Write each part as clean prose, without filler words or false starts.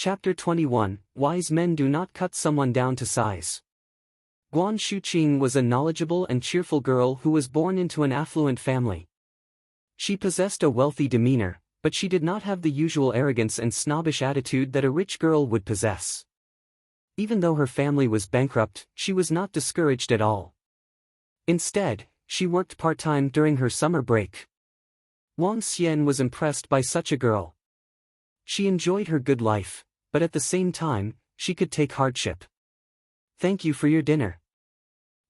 Chapter 21, Wise Men Do Not Cut Someone Down to Size. Guan Shuqing was a knowledgeable and cheerful girl who was born into an affluent family. She possessed a wealthy demeanor, but she did not have the usual arrogance and snobbish attitude that a rich girl would possess. Even though her family was bankrupt, she was not discouraged at all. Instead, she worked part-time during her summer break. Wang Xian was impressed by such a girl. She enjoyed her good life, but at the same time, she could take hardship. Thank you for your dinner.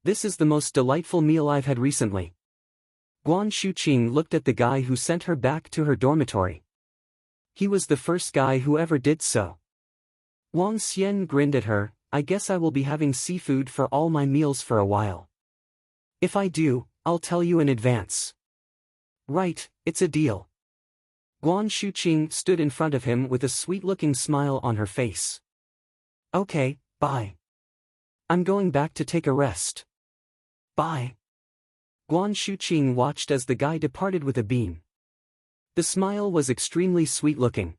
This is the most delightful meal I've had recently. Guan Shuqing looked at the guy who sent her back to her dormitory. He was the first guy who ever did so. Wang Xian grinned at her. I guess I will be having seafood for all my meals for a while. If I do, I'll tell you in advance. Right, it's a deal. Guan Shuqing stood in front of him with a sweet-looking smile on her face. Okay, bye. I'm going back to take a rest. Bye. Guan Shuqing watched as the guy departed with a beam. The smile was extremely sweet-looking.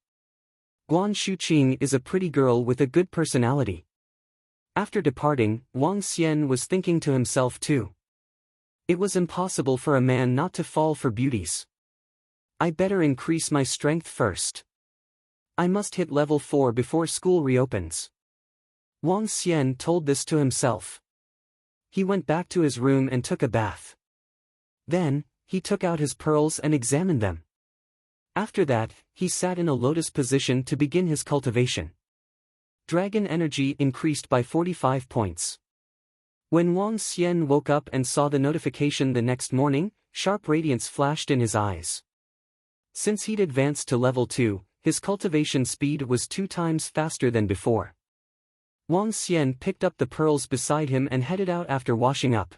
Guan Shuqing is a pretty girl with a good personality. After departing, Wang Xian was thinking to himself too. It was impossible for a man not to fall for beauties. I better increase my strength first. I must hit level 4 before school reopens. Wang Xian told this to himself. He went back to his room and took a bath. Then, he took out his pearls and examined them. After that, he sat in a lotus position to begin his cultivation. Dragon energy increased by 45 points. When Wang Xian woke up and saw the notification the next morning, sharp radiance flashed in his eyes. Since he'd advanced to level 2, his cultivation speed was 2 times faster than before. Wang Xian picked up the pearls beside him and headed out after washing up.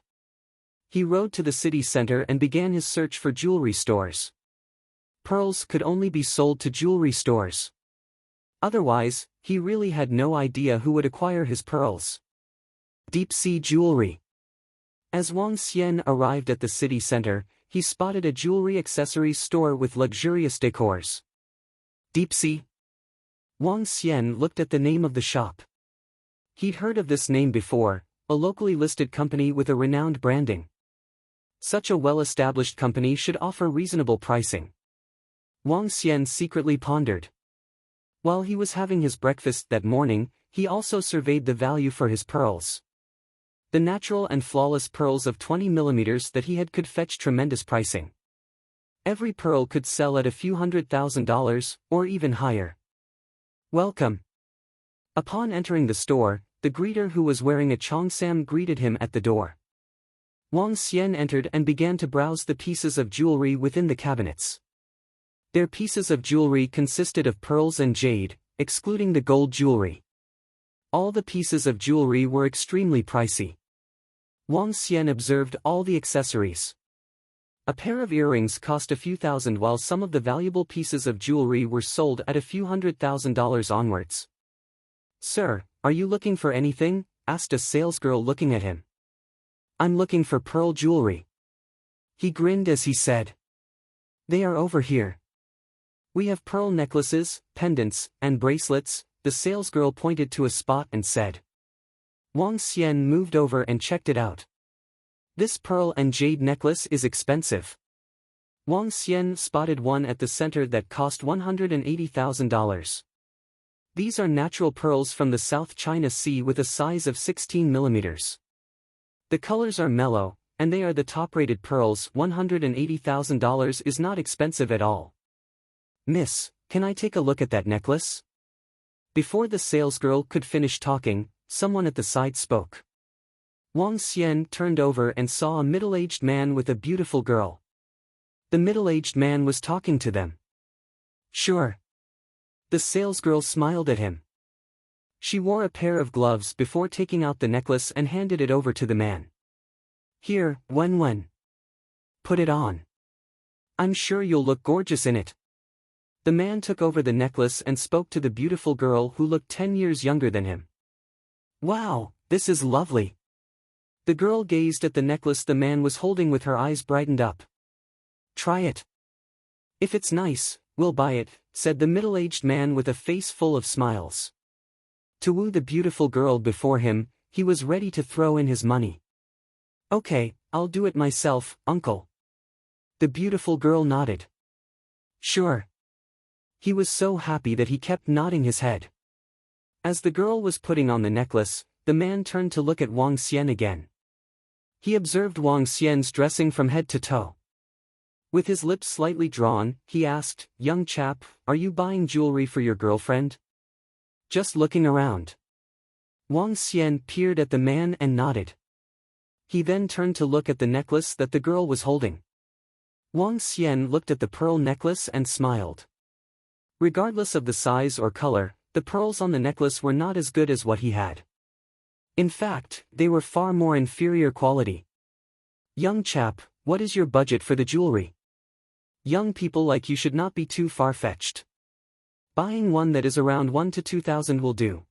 He rode to the city center and began his search for jewelry stores. Pearls could only be sold to jewelry stores. Otherwise, he really had no idea who would acquire his pearls. Deep sea jewelry. As Wang Xian arrived at the city center, he spotted a jewelry accessories store with luxurious decors. Deep sea? Wang Xian looked at the name of the shop. He'd heard of this name before, a locally listed company with a renowned branding. Such a well-established company should offer reasonable pricing. Wang Xian secretly pondered. While he was having his breakfast that morning, he also surveyed the value for his pearls. The natural and flawless pearls of 20 mm that he had could fetch tremendous pricing. Every pearl could sell at a few $100,000, or even higher. Welcome. Upon entering the store, the greeter who was wearing a cheongsam greeted him at the door. Wang Xian entered and began to browse the pieces of jewelry within the cabinets. Their pieces of jewelry consisted of pearls and jade, excluding the gold jewelry. All the pieces of jewelry were extremely pricey. Wang Xian observed all the accessories. A pair of earrings cost a few thousand while some of the valuable pieces of jewelry were sold at a few $100,000 onwards. Sir, are you looking for anything? Asked a salesgirl looking at him. I'm looking for pearl jewelry. He grinned as he said. They are over here. We have pearl necklaces, pendants, and bracelets. The salesgirl pointed to a spot and said. Wang Xian moved over and checked it out. This pearl and jade necklace is expensive. Wang Xian spotted one at the center that cost $180,000. These are natural pearls from the South China Sea with a size of 16 mm. The colors are mellow, and they are the top-rated pearls. $180,000 is not expensive at all. Miss, can I take a look at that necklace? Before the salesgirl could finish talking, someone at the side spoke. Wang Xian turned over and saw a middle-aged man with a beautiful girl. The middle-aged man was talking to them. Sure. The salesgirl smiled at him. She wore a pair of gloves before taking out the necklace and handed it over to the man. Here, Wen. Put it on. I'm sure you'll look gorgeous in it. The man took over the necklace and spoke to the beautiful girl who looked 10 years younger than him. Wow, this is lovely. The girl gazed at the necklace the man was holding with her eyes brightened up. Try it. If it's nice, we'll buy it, said the middle-aged man with a face full of smiles. To woo the beautiful girl before him, he was ready to throw in his money. Okay, I'll do it myself, uncle. The beautiful girl nodded. Sure. He was so happy that he kept nodding his head. As the girl was putting on the necklace, the man turned to look at Wang Xian again. He observed Wang Xian's dressing from head to toe. With his lips slightly drawn, he asked, "Young chap, are you buying jewelry for your girlfriend?" Just looking around. Wang Xian peered at the man and nodded. He then turned to look at the necklace that the girl was holding. Wang Xian looked at the pearl necklace and smiled. Regardless of the size or color, the pearls on the necklace were not as good as what he had. In fact, they were far more inferior quality. Young chap, what is your budget for the jewelry? Young people like you should not be too far-fetched. Buying one that is around 1 to 2,000 will do.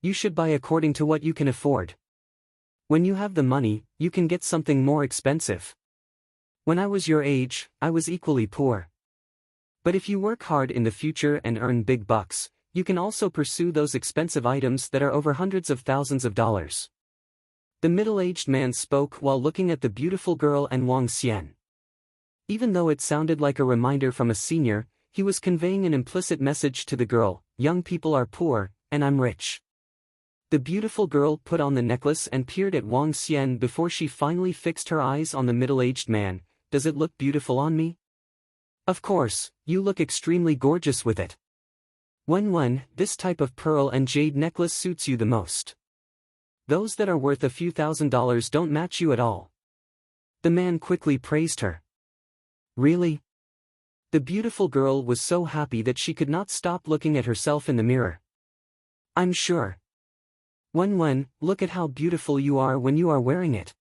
You should buy according to what you can afford. When you have the money, you can get something more expensive. When I was your age, I was equally poor. But if you work hard in the future and earn big bucks, you can also pursue those expensive items that are over hundreds of thousands of dollars. The middle-aged man spoke while looking at the beautiful girl and Wang Xian. Even though it sounded like a reminder from a senior, he was conveying an implicit message to the girl: young people are poor, and I'm rich. The beautiful girl put on the necklace and peered at Wang Xian before she finally fixed her eyes on the middle-aged man. Does it look beautiful on me? Of course, you look extremely gorgeous with it. Wen, this type of pearl and jade necklace suits you the most. Those that are worth a few $1,000s don't match you at all. The man quickly praised her. Really? The beautiful girl was so happy that she could not stop looking at herself in the mirror. I'm sure. Wen, look at how beautiful you are when you are wearing it.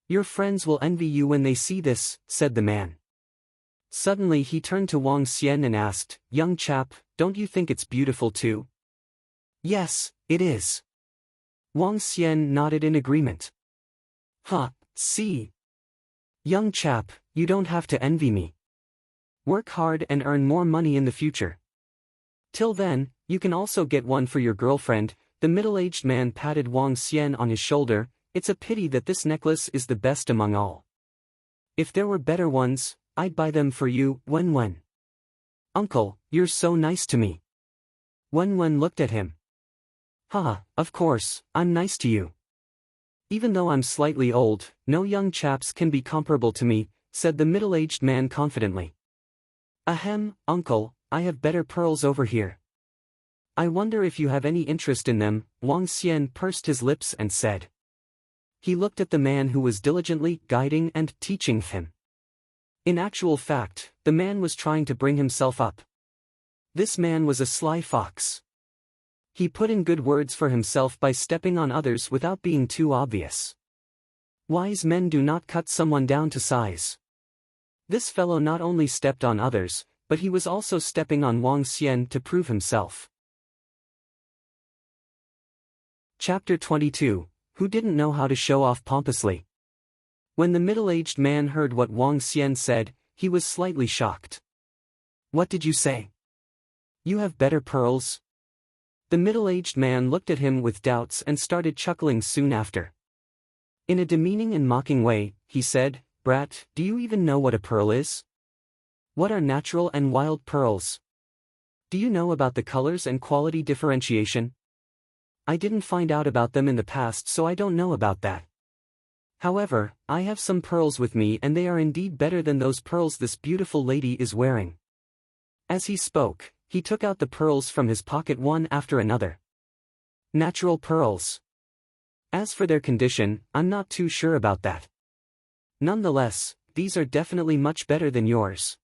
Your friends will envy you when they see this, said the man. Suddenly he turned to Wang Xian and asked, young chap, don't you think it's beautiful too? Yes, it is. Wang Xian nodded in agreement. See? Young chap, you don't have to envy me. Work hard and earn more money in the future. Till then, you can also get one for your girlfriend. The middle-aged man patted Wang Xian on his shoulder. It's a pity that this necklace is the best among all. If there were better ones, I'd buy them for you, Wen. Uncle, you're so nice to me. Wen looked at him. Of course, I'm nice to you. Even though I'm slightly old, no young chaps can be comparable to me, said the middle-aged man confidently. Ahem, uncle, I have better pearls over here. I wonder if you have any interest in them, Wang Xian pursed his lips and said. He looked at the man who was diligently guiding and teaching him. In actual fact, the man was trying to bring himself up. This man was a sly fox. He put in good words for himself by stepping on others without being too obvious. Wise men do not cut someone down to size. This fellow not only stepped on others, but he was also stepping on Wang Xian to prove himself. Chapter 22, Who didn't know how to show off pompously? When the middle-aged man heard what Wang Xian said, he was slightly shocked. What did you say? You have better pearls? The middle-aged man looked at him with doubts and started chuckling soon after. In a demeaning and mocking way, he said, Brat, do you even know what a pearl is? What are natural and wild pearls? Do you know about the colors and quality differentiation? I didn't find out about them in the past, so I don't know about that. However, I have some pearls with me and they are indeed better than those pearls this beautiful lady is wearing. As he spoke, he took out the pearls from his pocket one after another. Natural pearls. As for their condition, I'm not too sure about that. Nonetheless, these are definitely much better than yours.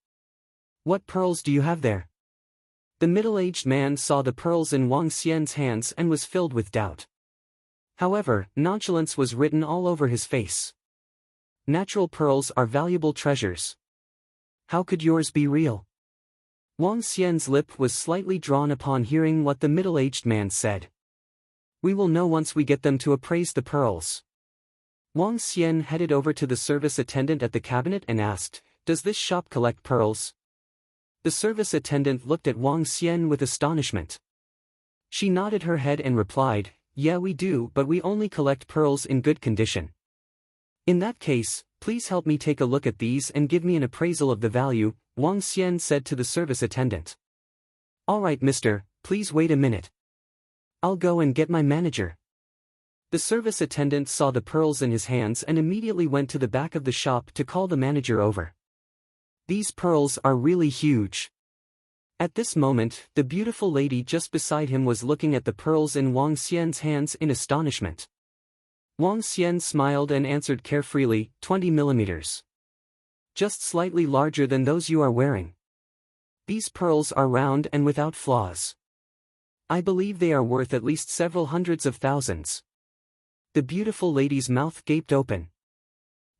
What pearls do you have there? The middle-aged man saw the pearls in Wang Xian's hands and was filled with doubt. However, nonchalance was written all over his face. Natural pearls are valuable treasures. How could yours be real? Wang Xian's lip was slightly drawn upon hearing what the middle-aged man said. We will know once we get them to appraise the pearls. Wang Xian headed over to the service attendant at the cabinet and asked, Does this shop collect pearls? The service attendant looked at Wang Xian with astonishment. She nodded her head and replied, "Yeah, we do, but we only collect pearls in good condition." "In that case, please help me take a look at these and give me an appraisal of the value," Wang Xian said to the service attendant. "All right, mister, please wait a minute. I'll go and get my manager." The service attendant saw the pearls in his hands and immediately went to the back of the shop to call the manager over. "These pearls are really huge." At this moment, the beautiful lady just beside him was looking at the pearls in Wang Xian's hands in astonishment. Wang Xian smiled and answered carefreely, 20 millimeters. "Just slightly larger than those you are wearing. These pearls are round and without flaws. I believe they are worth at least several hundreds of thousands." The beautiful lady's mouth gaped open.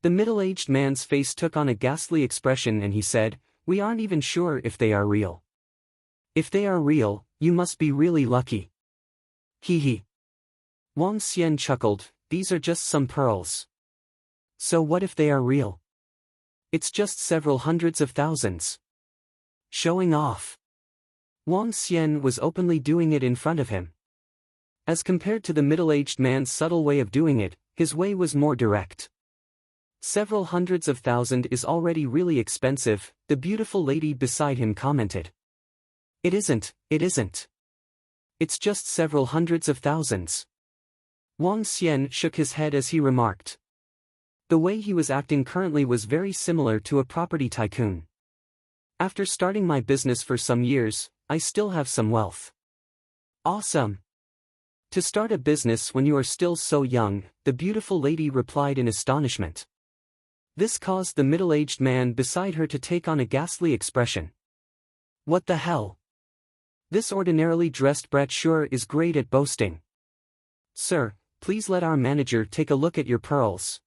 The middle-aged man's face took on a ghastly expression and he said, "We aren't even sure if they are real." "If they are real, you must be really lucky." "Hee hee." Wang Xian chuckled, "These are just some pearls. So what if they are real? It's just several hundreds of thousands." Showing off. Wang Xian was openly doing it in front of him. As compared to the middle-aged man's subtle way of doing it, his way was more direct. "Several hundreds of thousand is already really expensive," the beautiful lady beside him commented. It isn't. It's just several hundreds of thousands." Wang Xian shook his head as he remarked. The way he was acting currently was very similar to a property tycoon. "After starting my business for some years, I still have some wealth." "Awesome. To start a business when you are still so young," the beautiful lady replied in astonishment. This caused the middle-aged man beside her to take on a ghastly expression. "What the hell? This ordinarily dressed brat sure is great at boasting. Sir, please let our manager take a look at your pearls."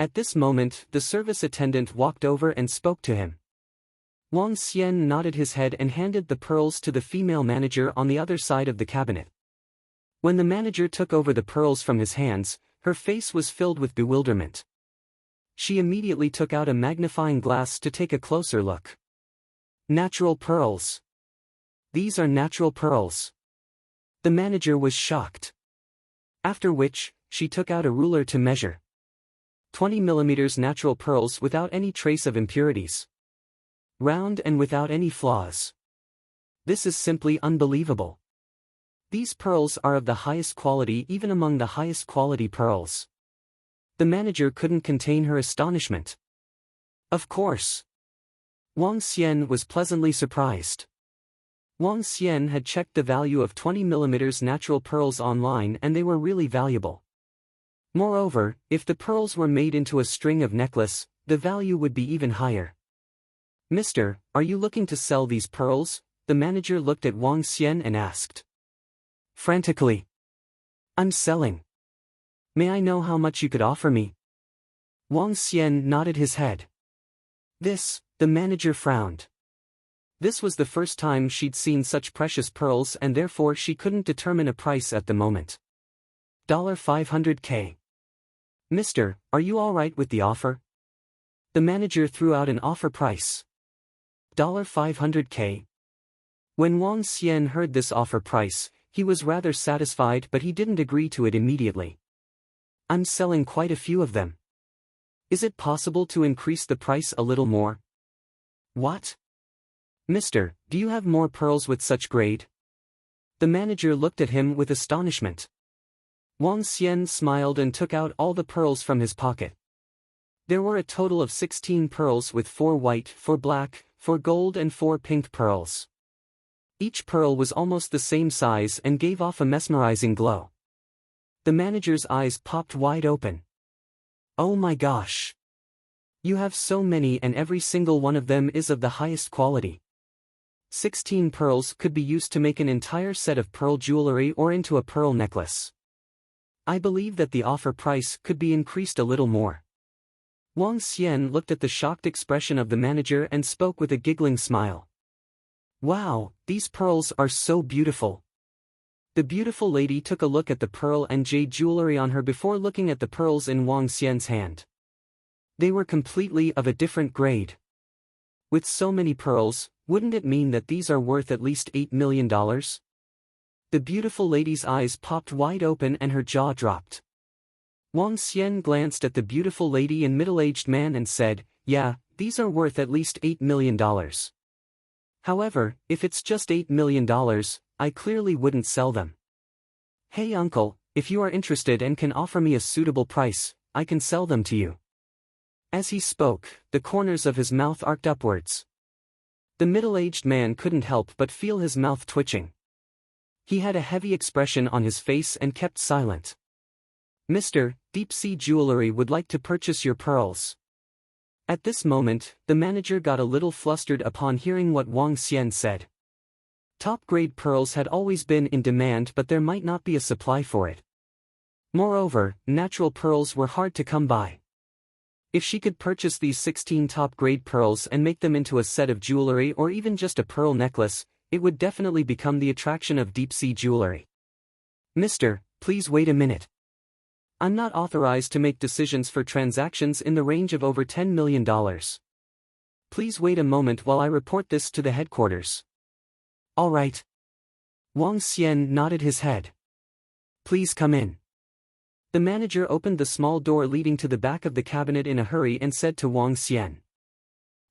At this moment, the service attendant walked over and spoke to him. Wang Xian nodded his head and handed the pearls to the female manager on the other side of the cabinet. When the manager took over the pearls from his hands, her face was filled with bewilderment. She immediately took out a magnifying glass to take a closer look. "Natural pearls. These are natural pearls." The manager was shocked. After which, she took out a ruler to measure. 20 millimeters natural pearls without any trace of impurities. Round and without any flaws. This is simply unbelievable. These pearls are of the highest quality, even among the highest quality pearls. The manager couldn't contain her astonishment. Of course. Wang Xian was pleasantly surprised. Wang Xian had checked the value of 20 millimeters natural pearls online and they were really valuable. Moreover, if the pearls were made into a string of necklace, the value would be even higher. "Mister, are you looking to sell these pearls?" the manager looked at Wang Xian and asked. Frantically. "I'm selling. May I know how much you could offer me?" Wang Xian nodded his head. The manager frowned. This was the first time she'd seen such precious pearls and therefore she couldn't determine a price at the moment. $500K. "Mister, are you alright with the offer?" The manager threw out an offer price. $500K. When Wang Xian heard this offer price, he was rather satisfied but he didn't agree to it immediately. "I'm selling quite a few of them. Is it possible to increase the price a little more?" "What? Mister, do you have more pearls with such grade?" The manager looked at him with astonishment. Wang Xian smiled and took out all the pearls from his pocket. There were a total of 16 pearls with 4 white, 4 black, 4 gold and 4 pink pearls. Each pearl was almost the same size and gave off a mesmerizing glow. The manager's eyes popped wide open. "Oh my gosh! You have so many and every single one of them is of the highest quality. 16 pearls could be used to make an entire set of pearl jewelry or into a pearl necklace. I believe that the offer price could be increased a little more." Wang Xian looked at the shocked expression of the manager and spoke with a giggling smile. "Wow, these pearls are so beautiful." The beautiful lady took a look at the pearl and jade jewelry on her before looking at the pearls in Wang Xian's hand. They were completely of a different grade. With so many pearls, wouldn't it mean that these are worth at least $8 million? The beautiful lady's eyes popped wide open and her jaw dropped. Wang Xian glanced at the beautiful lady and middle-aged man and said, "Yeah, these are worth at least $8 million. However, if it's just $8 million, I clearly wouldn't sell them. Hey uncle, if you are interested and can offer me a suitable price, I can sell them to you." As he spoke, the corners of his mouth arced upwards. The middle-aged man couldn't help but feel his mouth twitching. He had a heavy expression on his face and kept silent. "Mr. Deep Sea Jewelry would like to purchase your pearls." At this moment, the manager got a little flustered upon hearing what Wang Xian said. Top-grade pearls had always been in demand, but there might not be a supply for it. Moreover, natural pearls were hard to come by. If she could purchase these 16 top-grade pearls and make them into a set of jewelry or even just a pearl necklace, it would definitely become the attraction of deep-sea jewelry. "Mister, please wait a minute. I'm not authorized to make decisions for transactions in the range of over $10 million. Please wait a moment while I report this to the headquarters." "All right." Wang Xian nodded his head. "Please come in." The manager opened the small door leading to the back of the cabinet in a hurry and said to Wang Xian.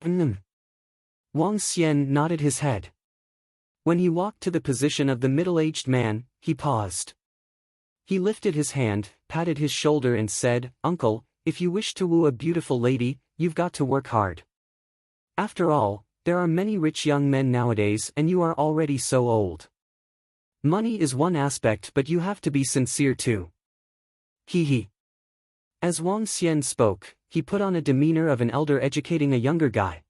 Wang Xian nodded his head. When he walked to the position of the middle-aged man, he paused. He lifted his hand, patted his shoulder and said, "Uncle, if you wish to woo a beautiful lady, you've got to work hard. After all, there are many rich young men nowadays and you are already so old. Money is one aspect, but you have to be sincere too. He. As Wang Xian spoke, he put on a demeanor of an elder educating a younger guy.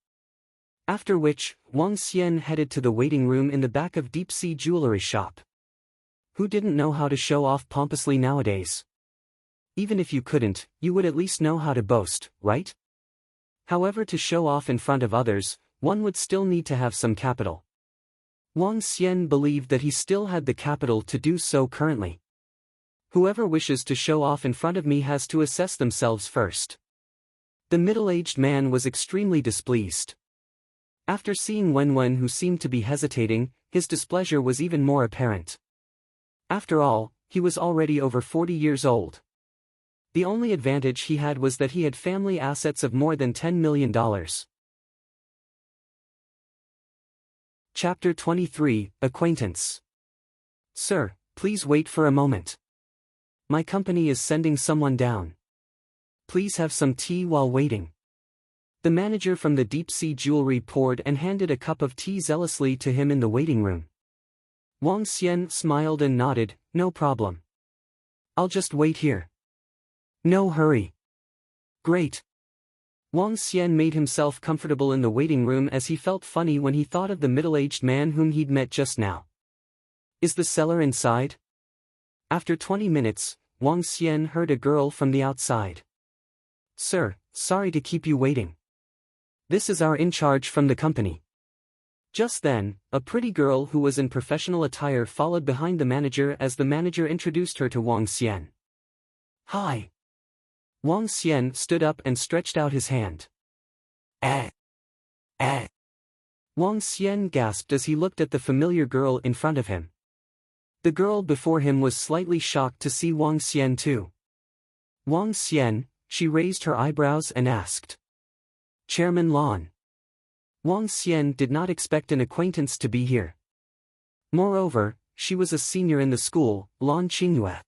After which, Wang Xian headed to the waiting room in the back of Deep Sea Jewelry shop. Who didn't know how to show off pompously nowadays? Even if you couldn't, you would at least know how to boast, right? However, to show off in front of others, one would still need to have some capital. Wang Xian believed that he still had the capital to do so currently. Whoever wishes to show off in front of me has to assess themselves first. The middle-aged man was extremely displeased. After seeing Wen, who seemed to be hesitating, his displeasure was even more apparent. After all, he was already over 40 years old. The only advantage he had was that he had family assets of more than $10 million. Chapter 23, Acquaintance. "Sir, please wait for a moment. My company is sending someone down. Please have some tea while waiting." The manager from the Deep Sea Jewelry poured and handed a cup of tea zealously to him in the waiting room. Wang Xian smiled and nodded, "No problem. I'll just wait here." "No hurry." "Great." Wang Xian made himself comfortable in the waiting room as he felt funny when he thought of the middle-aged man whom he'd met just now. "Is the seller inside?" After 20 minutes, Wang Xian heard a girl from the outside. "Sir, sorry to keep you waiting. This is our in-charge from the company." Just then, a pretty girl who was in professional attire followed behind the manager as the manager introduced her to Wang Xian. "Hi." Wang Xian stood up and stretched out his hand. Eh. Wang Xian gasped as he looked at the familiar girl in front of him. The girl before him was slightly shocked to see Wang Xian too. "Wang Xian," she raised her eyebrows and asked. "Chairman Lan." Wang Xian did not expect an acquaintance to be here. Moreover, she was a senior in the school, Lan Qingyue.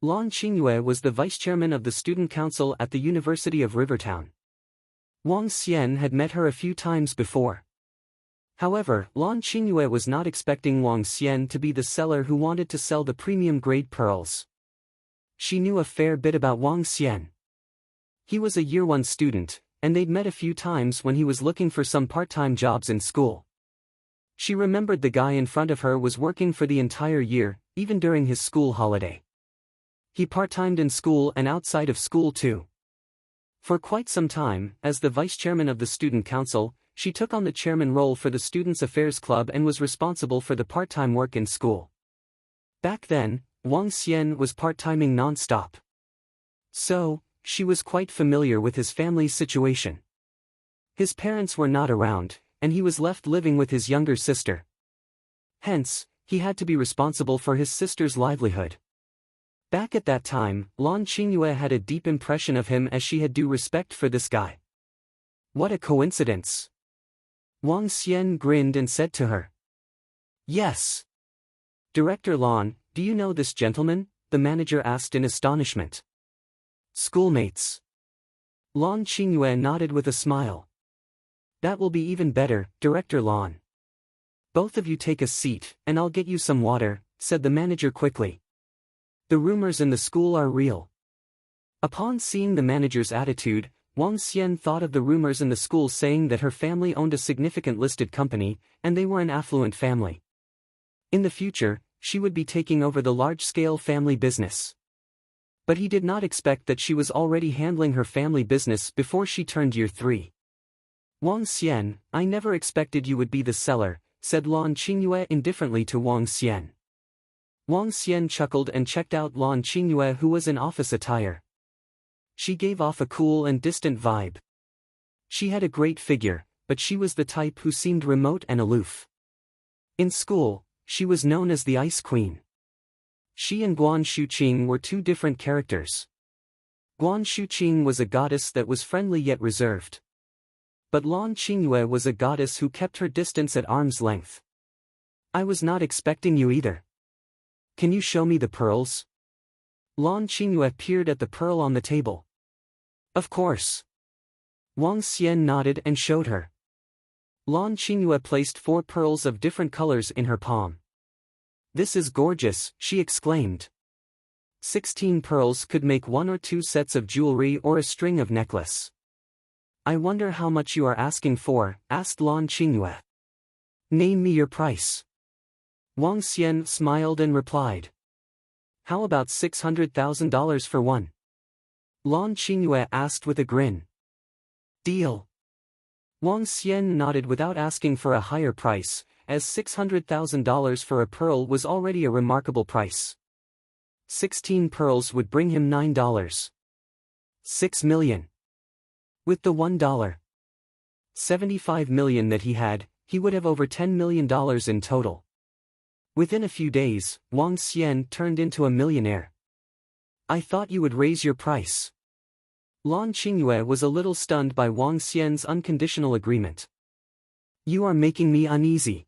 Lan Qingyue was the vice-chairman of the student council at the University of Rivertown. Wang Xian had met her a few times before. However, Lan Qingyue was not expecting Wang Xian to be the seller who wanted to sell the premium-grade pearls. She knew a fair bit about Wang Xian. He was a Year 1 student, and they'd met a few times when he was looking for some part-time jobs in school. She remembered the guy in front of her was working for the entire year, even during his school holiday. He part-timed in school and outside of school too. For quite some time, as the vice-chairman of the student council, she took on the chairman role for the Students' Affairs Club and was responsible for the part-time work in school. Back then, Wang Xian was part-timing non-stop. So, she was quite familiar with his family's situation. His parents were not around, and he was left living with his younger sister. Hence, he had to be responsible for his sister's livelihood. Back at that time, Lan Qingyue had a deep impression of him as she had due respect for this guy. What a coincidence! Wang Xian grinned and said to her. Yes. Director Lan, do you know this gentleman? The manager asked in astonishment. Schoolmates. Lan Qingyue nodded with a smile. That will be even better, Director Lan. Both of you take a seat, and I'll get you some water, said the manager quickly. The rumors in the school are real. Upon seeing the manager's attitude, Wang Xian thought of the rumors in the school saying that her family owned a significant listed company, and they were an affluent family. In the future, she would be taking over the large-scale family business. But he did not expect that she was already handling her family business before she turned year 3. Wang Xian, I never expected you would be the seller, said Lan Qingyue indifferently to Wang Xian. Wang Xian chuckled and checked out Lan Qingyue, who was in office attire. She gave off a cool and distant vibe. She had a great figure, but she was the type who seemed remote and aloof. In school, she was known as the Ice Queen. She and Guan Shuqing were two different characters. Guan Shuqing was a goddess that was friendly yet reserved. But Lan Qingyue was a goddess who kept her distance at arm's length. I was not expecting you either. Can you show me the pearls? Lan Qingyue peered at the pearl on the table. Of course. Wang Xian nodded and showed her. Lan Qingyue placed 4 pearls of different colors in her palm. This is gorgeous, she exclaimed. 16 pearls could make 1 or 2 sets of jewelry or a string of necklace. I wonder how much you are asking for, asked Lan Qingyue. Name me your price. Wang Xian smiled and replied. How about $600,000 for one? Lan Qingyue asked with a grin. Deal. Wang Xian nodded without asking for a higher price, as $600,000 for a pearl was already a remarkable price. 16 pearls would bring him $9. 6 million. With the $75 million that he had, he would have over $10 million in total. Within a few days, Wang Xian turned into a millionaire. I thought you would raise your price. Lan Qingyue was a little stunned by Wang Xian's unconditional agreement. You are making me uneasy.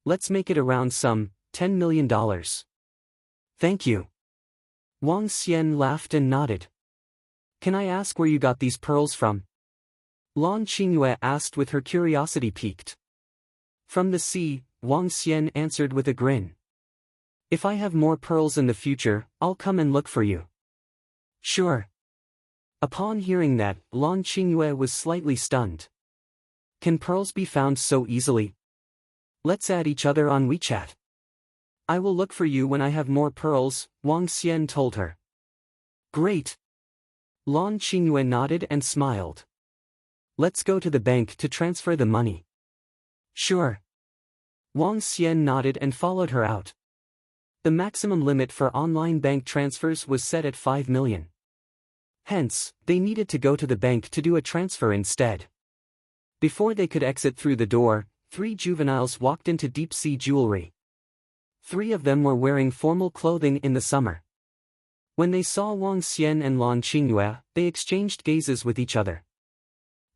Let's make it around some $10 million. Thank you. Wang Xian laughed and nodded. Can I ask where you got these pearls from? Lan Qingyue asked with her curiosity piqued. From the sea, Wang Xian answered with a grin. If I have more pearls in the future, I'll come and look for you. Sure. Upon hearing that, Lan Qingyue was slightly stunned. Can pearls be found so easily? Let's add each other on WeChat. I will look for you when I have more pearls, Wang Xian told her. Great. Lan Qingyue nodded and smiled. Let's go to the bank to transfer the money. Sure. Wang Xian nodded and followed her out. The maximum limit for online bank transfers was set at 5 million. Hence, they needed to go to the bank to do a transfer instead. Before they could exit through the door, 3 juveniles walked into Deep Sea Jewelry. 3 of them were wearing formal clothing in the summer. When they saw Wang Xian and Lan Qingyue, they exchanged gazes with each other.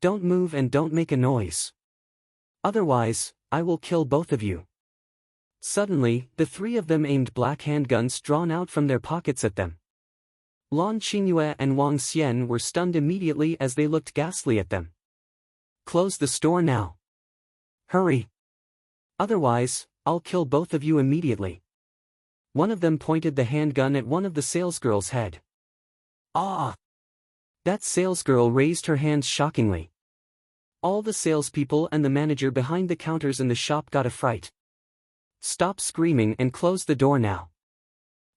Don't move and don't make a noise. Otherwise, I will kill both of you. Suddenly, the 3 of them aimed black handguns drawn out from their pockets at them. Lan Qingyue and Wang Xian were stunned immediately as they looked ghastly at them. Close the store now. Hurry. Otherwise, I'll kill both of you immediately. One of them pointed the handgun at one of the salesgirls' head. Ah! That salesgirl raised her hands shockingly. All the salespeople and the manager behind the counters in the shop got a fright. Stop screaming and close the door now.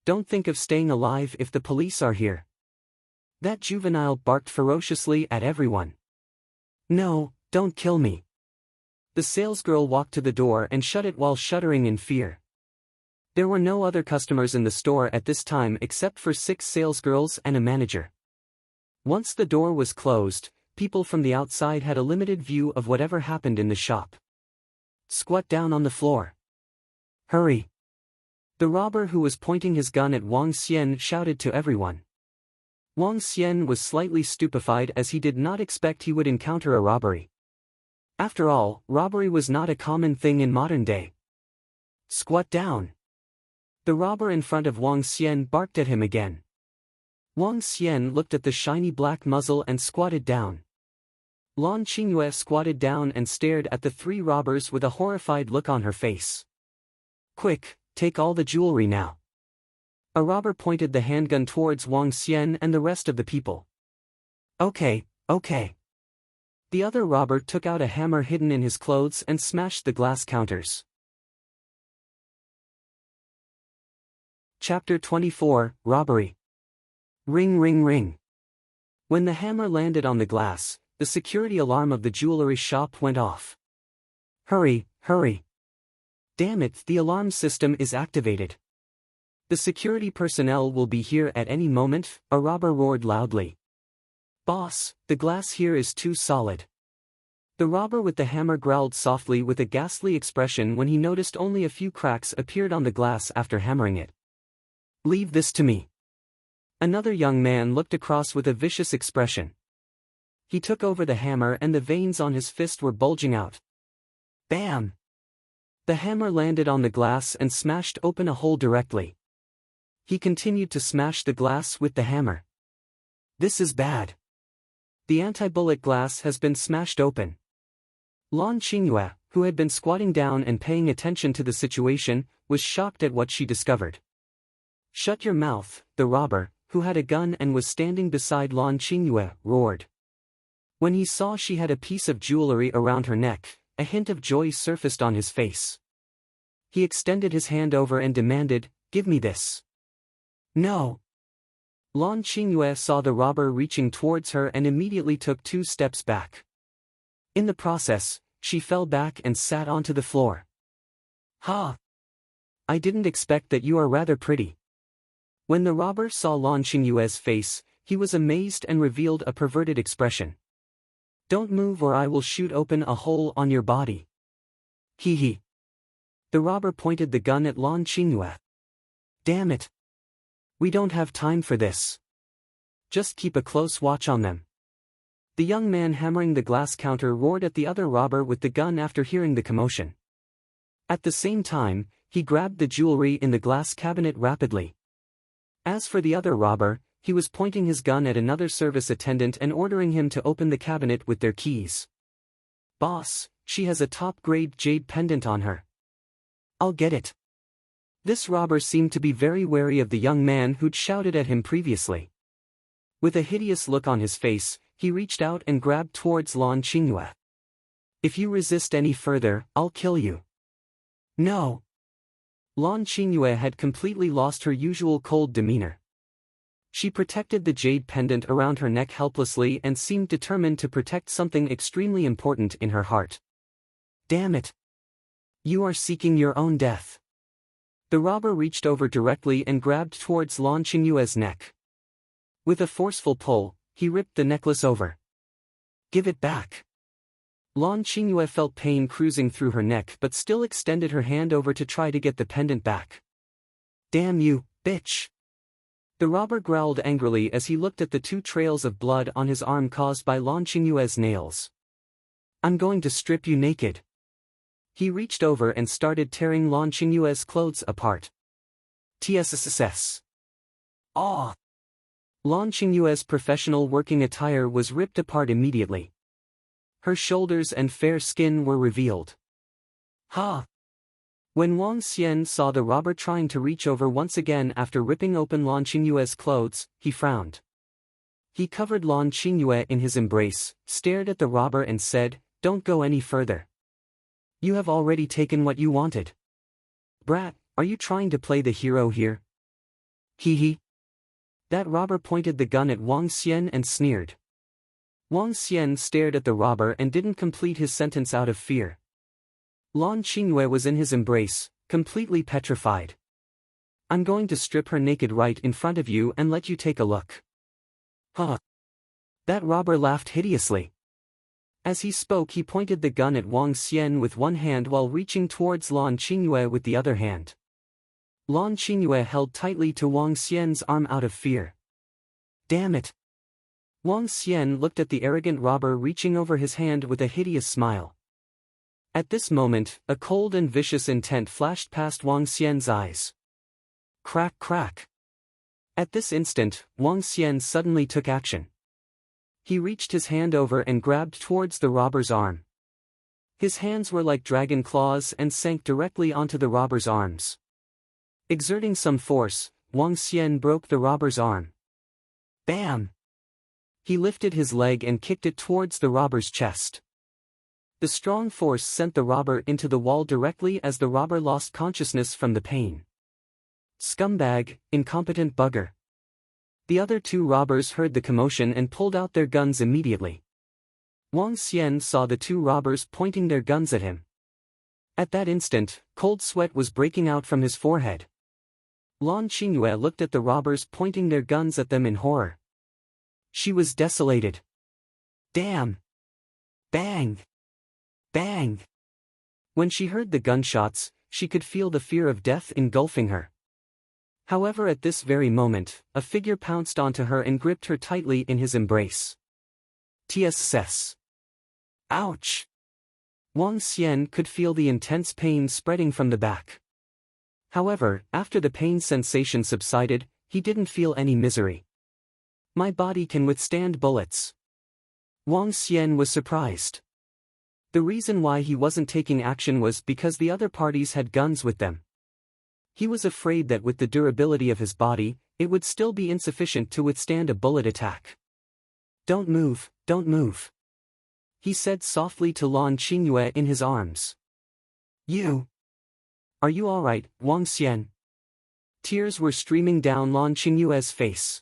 Don't think of staying alive if the police are here. That juvenile barked ferociously at everyone. No, don't kill me. The salesgirl walked to the door and shut it while shuddering in fear. There were no other customers in the store at this time except for 6 salesgirls and a manager. Once the door was closed, people from the outside had a limited view of whatever happened in the shop. Squat down on the floor. Hurry! The robber who was pointing his gun at Wang Xian shouted to everyone. Wang Xian was slightly stupefied as he did not expect he would encounter a robbery. After all, robbery was not a common thing in modern day. Squat down! The robber in front of Wang Xian barked at him again. Wang Xian looked at the shiny black muzzle and squatted down. Lan Qingyue squatted down and stared at the three robbers with a horrified look on her face. Quick, take all the jewelry now. A robber pointed the handgun towards Wang Xian and the rest of the people. Okay. The other robber took out a hammer hidden in his clothes and smashed the glass counters. Chapter 24, Robbery. Ring ring ring. When the hammer landed on the glass, the security alarm of the jewelry shop went off. Hurry! Damn it, the alarm system is activated. The security personnel will be here at any moment, a robber roared loudly. Boss, the glass here is too solid. The robber with the hammer growled softly with a ghastly expression when he noticed only a few cracks appeared on the glass after hammering it. Leave this to me. Another young man looked across with a vicious expression. He took over the hammer and the veins on his fist were bulging out. Bam! The hammer landed on the glass and smashed open a hole directly. He continued to smash the glass with the hammer. This is bad. The anti-bullet glass has been smashed open. Lan Qingyue, who had been squatting down and paying attention to the situation, was shocked at what she discovered. Shut your mouth, the robber, who had a gun and was standing beside Lan Qingyue, roared. When he saw she had a piece of jewelry around her neck, a hint of joy surfaced on his face. He extended his hand over and demanded, "Give me this." No. Lan Qingyue saw the robber reaching towards her and immediately took 2 steps back. In the process, she fell back and sat onto the floor. Ha! I didn't expect that. You are rather pretty. When the robber saw Lan Qingyue's face, he was amazed and revealed a perverted expression. Don't move or I will shoot open a hole on your body. Hee. The robber pointed the gun at Lan Qingyue. Damn it. We don't have time for this. Just keep a close watch on them. The young man hammering the glass counter roared at the other robber with the gun after hearing the commotion. At the same time, he grabbed the jewelry in the glass cabinet rapidly. As for the other robber, he was pointing his gun at another service attendant and ordering him to open the cabinet with their keys. Boss, she has a top-grade jade pendant on her. I'll get it. This robber seemed to be very wary of the young man who'd shouted at him previously. With a hideous look on his face, he reached out and grabbed towards Lan Qingyue. If you resist any further, I'll kill you. No. Lan Qingyue had completely lost her usual cold demeanor. She protected the jade pendant around her neck helplessly and seemed determined to protect something extremely important in her heart. Damn it. You are seeking your own death. The robber reached over directly and grabbed towards Lan Qingyue's neck. With a forceful pull, he ripped the necklace over. Give it back. Lan Qingyue felt pain cruising through her neck but still extended her hand over to try to get the pendant back. Damn you, bitch. The robber growled angrily as he looked at the 2 trails of blood on his arm caused by Lan Qingyue's nails. I'm going to strip you naked. He reached over and started tearing Lan Qingyue's clothes apart. TSSS. Ah! Lan Qingyue's professional working attire was ripped apart immediately. Her shoulders and fair skin were revealed. Ha! When Wang Xian saw the robber trying to reach over once again after ripping open Lan Qingyue's clothes, he frowned. He covered Lan Qingyue in his embrace, stared at the robber and said, Don't go any further. You have already taken what you wanted. Brat, are you trying to play the hero here? Hee. That robber pointed the gun at Wang Xian and sneered. Wang Xian stared at the robber and didn't complete his sentence out of fear. Lan Qingyue was in his embrace, completely petrified. I'm going to strip her naked right in front of you and let you take a look. Huh. That robber laughed hideously. As he spoke, he pointed the gun at Wang Xian with one hand while reaching towards Lan Qingyue with the other hand. Lan Qingyue held tightly to Wang Xian's arm out of fear. Damn it! Wang Xian looked at the arrogant robber reaching over his hand with a hideous smile. At this moment, a cold and vicious intent flashed past Wang Xian's eyes. Crack crack. At this instant, Wang Xian suddenly took action. He reached his hand over and grabbed towards the robber's arm. His hands were like dragon claws and sank directly onto the robber's arms. Exerting some force, Wang Xian broke the robber's arm. Bam! He lifted his leg and kicked it towards the robber's chest. The strong force sent the robber into the wall directly as the robber lost consciousness from the pain. Scumbag, incompetent bugger. The other two robbers heard the commotion and pulled out their guns immediately. Wang Xian saw the two robbers pointing their guns at him. At that instant, cold sweat was breaking out from his forehead. Lan Qingyue looked at the robbers pointing their guns at them in horror. She was desolated. Damn! Bang! Bang! When she heard the gunshots, she could feel the fear of death engulfing her. However, at this very moment, a figure pounced onto her and gripped her tightly in his embrace. TSS. Ouch! Wang Xian could feel the intense pain spreading from the back. However, after the pain sensation subsided, he didn't feel any misery. My body can withstand bullets. Wang Xian was surprised. The reason why he wasn't taking action was because the other parties had guns with them. He was afraid that with the durability of his body, it would still be insufficient to withstand a bullet attack. Don't move, he said softly to Lan Qingyue in his arms. You. Are you alright, Wang Xian? Tears were streaming down Lan Qingyue's face.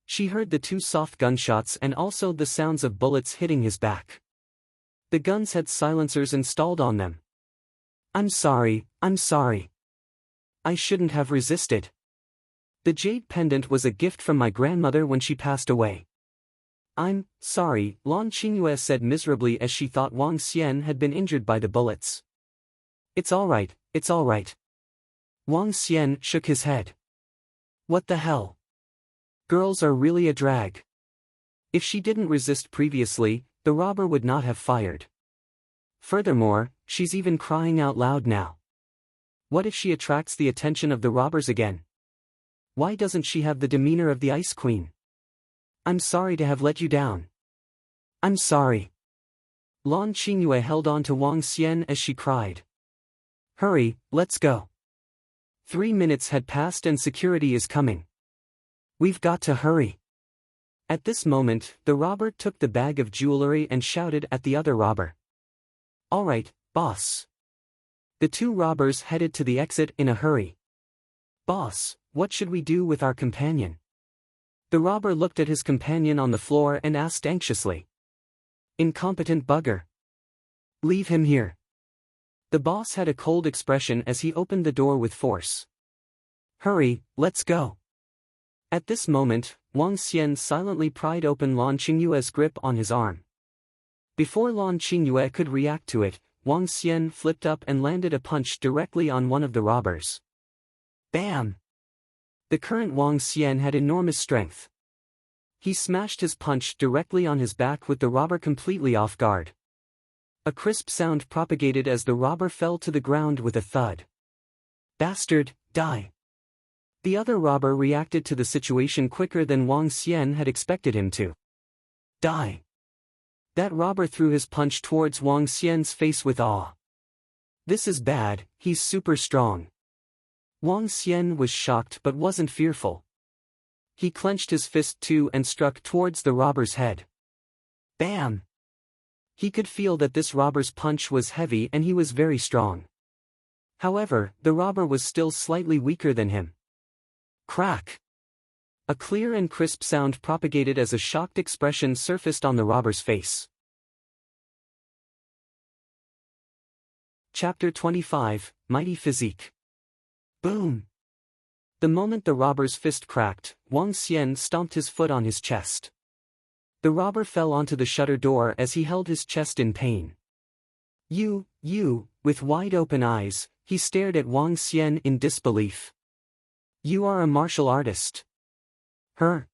She heard the two soft gunshots and also the sounds of bullets hitting his back. The guns had silencers installed on them. I'm sorry. I shouldn't have resisted. The jade pendant was a gift from my grandmother when she passed away. I'm sorry, Lan Qingyue said miserably as she thought Wang Xian had been injured by the bullets. It's alright. Wang Xian shook his head. What the hell? Girls are really a drag. If she didn't resist previously, the robber would not have fired. Furthermore, she's even crying out loud now. What if she attracts the attention of the robbers again? Why doesn't she have the demeanor of the Ice Queen? I'm sorry to have let you down. I'm sorry. Lan Qingyue held on to Wang Xian as she cried. Hurry, let's go. 3 minutes had passed and security is coming. We've got to hurry. At this moment, the robber took the bag of jewelry and shouted at the other robber. Alright, boss. The two robbers headed to the exit in a hurry. Boss, what should we do with our companion? The robber looked at his companion on the floor and asked anxiously. Incompetent bugger. Leave him here. The boss had a cold expression as he opened the door with force. Hurry, let's go. At this moment, Wang Xian silently pried open Lan Qingyue's grip on his arm. Before Lan Qingyue could react to it, Wang Xian flipped up and landed a punch directly on one of the robbers. Bam! The current Wang Xian had enormous strength. He smashed his punch directly on his back with the robber completely off guard. A crisp sound propagated as the robber fell to the ground with a thud. Bastard, die! The other robber reacted to the situation quicker than Wang Xian had expected him to. Die! That robber threw his punch towards Wang Xian's face with awe. This is bad, he's super strong. Wang Xian was shocked but wasn't fearful. He clenched his fist too and struck towards the robber's head. Bam! He could feel that this robber's punch was heavy and he was very strong. However, the robber was still slightly weaker than him. Crack! A clear and crisp sound propagated as a shocked expression surfaced on the robber's face. Chapter 25, Mighty Physique. Boom! The moment the robber's fist cracked, Wang Xian stomped his foot on his chest. The robber fell onto the shutter door as he held his chest in pain. With wide open eyes, he stared at Wang Xian in disbelief. You are a martial artist. Her?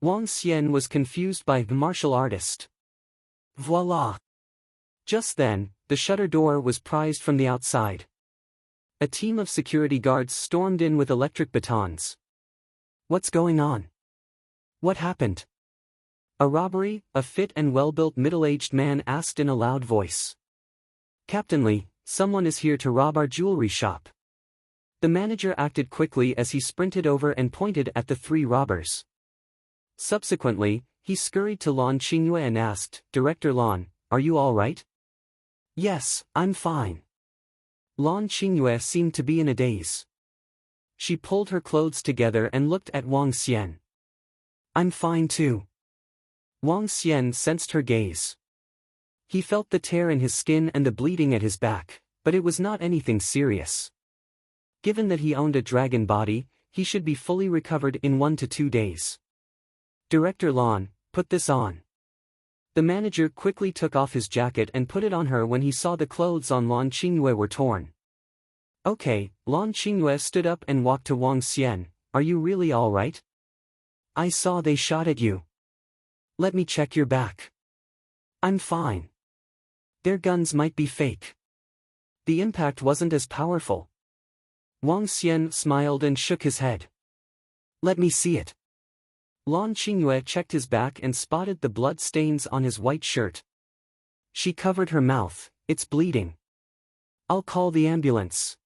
Wang Xian was confused by the martial artist. Voila! Just then, the shutter door was prized from the outside. A team of security guards stormed in with electric batons. What's going on? What happened? A robbery? A fit and well-built middle-aged man asked in a loud voice. Captain Lee, someone is here to rob our jewelry shop. The manager acted quickly as he sprinted over and pointed at the three robbers. Subsequently, he scurried to Lan Qingyue and asked, Director Lan, are you all right? Yes, I'm fine. Lan Qingyue seemed to be in a daze. She pulled her clothes together and looked at Wang Xian. I'm fine too. Wang Xian sensed her gaze. He felt the tear in his skin and the bleeding at his back, but it was not anything serious. Given that he owned a dragon body, he should be fully recovered in 1 to 2 days. Director Lan, put this on. The manager quickly took off his jacket and put it on her when he saw the clothes on Lan Qingyue were torn. Okay, Lan Qingyue stood up and walked to Wang Xian. Are you really all right? I saw they shot at you. Let me check your back. I'm fine. Their guns might be fake. The impact wasn't as powerful. Wang Xian smiled and shook his head. Let me see it. Lan Qingyue checked his back and spotted the blood stains on his white shirt. She covered her mouth. It's bleeding. I'll call the ambulance.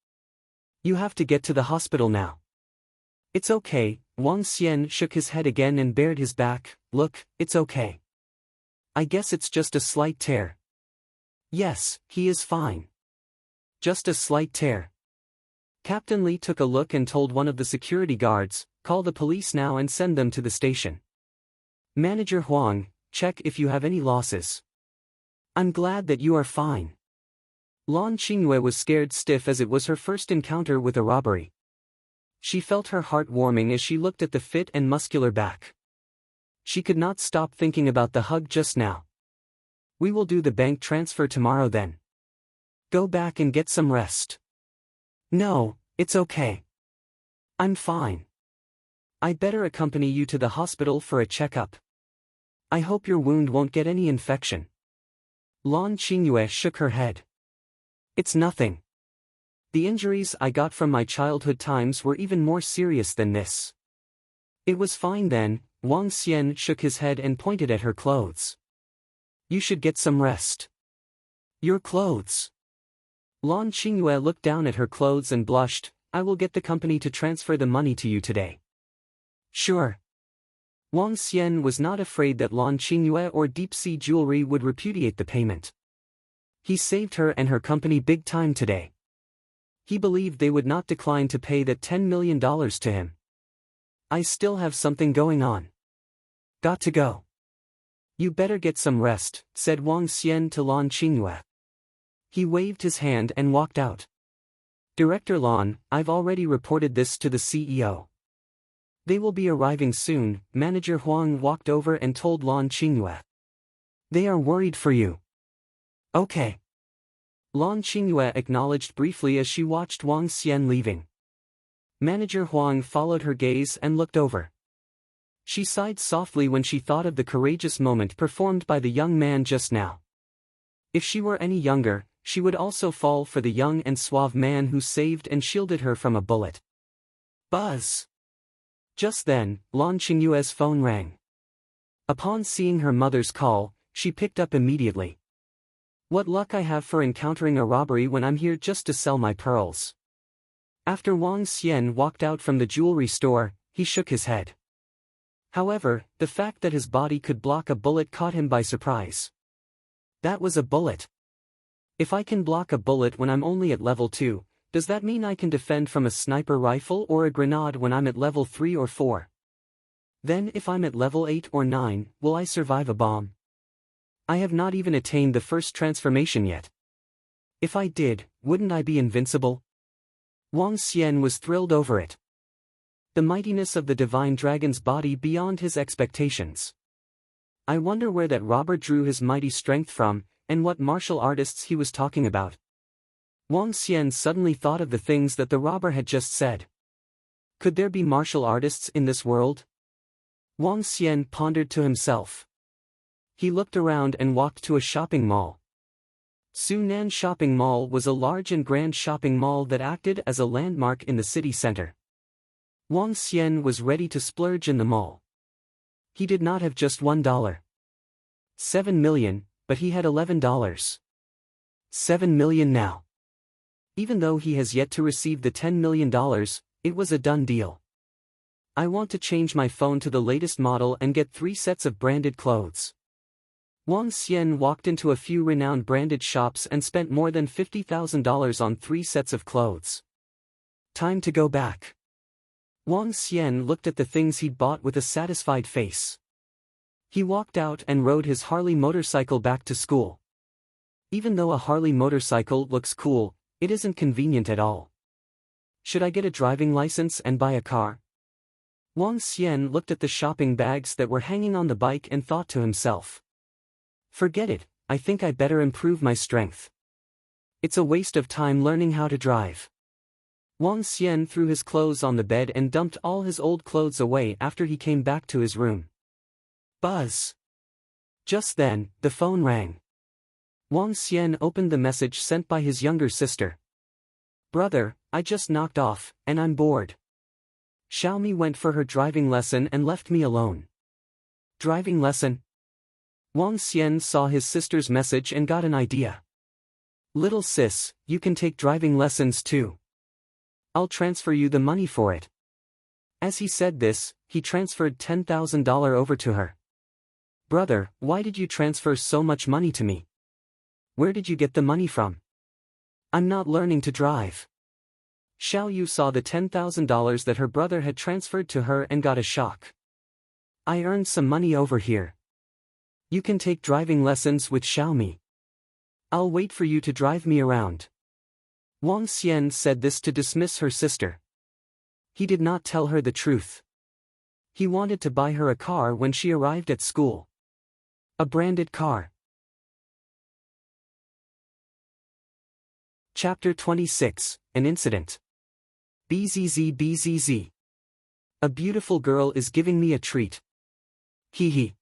You have to get to the hospital now. It's okay. Wang Xian shook his head again and bared his back. Look, it's okay. I guess it's just a slight tear. Yes, he is fine. Just a slight tear. Captain Lee took a look and told one of the security guards, call the police now and send them to the station. Manager Huang, check if you have any losses. I'm glad that you are fine. Lan Qingyue was scared stiff as it was her first encounter with a robbery. She felt her heart warming as she looked at the fit and muscular back. She could not stop thinking about the hug just now. We will do the bank transfer tomorrow then. Go back and get some rest. No, it's okay. I'm fine. I'd better accompany you to the hospital for a checkup. I hope your wound won't get any infection. Lan Qingyue shook her head. It's nothing. The injuries I got from my childhood times were even more serious than this. It was fine then. Wang Xian shook his head and pointed at her clothes. You should get some rest. Your clothes. Lan Qingyue looked down at her clothes and blushed. I will get the company to transfer the money to you today. Sure. Wang Xian was not afraid that Lan Qingyue or Deep Sea Jewelry would repudiate the payment. He saved her and her company big time today. He believed they would not decline to pay that $10 million to him. I still have something going on. Got to go. You better get some rest, said Wang Xian to Lan Qingyue. He waved his hand and walked out. Director Lan, I've already reported this to the CEO. They will be arriving soon. Manager Huang walked over and told Lan Qingyue. They are worried for you. Okay. Lan Qingyue acknowledged briefly as she watched Wang Xian leaving. Manager Huang followed her gaze and looked over. She sighed softly when she thought of the courageous moment performed by the young man just now. If she were any younger, she would also fall for the young and suave man who saved and shielded her from a bullet. Buzz! Just then, Lan Qingyue's phone rang. Upon seeing her mother's call, she picked up immediately. What luck I have for encountering a robbery when I'm here just to sell my pearls. After Wang Xian walked out from the jewelry store, he shook his head. However, the fact that his body could block a bullet caught him by surprise. That was a bullet. If I can block a bullet when I'm only at level 2, does that mean I can defend from a sniper rifle or a grenade when I'm at level 3 or 4? Then if I'm at level 8 or 9, will I survive a bomb? I have not even attained the first transformation yet. If I did, wouldn't I be invincible? Wang Xian was thrilled over it. The mightiness of the divine dragon's body beyond his expectations. I wonder where that robber drew his mighty strength from, and what martial artists he was talking about. Wang Xian suddenly thought of the things that the robber had just said. Could there be martial artists in this world? Wang Xian pondered to himself. He looked around and walked to a shopping mall. Sunan Shopping Mall was a large and grand shopping mall that acted as a landmark in the city center. Wang Xian was ready to splurge in the mall. He did not have just $1. 7 million, but he had $11. 7 million now. Even though he has yet to receive the $10 million, it was a done deal. I want to change my phone to the latest model and get 3 sets of branded clothes. Wang Xian walked into a few renowned branded shops and spent more than $50,000 on 3 sets of clothes. Time to go back. Wang Xian looked at the things he'd bought with a satisfied face. He walked out and rode his Harley motorcycle back to school. Even though a Harley motorcycle looks cool, it isn't convenient at all. Should I get a driving license and buy a car? Wang Xian looked at the shopping bags that were hanging on the bike and thought to himself. Forget it, I think I better improve my strength. It's a waste of time learning how to drive. Wang Xian threw his clothes on the bed and dumped all his old clothes away after he came back to his room. Buzz. Just then, the phone rang. Wang Xian opened the message sent by his younger sister. Brother, I just knocked off, and I'm bored. Xiaomi went for her driving lesson and left me alone. Driving lesson? Wang Xian saw his sister's message and got an idea. Little sis, you can take driving lessons too. I'll transfer you the money for it. As he said this, he transferred $10,000 over to her. Brother, why did you transfer so much money to me? Where did you get the money from? I'm not learning to drive. Xiao Yu saw the $10,000 that her brother had transferred to her and got a shock. I earned some money over here. You can take driving lessons with Xiaomi. I'll wait for you to drive me around. Wang Xian said this to dismiss her sister. He did not tell her the truth. He wanted to buy her a car when she arrived at school. A branded car. Chapter 26, An Incident. BZZ. A beautiful girl is giving me a treat. Hee hee.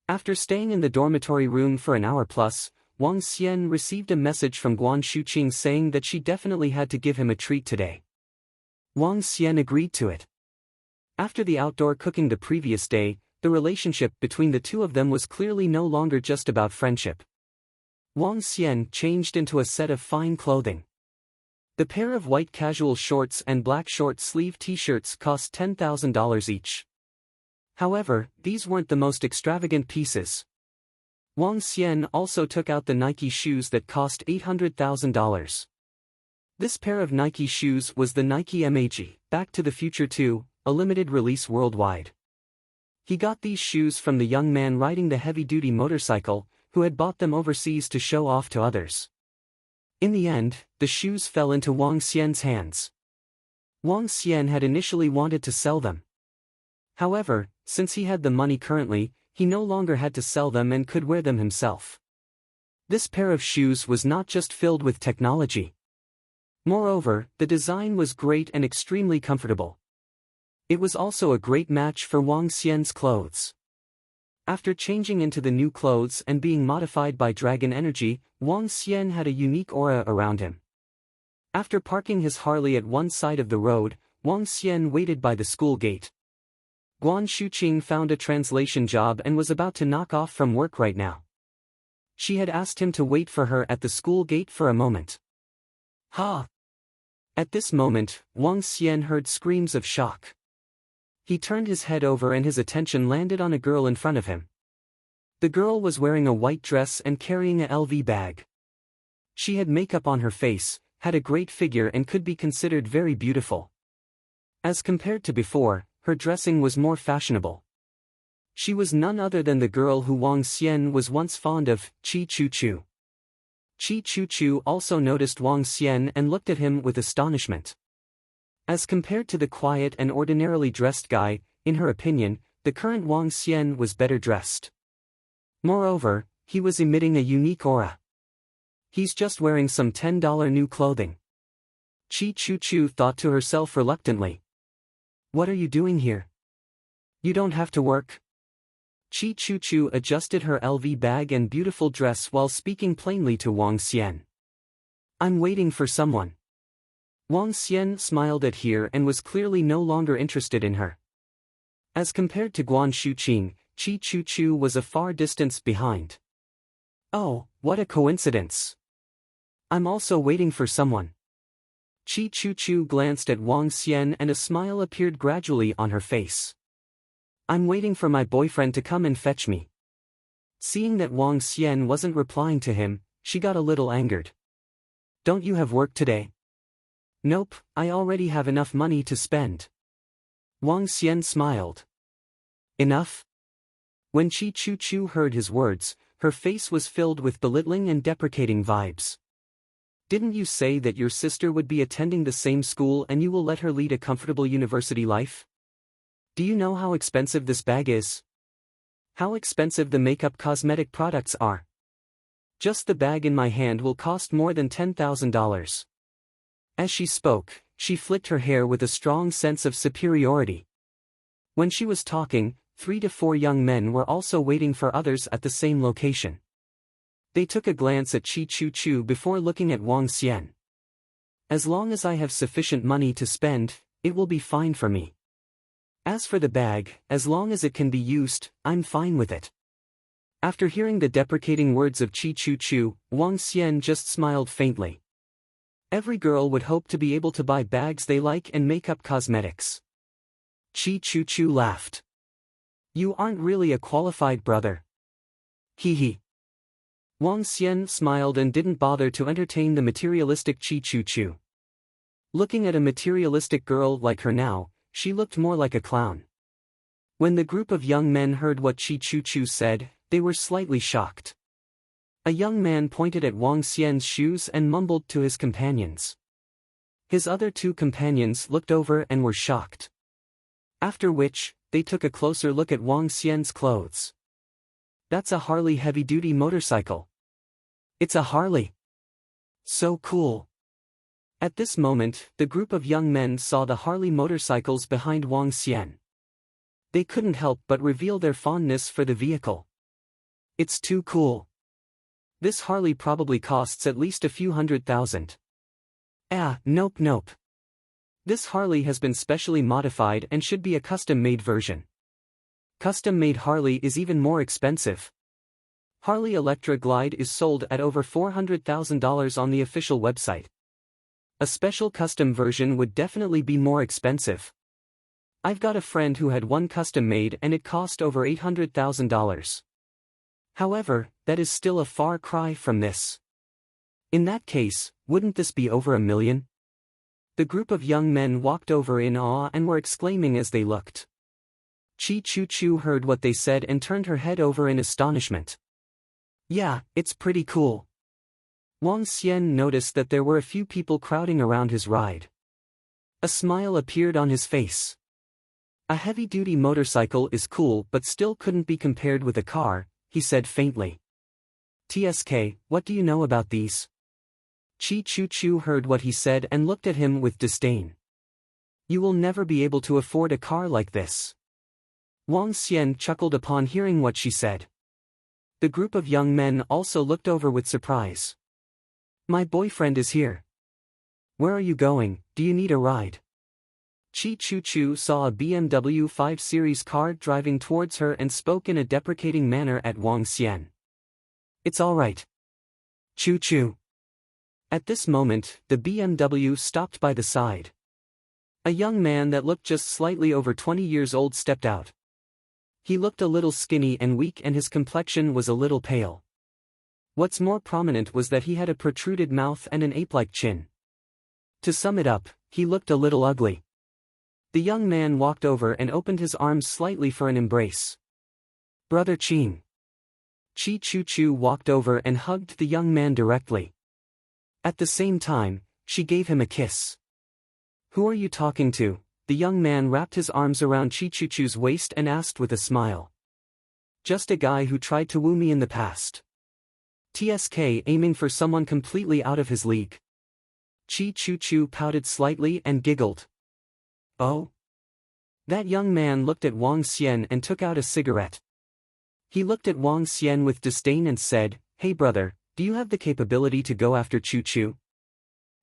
After staying in the dormitory room for an hour plus, Wang Xian received a message from Guan Shuqing saying that she definitely had to give him a treat today. Wang Xian agreed to it. After the outdoor cooking the previous day, the relationship between the two of them was clearly no longer just about friendship. Wang Xian changed into a set of fine clothing. The pair of white casual shorts and black short-sleeve t-shirts cost $10,000 each. However, these weren't the most extravagant pieces. Wang Xian also took out the Nike shoes that cost $800,000. This pair of Nike shoes was the Nike MAG, Back to the Future 2, a limited release worldwide. He got these shoes from the young man riding the heavy-duty motorcycle, who had bought them overseas to show off to others. In the end, the shoes fell into Wang Xian's hands. Wang Xian had initially wanted to sell them. However, since he had the money currently, he no longer had to sell them and could wear them himself. This pair of shoes was not just filled with technology. Moreover, the design was great and extremely comfortable. It was also a great match for Wang Xian's clothes. After changing into the new clothes and being modified by dragon energy, Wang Xian had a unique aura around him. After parking his Harley at one side of the road, Wang Xian waited by the school gate. Guan Shuqing found a translation job and was about to knock off from work right now. She had asked him to wait for her at the school gate for a moment. Ha! At this moment, Wang Xian heard screams of shock. He turned his head over and his attention landed on a girl in front of him. The girl was wearing a white dress and carrying a LV bag. She had makeup on her face, had a great figure and could be considered very beautiful. As compared to before, her dressing was more fashionable. She was none other than the girl who Wang Xian was once fond of, Chi Chu Chu. Chi Chu Chu also noticed Wang Xian and looked at him with astonishment. As compared to the quiet and ordinarily dressed guy, in her opinion, the current Wang Xian was better dressed. Moreover, he was emitting a unique aura. He's just wearing some $10 new clothing. Chi Chu Chu thought to herself reluctantly. What are you doing here? You don't have to work. Chi Chu Chu adjusted her LV bag and beautiful dress while speaking plainly to Wang Xian. I'm waiting for someone. Wang Xian smiled at her and was clearly no longer interested in her. As compared to Guan Shuqing, Chi Chu Chu was a far distance behind. Oh, what a coincidence. I'm also waiting for someone. Chi Chu Chu glanced at Wang Xian and a smile appeared gradually on her face. I'm waiting for my boyfriend to come and fetch me. Seeing that Wang Xian wasn't replying to him, she got a little angered. Don't you have work today? Nope, I already have enough money to spend. Wang Xian smiled. Enough? When Chi Chu Chu heard his words, her face was filled with belittling and deprecating vibes. Didn't you say that your sister would be attending the same school and you will let her lead a comfortable university life? Do you know how expensive this bag is? How expensive the makeup cosmetic products are? Just the bag in my hand will cost more than $10,000. As she spoke, she flicked her hair with a strong sense of superiority. When she was talking, 3 to 4 young men were also waiting for others at the same location. They took a glance at Chi Chu Chu before looking at Wang Xian. As long as I have sufficient money to spend, it will be fine for me. As for the bag, as long as it can be used, I'm fine with it. After hearing the deprecating words of Chi Chu Chu, Wang Xian just smiled faintly. Every girl would hope to be able to buy bags they like and makeup cosmetics. Chi Chu Chu laughed. You aren't really a qualified brother. Hee hee. Wang Xian smiled and didn't bother to entertain the materialistic Chi Chu Chu. Looking at a materialistic girl like her now, she looked more like a clown. When the group of young men heard what Chi Chu Chu said, they were slightly shocked. A young man pointed at Wang Xian's shoes and mumbled to his companions. His other 2 companions looked over and were shocked. After which, they took a closer look at Wang Xian's clothes. That's a Harley heavy-duty motorcycle. It's a Harley. So cool. At this moment, the group of young men saw the Harley motorcycles behind Wang Xian. They couldn't help but reveal their fondness for the vehicle. It's too cool. This Harley probably costs at least a few $100,000. Nope. This Harley has been specially modified and should be a custom-made version. Custom-made Harley is even more expensive. Harley Electra Glide is sold at over $400,000 on the official website. A special custom version would definitely be more expensive. I've got a friend who had one custom made and it cost over $800,000. However, that is still a far cry from this. In that case, wouldn't this be over $1 million? The group of young men walked over in awe and were exclaiming as they looked. Chi Chu Chu heard what they said and turned her head over in astonishment. Yeah, it's pretty cool. Wang Xian noticed that there were a few people crowding around his ride. A smile appeared on his face. A heavy-duty motorcycle is cool but still couldn't be compared with a car, he said faintly. TSK, what do you know about these? Chi Chu Chu heard what he said and looked at him with disdain. You will never be able to afford a car like this. Wang Xian chuckled upon hearing what she said. The group of young men also looked over with surprise. My boyfriend is here. Where are you going? Do you need a ride? Chi Chu Chu saw a BMW 5 Series car driving towards her and spoke in a deprecating manner at Wang Xian. It's all right. Chu Chu. At this moment, the BMW stopped by the side. A young man that looked just slightly over 20 years old stepped out. He looked a little skinny and weak and his complexion was a little pale. What's more prominent was that he had a protruded mouth and an ape-like chin. To sum it up, he looked a little ugly. The young man walked over and opened his arms slightly for an embrace. Brother Qing. Chi Chu Chu walked over and hugged the young man directly. At the same time, she gave him a kiss. Who are you talking to? The young man wrapped his arms around Chi Chu Chu's waist and asked with a smile. Just a guy who tried to woo me in the past. TSK aiming for someone completely out of his league. Chi Chu Chu pouted slightly and giggled. Oh? That young man looked at Wang Xian and took out a cigarette. He looked at Wang Xian with disdain and said, "Hey brother, do you have the capability to go after Chu Chu?"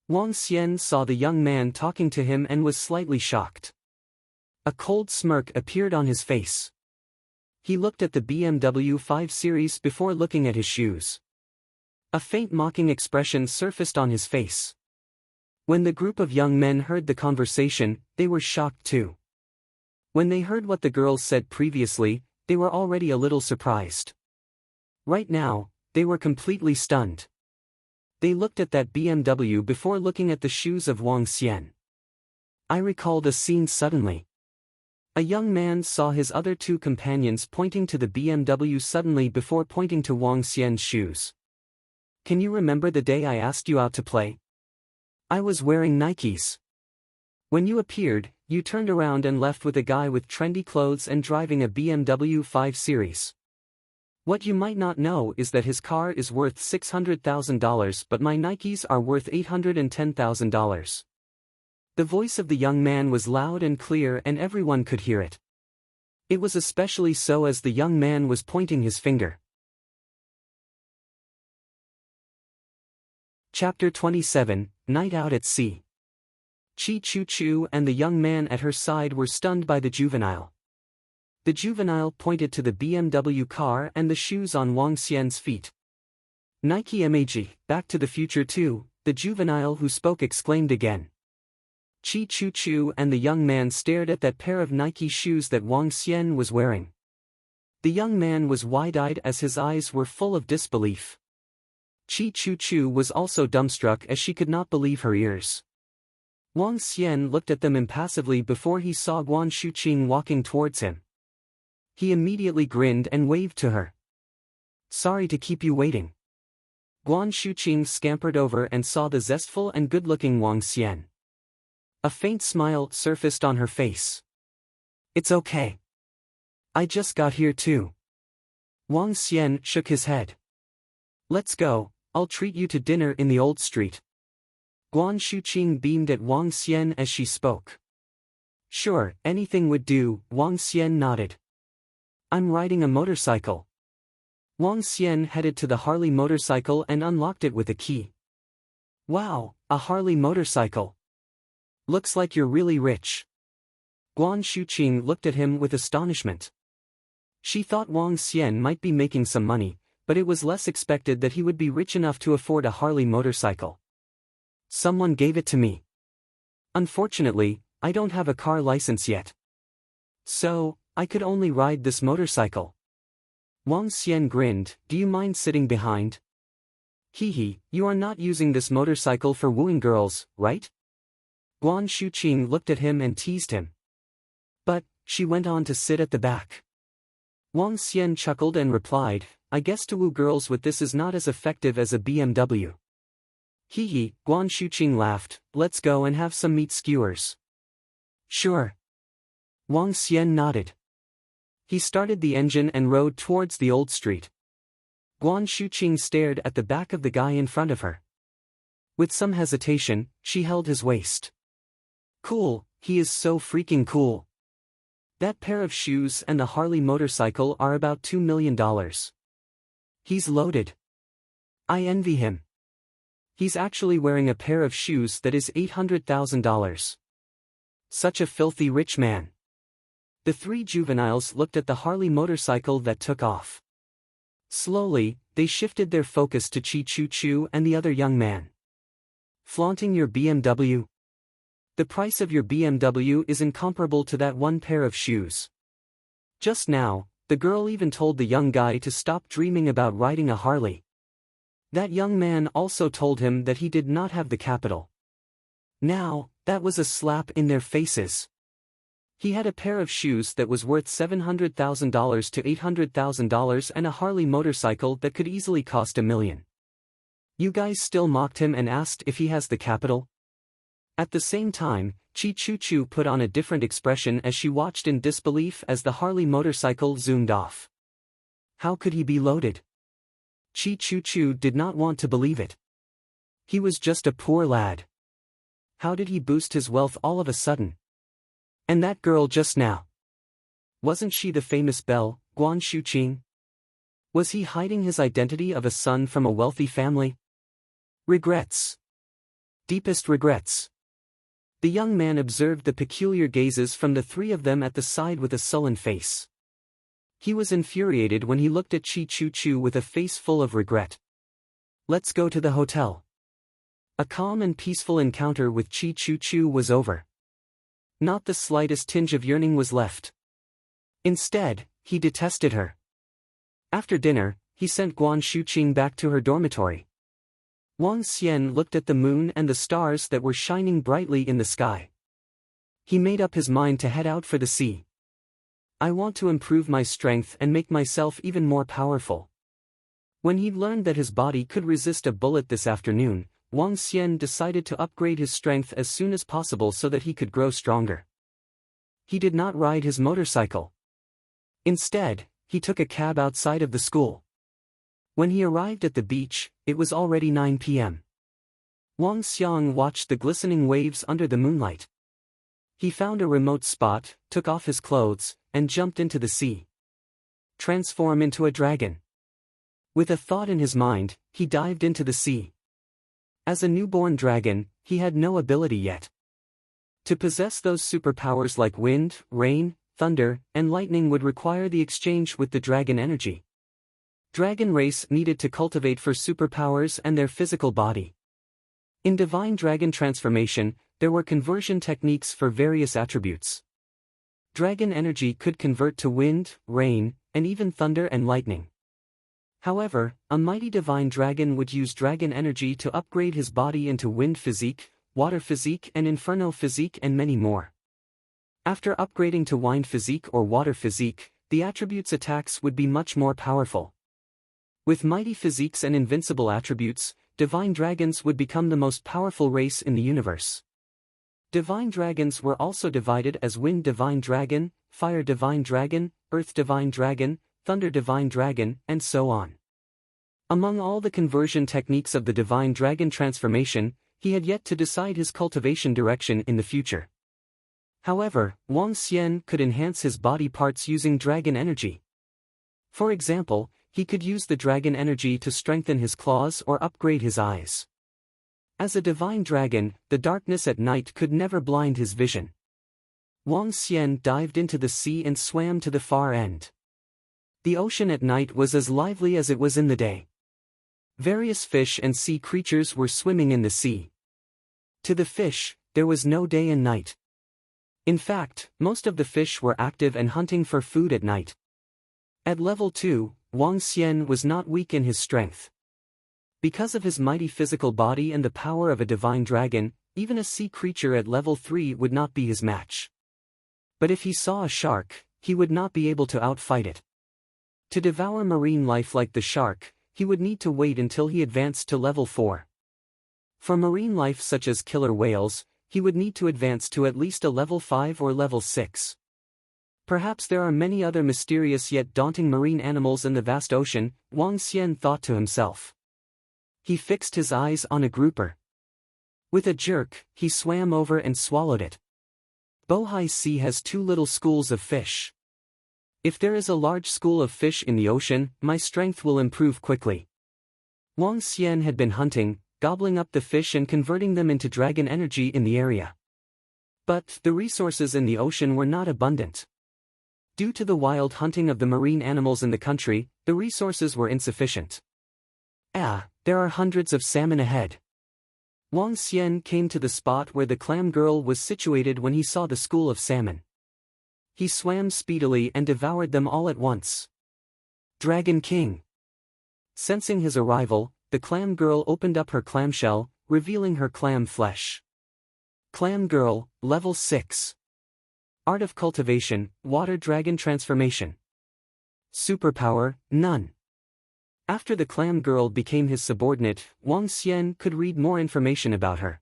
Wang Xian saw the young man talking to him and was slightly shocked. A cold smirk appeared on his face. He looked at the BMW 5 Series before looking at his shoes. A faint mocking expression surfaced on his face. When the group of young men heard the conversation, they were shocked too. When they heard what the girls said previously, they were already a little surprised. Right now, they were completely stunned. They looked at that BMW before looking at the shoes of Wang Xian. I recalled a scene suddenly. A young man saw his other two companions pointing to the BMW suddenly before pointing to Wang Xian's shoes. Can you remember the day I asked you out to play? I was wearing Nikes. When you appeared, you turned around and left with a guy with trendy clothes and driving a BMW 5 Series. What you might not know is that his car is worth $600,000 but my Nikes are worth $810,000. The voice of the young man was loud and clear and everyone could hear it. It was especially so as the young man was pointing his finger. Chapter 27, Night Out at Sea. Chi Chu Chu and the young man at her side were stunned by the juvenile. The juvenile pointed to the BMW car and the shoes on Wang Xian's feet. Nike MAG, Back to the Future 2, the juvenile who spoke exclaimed again. Chi Chu Chu and the young man stared at that pair of Nike shoes that Wang Xian was wearing. The young man was wide-eyed as his eyes were full of disbelief. Chi Chu Chu was also dumbstruck as she could not believe her ears. Wang Xian looked at them impassively before he saw Guan Shuqing walking towards him. He immediately grinned and waved to her. "Sorry to keep you waiting." Guan Shuqing scampered over and saw the zestful and good-looking Wang Xian. A faint smile surfaced on her face. "It's okay. I just got here too." Wang Xian shook his head. "Let's go, I'll treat you to dinner in the old street." Guan Shuqing beamed at Wang Xian as she spoke. "Sure, anything would do," Wang Xian nodded. "I'm riding a motorcycle." Wang Xian headed to the Harley motorcycle and unlocked it with a key. "Wow, a Harley motorcycle. Looks like you're really rich." Guan Shuqing looked at him with astonishment. She thought Wang Xian might be making some money, but it was less expected that he would be rich enough to afford a Harley motorcycle. "Someone gave it to me. Unfortunately, I don't have a car license yet. So, I could only ride this motorcycle." Wang Xian grinned. "Do you mind sitting behind?" "Hehe, you are not using this motorcycle for wooing girls, right?" Guan Shuqing looked at him and teased him. "But," she went on to sit at the back. Wang Xian chuckled and replied, "I guess to woo girls with this is not as effective as a BMW." "Hehe," Guan Shuqing laughed, "let's go and have some meat skewers." "Sure." Wang Xian nodded. He started the engine and rode towards the old street. Guan Shuqing stared at the back of the guy in front of her. With some hesitation, she held his waist. "Cool, he is so freaking cool. That pair of shoes and the Harley motorcycle are about $2 million. He's loaded. I envy him. He's actually wearing a pair of shoes that is $800,000. Such a filthy rich man." The three juveniles looked at the Harley motorcycle that took off. Slowly, they shifted their focus to Chi Chu Chu and the other young man. "Flaunting your BMW? The price of your BMW is incomparable to that one pair of shoes. Just now, the girl even told the young guy to stop dreaming about riding a Harley. That young man also told him that he did not have the capital. Now, that was a slap in their faces. He had a pair of shoes that was worth $700,000 to $800,000 and a Harley motorcycle that could easily cost $1 million. You guys still mocked him and asked if he has the capital?" At the same time, Chi Chu Chu put on a different expression as she watched in disbelief as the Harley motorcycle zoomed off. How could he be loaded? Chi Chu Chu did not want to believe it. He was just a poor lad. How did he boost his wealth all of a sudden? And that girl just now. Wasn't she the famous belle, Guan Shuqing? Was he hiding his identity of a son from a wealthy family? Regrets. Deepest regrets. The young man observed the peculiar gazes from the three of them at the side with a sullen face. He was infuriated when he looked at Chi Chu Chu with a face full of regret. Let's go to the hotel. A calm and peaceful encounter with Chi Chu Chu was over. Not the slightest tinge of yearning was left. Instead, he detested her. After dinner, he sent Guan Shuqing back to her dormitory. Wang Xian looked at the moon and the stars that were shining brightly in the sky. He made up his mind to head out for the sea. I want to improve my strength and make myself even more powerful. When he learned that his body could resist a bullet this afternoon, Wang Xian decided to upgrade his strength as soon as possible so that he could grow stronger. He did not ride his motorcycle. Instead, he took a cab outside of the school. When he arrived at the beach, it was already 9 p.m. Wang Xiang watched the glistening waves under the moonlight. He found a remote spot, took off his clothes, and jumped into the sea. Transform into a dragon. With a thought in his mind, he dived into the sea. As a newborn dragon, he had no ability yet. To possess those superpowers like wind, rain, thunder, and lightning would require the exchange with the dragon energy. Dragon race needed to cultivate for superpowers and their physical body. In divine dragon transformation, there were conversion techniques for various attributes. Dragon energy could convert to wind, rain, and even thunder and lightning. However, a mighty divine dragon would use dragon energy to upgrade his body into wind physique, water physique and inferno physique and many more. After upgrading to wind physique or water physique, the attributes' attacks would be much more powerful. With mighty physiques and invincible attributes, divine dragons would become the most powerful race in the universe. Divine dragons were also divided as Wind Divine Dragon, Fire Divine Dragon, Earth Divine Dragon, Thunder Divine Dragon, and so on. Among all the conversion techniques of the divine dragon transformation, he had yet to decide his cultivation direction in the future. However, Wang Xian could enhance his body parts using dragon energy. For example, he could use the dragon energy to strengthen his claws or upgrade his eyes. As a divine dragon, the darkness at night could never blind his vision. Wang Xian dived into the sea and swam to the far end. The ocean at night was as lively as it was in the day. Various fish and sea creatures were swimming in the sea. To the fish, there was no day and night. In fact, most of the fish were active and hunting for food at night. At level 2, Wang Xian was not weak in his strength. Because of his mighty physical body and the power of a divine dragon, even a sea creature at level 3 would not be his match. But if he saw a shark, he would not be able to outfight it. To devour marine life like the shark, he would need to wait until he advanced to level 4. For marine life such as killer whales, he would need to advance to at least a level 5 or level 6. Perhaps there are many other mysterious yet daunting marine animals in the vast ocean, Wang Xian thought to himself. He fixed his eyes on a grouper. With a jerk, he swam over and swallowed it. Bohai Sea has 2 little schools of fish. If there is a large school of fish in the ocean, my strength will improve quickly. Wang Xian had been hunting, gobbling up the fish and converting them into dragon energy in the area. But the resources in the ocean were not abundant. Due to the wild hunting of the marine animals in the country, the resources were insufficient. There are hundreds of salmon ahead. Wang Xian came to the spot where the clam girl was situated when he saw the school of salmon. He swam speedily and devoured them all at once. Dragon King. Sensing his arrival, the clam girl opened up her clamshell, revealing her clam flesh. Clam girl, level 6. Art of Cultivation, Water Dragon Transformation. Superpower, none. After the clam girl became his subordinate, Wang Xian could read more information about her.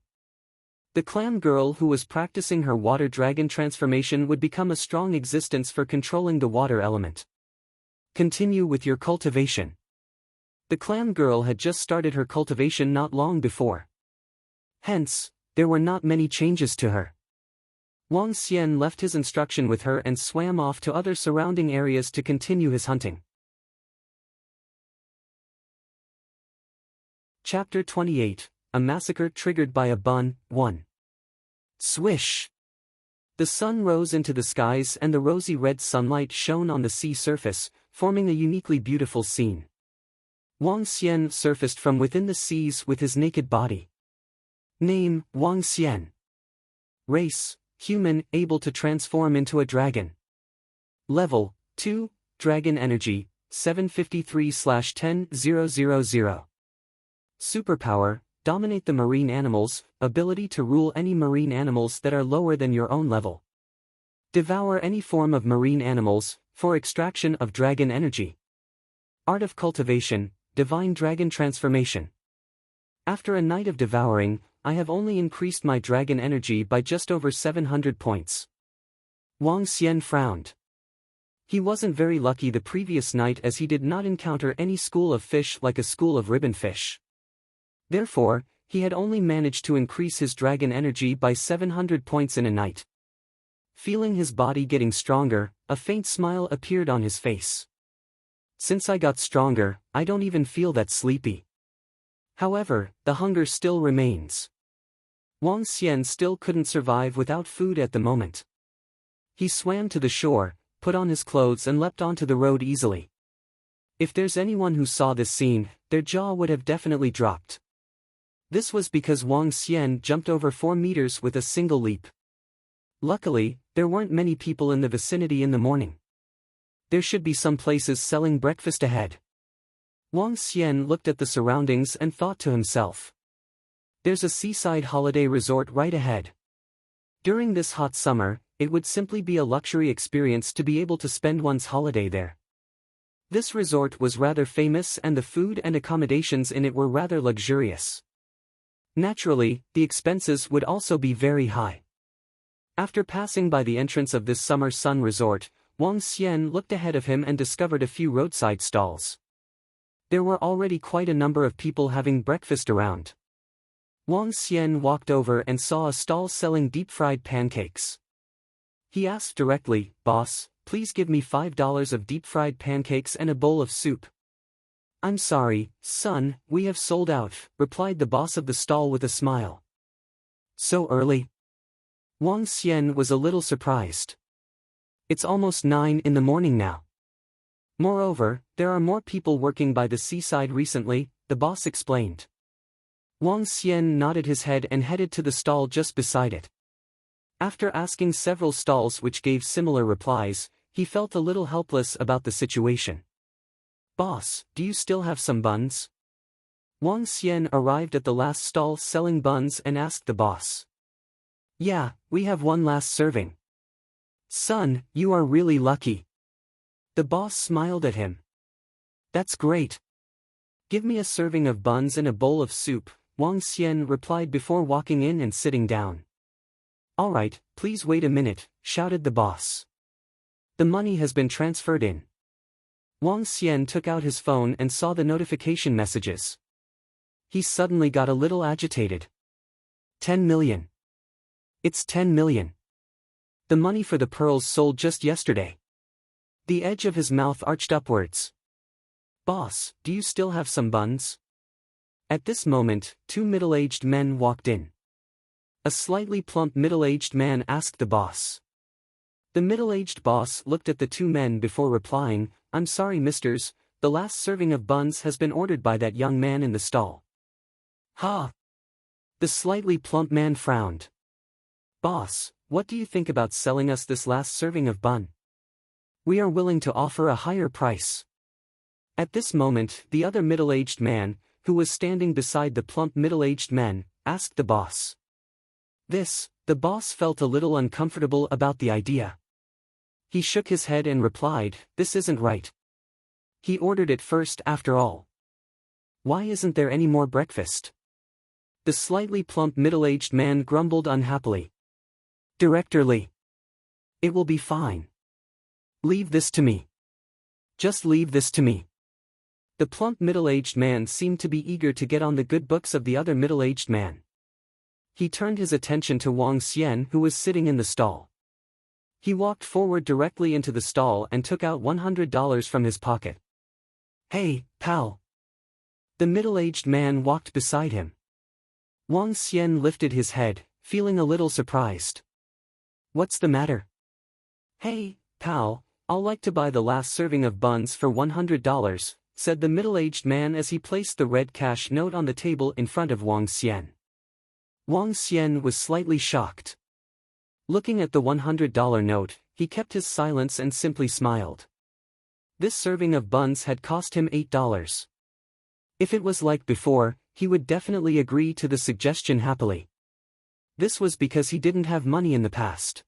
The clam girl who was practicing her water dragon transformation would become a strong existence for controlling the water element. Continue with your cultivation. The clam girl had just started her cultivation not long before. Hence, there were not many changes to her. Wang Xian left his instruction with her and swam off to other surrounding areas to continue his hunting. Chapter 28, A Massacre Triggered by a Bun, 1. Swish! The sun rose into the skies and the rosy red sunlight shone on the sea surface, forming a uniquely beautiful scene. Wang Xian surfaced from within the seas with his naked body. Name, Wang Xian. Race, human, able to transform into a dragon. Level, 2, Dragon Energy, 753/10000. Superpower, dominate the marine animals, ability to rule any marine animals that are lower than your own level. Devour any form of marine animals, for extraction of dragon energy. Art of Cultivation, Divine Dragon Transformation. After a night of devouring, I have only increased my dragon energy by just over 700 points. Wang Xian frowned. He wasn't very lucky the previous night as he did not encounter any school of fish like a school of ribbon fish. Therefore, he had only managed to increase his dragon energy by 700 points in a night. Feeling his body getting stronger, a faint smile appeared on his face. Since I got stronger, I don't even feel that sleepy. However, the hunger still remains. Wang Xian still couldn't survive without food at the moment. He swam to the shore, put on his clothes and leapt onto the road easily. If there's anyone who saw this scene, their jaw would have definitely dropped. This was because Wang Xian jumped over 4 meters with a single leap. Luckily, there weren't many people in the vicinity in the morning. There should be some places selling breakfast ahead. Wang Xian looked at the surroundings and thought to himself. There's a seaside holiday resort right ahead. During this hot summer, it would simply be a luxury experience to be able to spend one's holiday there. This resort was rather famous and the food and accommodations in it were rather luxurious. Naturally, the expenses would also be very high. After passing by the entrance of this summer sun resort, Wang Xian looked ahead of him and discovered a few roadside stalls. There were already quite a number of people having breakfast around. Wang Xian walked over and saw a stall selling deep-fried pancakes. He asked directly, "Boss, please give me $5 of deep-fried pancakes and a bowl of soup." "I'm sorry, son, we have sold out," replied the boss of the stall with a smile. "So early?" Wang Xian was a little surprised. It's almost 9 in the morning now. Moreover, there are more people working by the seaside recently, the boss explained. Wang Xian nodded his head and headed to the stall just beside it. After asking several stalls which gave similar replies, he felt a little helpless about the situation. "Boss, do you still have some buns?" Wang Xian arrived at the last stall selling buns and asked the boss. "Yeah, we have one last serving." "Son, you are really lucky." The boss smiled at him. "That's great. Give me a serving of buns and a bowl of soup," Wang Xian replied before walking in and sitting down. "All right, please wait a minute," shouted the boss. "The money has been transferred in." Wang Xian took out his phone and saw the notification messages. He suddenly got a little agitated. 10 million. It's 10 million. The money for the pearls sold just yesterday. The edge of his mouth arched upwards. "Boss, do you still have some buns?" At this moment, 2 middle-aged men walked in. A slightly plump middle-aged man asked the boss. The middle-aged boss looked at the 2 men before replying, "I'm sorry misters, the last serving of buns has been ordered by that young man in the stall." "Ha!" The slightly plump man frowned. "Boss, what do you think about selling us this last serving of bun? We are willing to offer a higher price." At this moment, the other middle-aged man, who was standing beside the plump middle-aged man, asked the boss. The boss felt a little uncomfortable about the idea. He shook his head and replied, "This isn't right. He ordered it first after all. Why isn't there any more breakfast?" The slightly plump middle-aged man grumbled unhappily. "Director Lee. It will be fine. Leave this to me." Just leave this to me. The plump middle-aged man seemed to be eager to get on the good books of the other middle-aged man. He turned his attention to Wang Xian, who was sitting in the stall. He walked forward directly into the stall and took out $100 from his pocket. Hey, pal. The middle-aged man walked beside him. Wang Xian lifted his head, feeling a little surprised. What's the matter? Hey, pal, I'll like to buy the last serving of buns for $100, said the middle-aged man as he placed the red cash note on the table in front of Wang Xian. Wang Xian was slightly shocked. Looking at the $100 note, he kept his silence and simply smiled. This serving of buns had cost him $8. If it was like before, he would definitely agree to the suggestion happily. This was because he didn't have money in the past.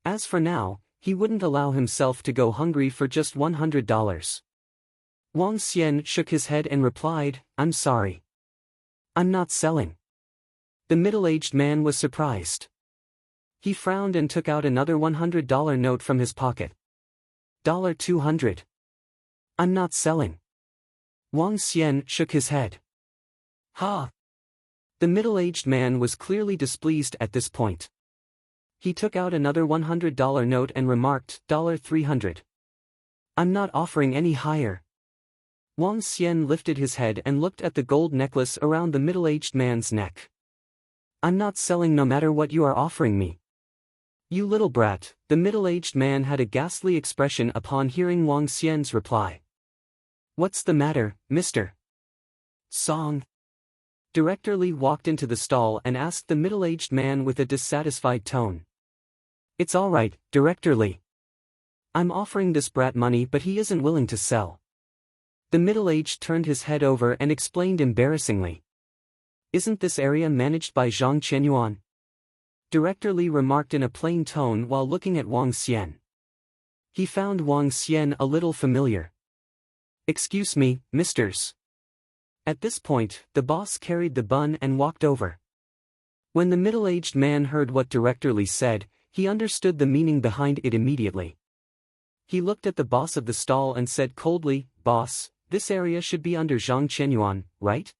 As for now, he wouldn't allow himself to go hungry for just $100. Wang Xian shook his head and replied, I'm sorry. I'm not selling. The middle-aged man was surprised. He frowned and took out another $100 note from his pocket. $200. I'm not selling. Wang Xian shook his head. Ha! The middle-aged man was clearly displeased at this point. He took out another $100 note and remarked, $300. I'm not offering any higher. Wang Xian lifted his head and looked at the gold necklace around the middle-aged man's neck. I'm not selling no matter what you are offering me. You little brat, the middle-aged man had a ghastly expression upon hearing Wang Xian's reply. What's the matter, mister? Song. Director Li walked into the stall and asked the middle-aged man with a dissatisfied tone. It's all right, Director Li. I'm offering this brat money but he isn't willing to sell. The middle-aged turned his head over and explained embarrassingly. Isn't this area managed by Zhang Qianyuan? Director Li remarked in a plain tone while looking at Wang Xian. He found Wang Xian a little familiar. Excuse me, misters. At this point, the boss carried the bun and walked over. When the middle-aged man heard what Director Li said, he understood the meaning behind it immediately. He looked at the boss of the stall and said coldly, Boss, this area should be under Zhang Qianyuan, right?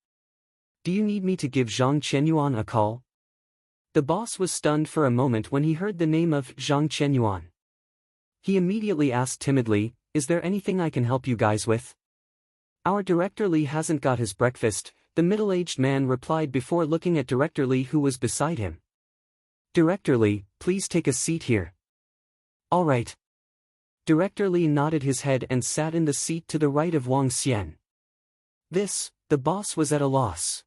Do you need me to give Zhang Qianyuan a call? The boss was stunned for a moment when he heard the name of Zhang Qianyuan. He immediately asked timidly, Is there anything I can help you guys with? Our Director Li hasn't got his breakfast, the middle-aged man replied before looking at Director Li who was beside him. Director Li, please take a seat here. All right. Director Li nodded his head and sat in the seat to the right of Wang Xian. The boss was at a loss.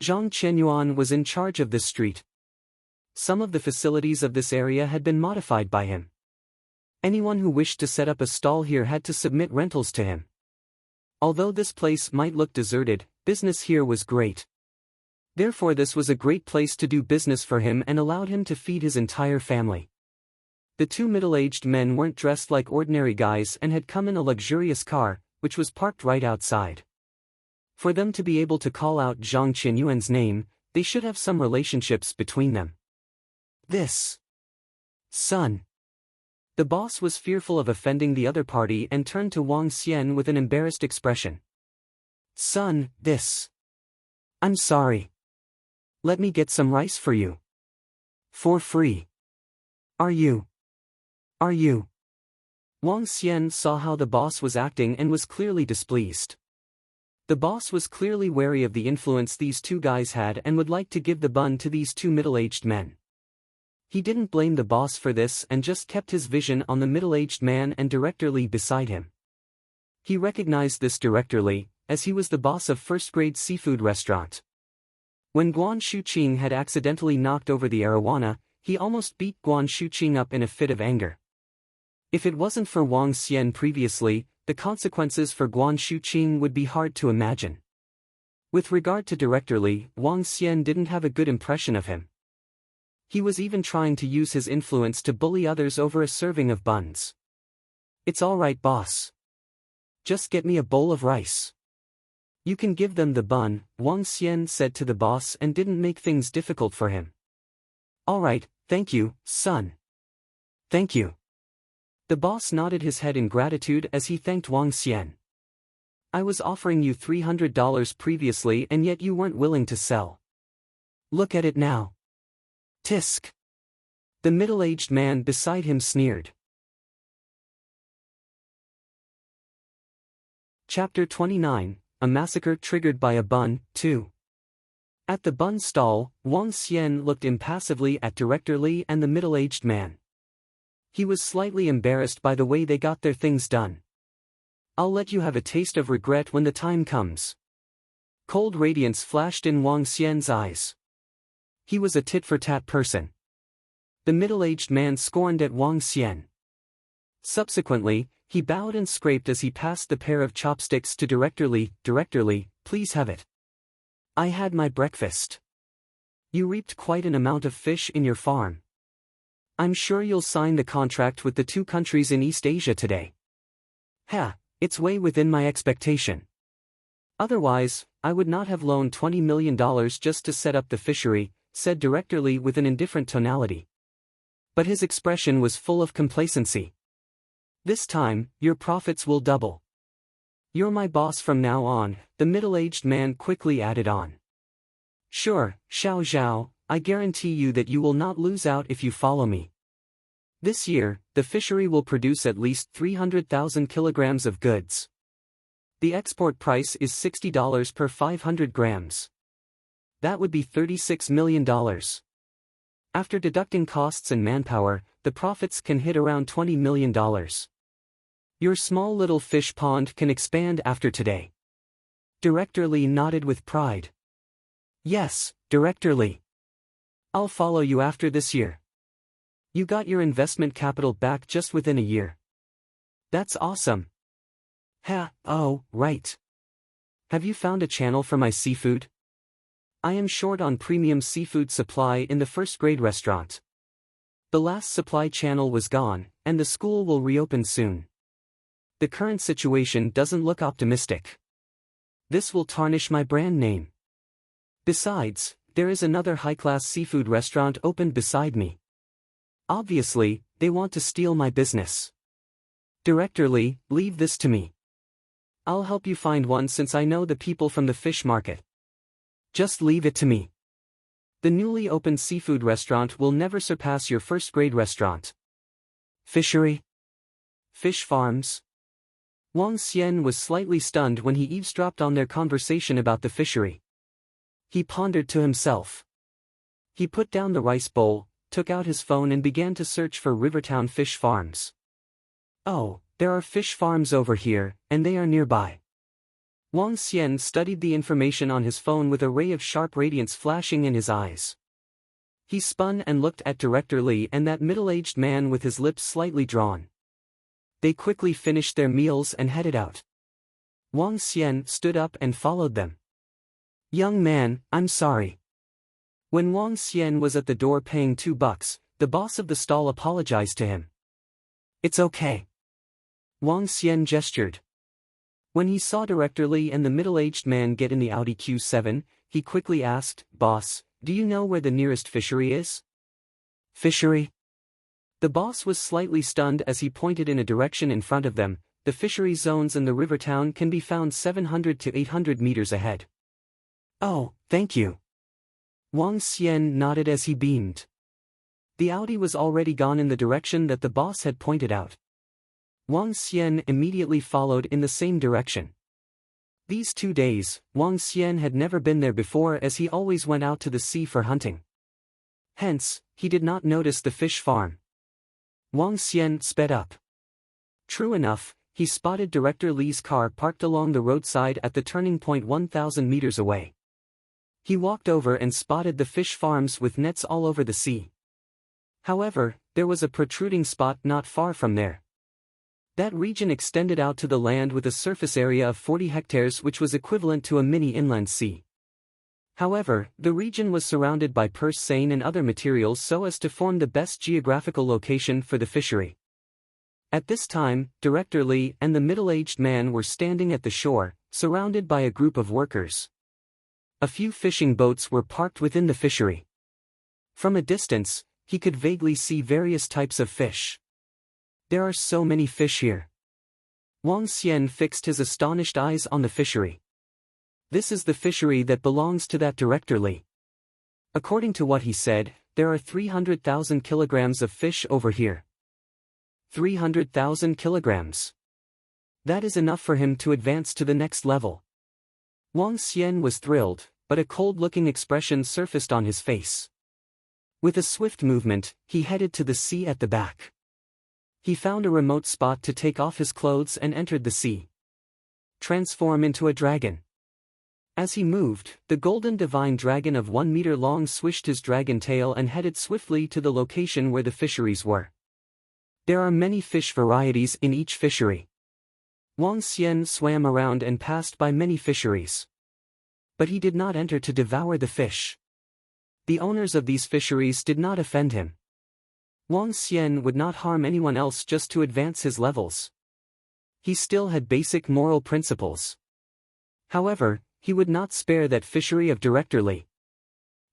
Zhang Qianyuan was in charge of this street. Some of the facilities of this area had been modified by him. Anyone who wished to set up a stall here had to submit rentals to him. Although this place might look deserted, business here was great. Therefore this was a great place to do business for him and allowed him to feed his entire family. The two middle-aged men weren't dressed like ordinary guys and had come in a luxurious car, which was parked right outside. For them to be able to call out Zhang Qianyuan's name, they should have some relationships between them. Son. The boss was fearful of offending the other party and turned to Wang Xian with an embarrassed expression. Son, I'm sorry. Let me get some rice for you. For free. Are you? Wang Xian saw how the boss was acting and was clearly displeased. The boss was clearly wary of the influence these two guys had and would like to give the bun to these two middle-aged men. He didn't blame the boss for this and just kept his vision on the middle-aged man and Director Li beside him. He recognized this Director Li, as he was the boss of first-grade seafood restaurant. When Guan Shuqing had accidentally knocked over the arowana, he almost beat Guan Shuqing up in a fit of anger. If it wasn't for Wang Xian previously, the consequences for Guan Shuqing would be hard to imagine. With regard to Director Li, Wang Xian didn't have a good impression of him. He was even trying to use his influence to bully others over a serving of buns. It's all right, boss. Just get me a bowl of rice. You can give them the bun, Wang Xian said to the boss and didn't make things difficult for him. All right, thank you, son. Thank you. The boss nodded his head in gratitude as he thanked Wang Xian. I was offering you $300 previously and yet you weren't willing to sell. Look at it now. Tisk. The middle-aged man beside him sneered. Chapter 29, A Massacre Triggered by a Bun, 2. At the bun stall, Wang Xian looked impassively at Director Li and the middle-aged man. He was slightly embarrassed by the way they got their things done. I'll let you have a taste of regret when the time comes. Cold radiance flashed in Wang Xian's eyes. He was a tit-for-tat person. The middle-aged man scorned at Wang Xian. Subsequently, he bowed and scraped as he passed the pair of chopsticks to Director Li. Director Li, please have it. I had my breakfast. You reaped quite an amount of fish in your farm. I'm sure you'll sign the contract with the 2 countries in East Asia today. Ha, it's way within my expectation. Otherwise, I would not have loaned $20 million just to set up the fishery, said Director Li with an indifferent tonality. But his expression was full of complacency. This time, your profits will double. You're my boss from now on, the middle-aged man quickly added on. Sure, Xiao Zhao, I guarantee you that you will not lose out if you follow me. This year, the fishery will produce at least 300,000 kilograms of goods. The export price is $60 per 500 grams. That would be $36 million. After deducting costs and manpower, the profits can hit around $20 million. Your small little fish pond can expand after today. Director Li nodded with pride. Yes, Director Li. I'll follow you after this year. You got your investment capital back just within a year. That's awesome. Oh, right. Have you found a channel for my seafood? I am short on premium seafood supply in the first-grade restaurant. The last supply channel was gone, and the school will reopen soon. The current situation doesn't look optimistic. This will tarnish my brand name. Besides, there is another high-class seafood restaurant opened beside me. Obviously, they want to steal my business. Director Li, leave this to me. I'll help you find one since I know the people from the fish market. Just leave it to me. The newly opened seafood restaurant will never surpass your first-grade restaurant. Fishery? Fish farms? Wang Xian was slightly stunned when he eavesdropped on their conversation about the fishery. He pondered to himself. He put down the rice bowl, took out his phone and began to search for Rivertown fish farms. Oh, there are fish farms over here, and they are nearby. Wang Xian studied the information on his phone with a ray of sharp radiance flashing in his eyes. He spun and looked at Director Li and that middle-aged man with his lips slightly drawn. They quickly finished their meals and headed out. Wang Xian stood up and followed them. Young man, I'm sorry. When Wang Xian was at the door paying $2, the boss of the stall apologized to him. It's okay. Wang Xian gestured. When he saw Director Li and the middle-aged man get in the Audi Q7, he quickly asked, Boss, do you know where the nearest fishery is? Fishery? The boss was slightly stunned as he pointed in a direction in front of them. The fishery zones in the Rivertown can be found 700 to 800 meters ahead. Oh, thank you. Wang Xian nodded as he beamed. The Audi was already gone in the direction that the boss had pointed out. Wang Xian immediately followed in the same direction. These 2 days, Wang Xian had never been there before as he always went out to the sea for hunting. Hence, he did not notice the fish farm. Wang Xian sped up. True enough, he spotted Director Li's car parked along the roadside at the turning point 1,000 meters away. He walked over and spotted the fish farms with nets all over the sea. However, there was a protruding spot not far from there. That region extended out to the land with a surface area of 40 hectares which was equivalent to a mini inland sea. However, the region was surrounded by purse seine and other materials so as to form the best geographical location for the fishery. At this time, Director Li and the middle-aged man were standing at the shore, surrounded by a group of workers. A few fishing boats were parked within the fishery. From a distance, he could vaguely see various types of fish. There are so many fish here. Wang Xian fixed his astonished eyes on the fishery. This is the fishery that belongs to that Director Li. According to what he said, there are 300,000 kilograms of fish over here. 300,000 kilograms. That is enough for him to advance to the next level. Wang Xian was thrilled, but a cold-looking expression surfaced on his face. With a swift movement, he headed to the sea at the back. He found a remote spot to take off his clothes and entered the sea. Transform into a dragon. As he moved, the golden divine dragon of 1 meter long swished his dragon tail and headed swiftly to the location where the fisheries were. There are many fish varieties in each fishery. Wang Xian swam around and passed by many fisheries. But he did not enter to devour the fish. The owners of these fisheries did not offend him. Wang Xian would not harm anyone else just to advance his levels. He still had basic moral principles. However, he would not spare that fishery of Director Li.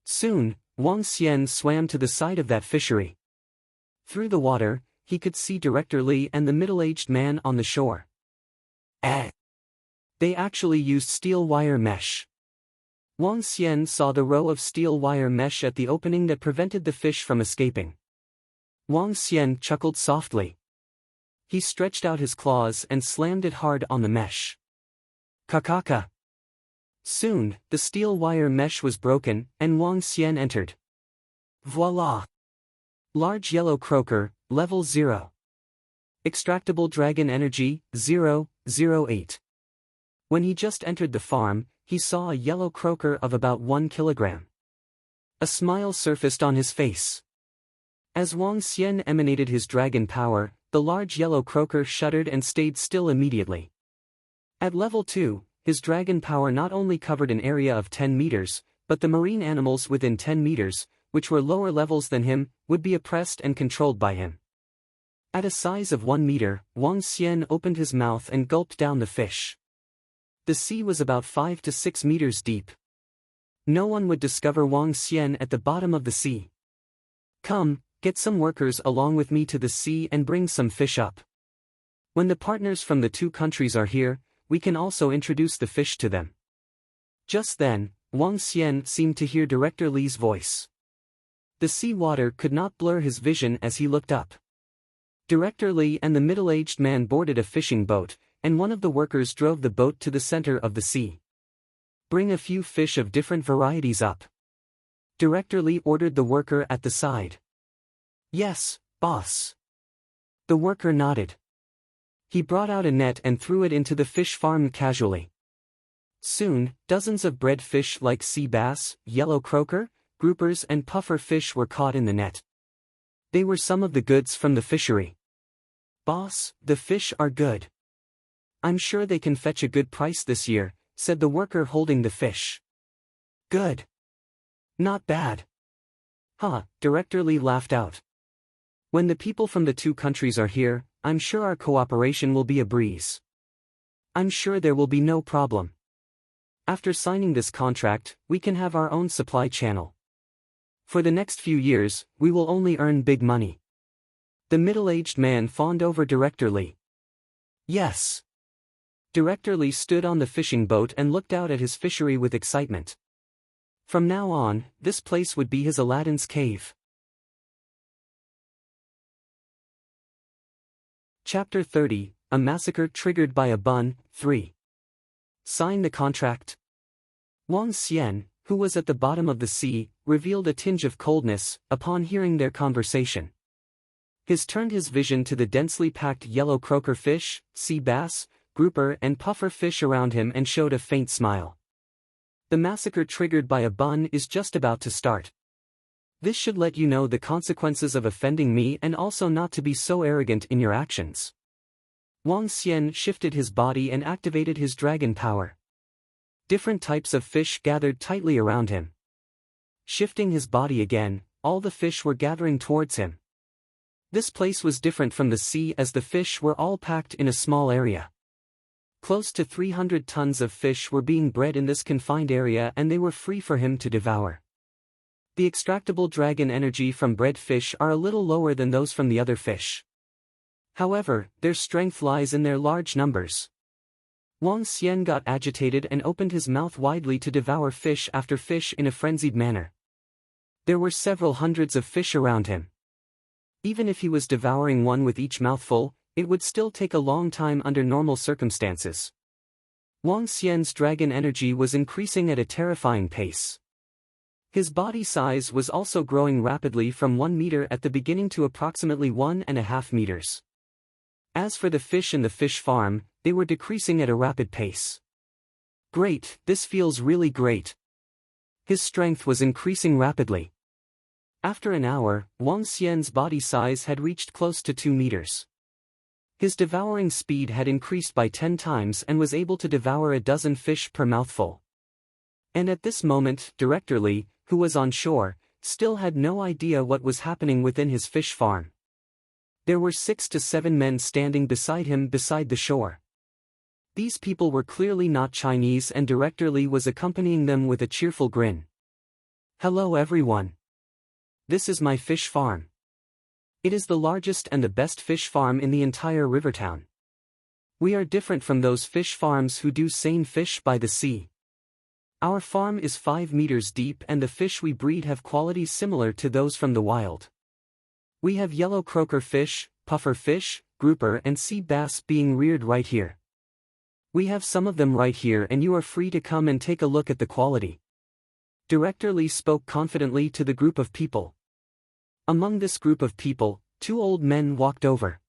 Soon, Wang Xian swam to the side of that fishery. Through the water, he could see Director Li and the middle-aged man on the shore. They actually used steel wire mesh. Wang Xian saw the row of steel wire mesh at the opening that prevented the fish from escaping. Wang Xian chuckled softly. He stretched out his claws and slammed it hard on the mesh. Kakaka. Soon, the steel wire mesh was broken, and Wang Xian entered. Voila! Large yellow croaker, level 0. Extractable dragon energy, 008. When he just entered the farm, he saw a yellow croaker of about 1 kilogram. A smile surfaced on his face. As Wang Xian emanated his dragon power, the large yellow croaker shuddered and stayed still immediately. At level 2, his dragon power not only covered an area of 10 meters, but the marine animals within 10 meters, which were lower levels than him, would be oppressed and controlled by him. At a size of 1 meter, Wang Xian opened his mouth and gulped down the fish. The sea was about 5 to 6 meters deep. No one would discover Wang Xian at the bottom of the sea. Come, get some workers along with me to the sea and bring some fish up. When the partners from the 2 countries are here, we can also introduce the fish to them. Just then, Wang Xian seemed to hear Director Li's voice. The sea water could not blur his vision as he looked up. Director Li and the middle-aged man boarded a fishing boat, and one of the workers drove the boat to the center of the sea. Bring a few fish of different varieties up. Director Li ordered the worker at the side. Yes, boss. The worker nodded. He brought out a net and threw it into the fish farm casually. Soon, dozens of bred fish like sea bass, yellow croaker, groupers and puffer fish were caught in the net. They were some of the goods from the fishery. Boss, the fish are good. I'm sure they can fetch a good price this year, said the worker holding the fish. Good. Not bad. Director Li laughed out. When the people from the 2 countries are here, I'm sure our cooperation will be a breeze. I'm sure there will be no problem. After signing this contract, we can have our own supply channel. For the next few years, we will only earn big money. The middle-aged man fawned over Director Li. Yes. Director Li stood on the fishing boat and looked out at his fishery with excitement. From now on, this place would be his Aladdin's cave. Chapter 30, A Massacre Triggered by a Bun, 3. Sign the contract. Wang Xian, who was at the bottom of the sea, revealed a tinge of coldness upon hearing their conversation. His turned his vision to the densely packed yellow croaker fish, sea bass, grouper and puffer fish around him and showed a faint smile. The massacre triggered by a bun is just about to start. This should let you know the consequences of offending me and also not to be so arrogant in your actions. Wang Xian shifted his body and activated his dragon power. Different types of fish gathered tightly around him. Shifting his body again, all the fish were gathering towards him. This place was different from the sea as the fish were all packed in a small area. Close to 300 tons of fish were being bred in this confined area and they were free for him to devour. The extractable dragon energy from bred fish are a little lower than those from the other fish. However, their strength lies in their large numbers. Wang Xian got agitated and opened his mouth widely to devour fish after fish in a frenzied manner. There were several hundreds of fish around him. Even if he was devouring one with each mouthful, it would still take a long time under normal circumstances. Wang Xian's dragon energy was increasing at a terrifying pace. His body size was also growing rapidly from 1 meter at the beginning to approximately 1.5 meters. As for the fish in the fish farm, they were decreasing at a rapid pace. Great, this feels really great. His strength was increasing rapidly. After an hour, Wang Xian's body size had reached close to 2 meters. His devouring speed had increased by 10 times and was able to devour a dozen fish per mouthful. And at this moment, Director Li, who was on shore, still had no idea what was happening within his fish farm. There were 6 to 7 men standing beside him beside the shore. These people were clearly not Chinese and Director Li was accompanying them with a cheerful grin. Hello everyone. This is my fish farm. It is the largest and the best fish farm in the entire river town. We are different from those fish farms who do seine fish by the sea. Our farm is 5 meters deep and the fish we breed have qualities similar to those from the wild. We have yellow croaker fish, puffer fish, grouper and sea bass being reared right here. We have some of them right here and you are free to come and take a look at the quality. Director Li spoke confidently to the group of people. Among this group of people, 2 old men walked over.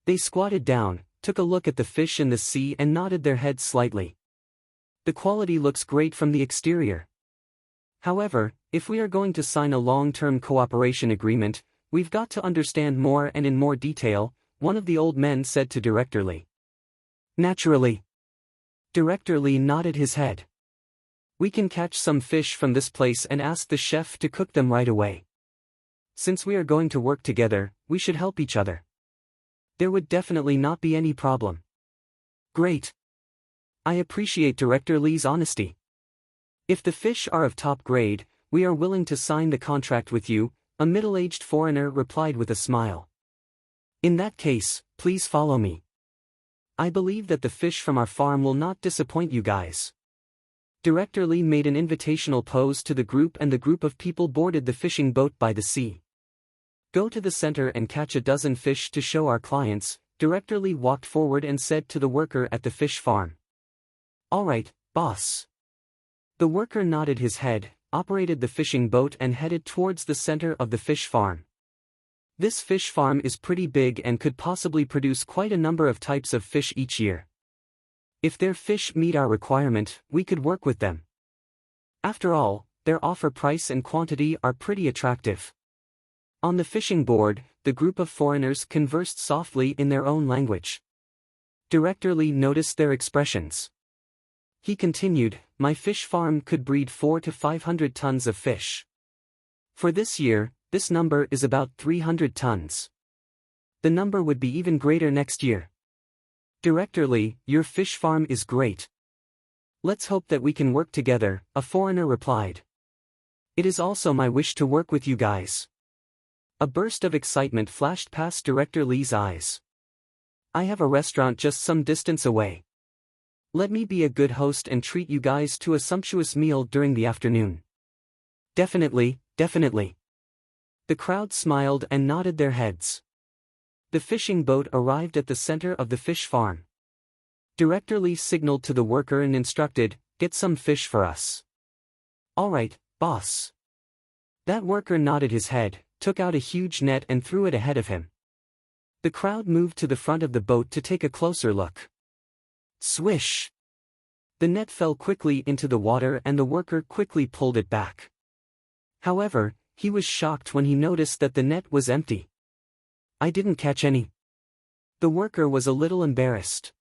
They squatted down, took a look at the fish in the sea and nodded their heads slightly. The quality looks great from the exterior. However, if we are going to sign a long-term cooperation agreement, we've got to understand more and in more detail, one of the old men said to Director Li. Naturally. Director Li nodded his head. We can catch some fish from this place and ask the chef to cook them right away. Since we are going to work together, we should help each other. There would definitely not be any problem. Great. I appreciate Director Li's honesty. If the fish are of top grade, we are willing to sign the contract with you, a middle-aged foreigner replied with a smile. In that case, please follow me. I believe that the fish from our farm will not disappoint you guys. Director Li made an invitational pose to the group and the group of people boarded the fishing boat by the sea. Go to the center and catch a dozen fish to show our clients, Director Li walked forward and said to the worker at the fish farm. All right, boss. The worker nodded his head, operated the fishing boat and headed towards the center of the fish farm. This fish farm is pretty big and could possibly produce quite a number of types of fish each year. If their fish meet our requirement, we could work with them. After all, their offer price and quantity are pretty attractive. On the fishing board, the group of foreigners conversed softly in their own language. Director Li noticed their expressions. He continued, my fish farm could breed 400 to 500 tons of fish. For this year, this number is about 300 tons. The number would be even greater next year. Director Li, your fish farm is great. Let's hope that we can work together, a foreigner replied. It is also my wish to work with you guys. A burst of excitement flashed past Director Li's eyes. I have a restaurant just some distance away. Let me be a good host and treat you guys to a sumptuous meal during the afternoon. Definitely, definitely. The crowd smiled and nodded their heads. The fishing boat arrived at the center of the fish farm. Director Li signaled to the worker and instructed, get some fish for us. All right, boss. That worker nodded his head, took out a huge net and threw it ahead of him. The crowd moved to the front of the boat to take a closer look. Swish! The net fell quickly into the water and the worker quickly pulled it back. However, he was shocked when he noticed that the net was empty. I didn't catch any. The worker was a little embarrassed.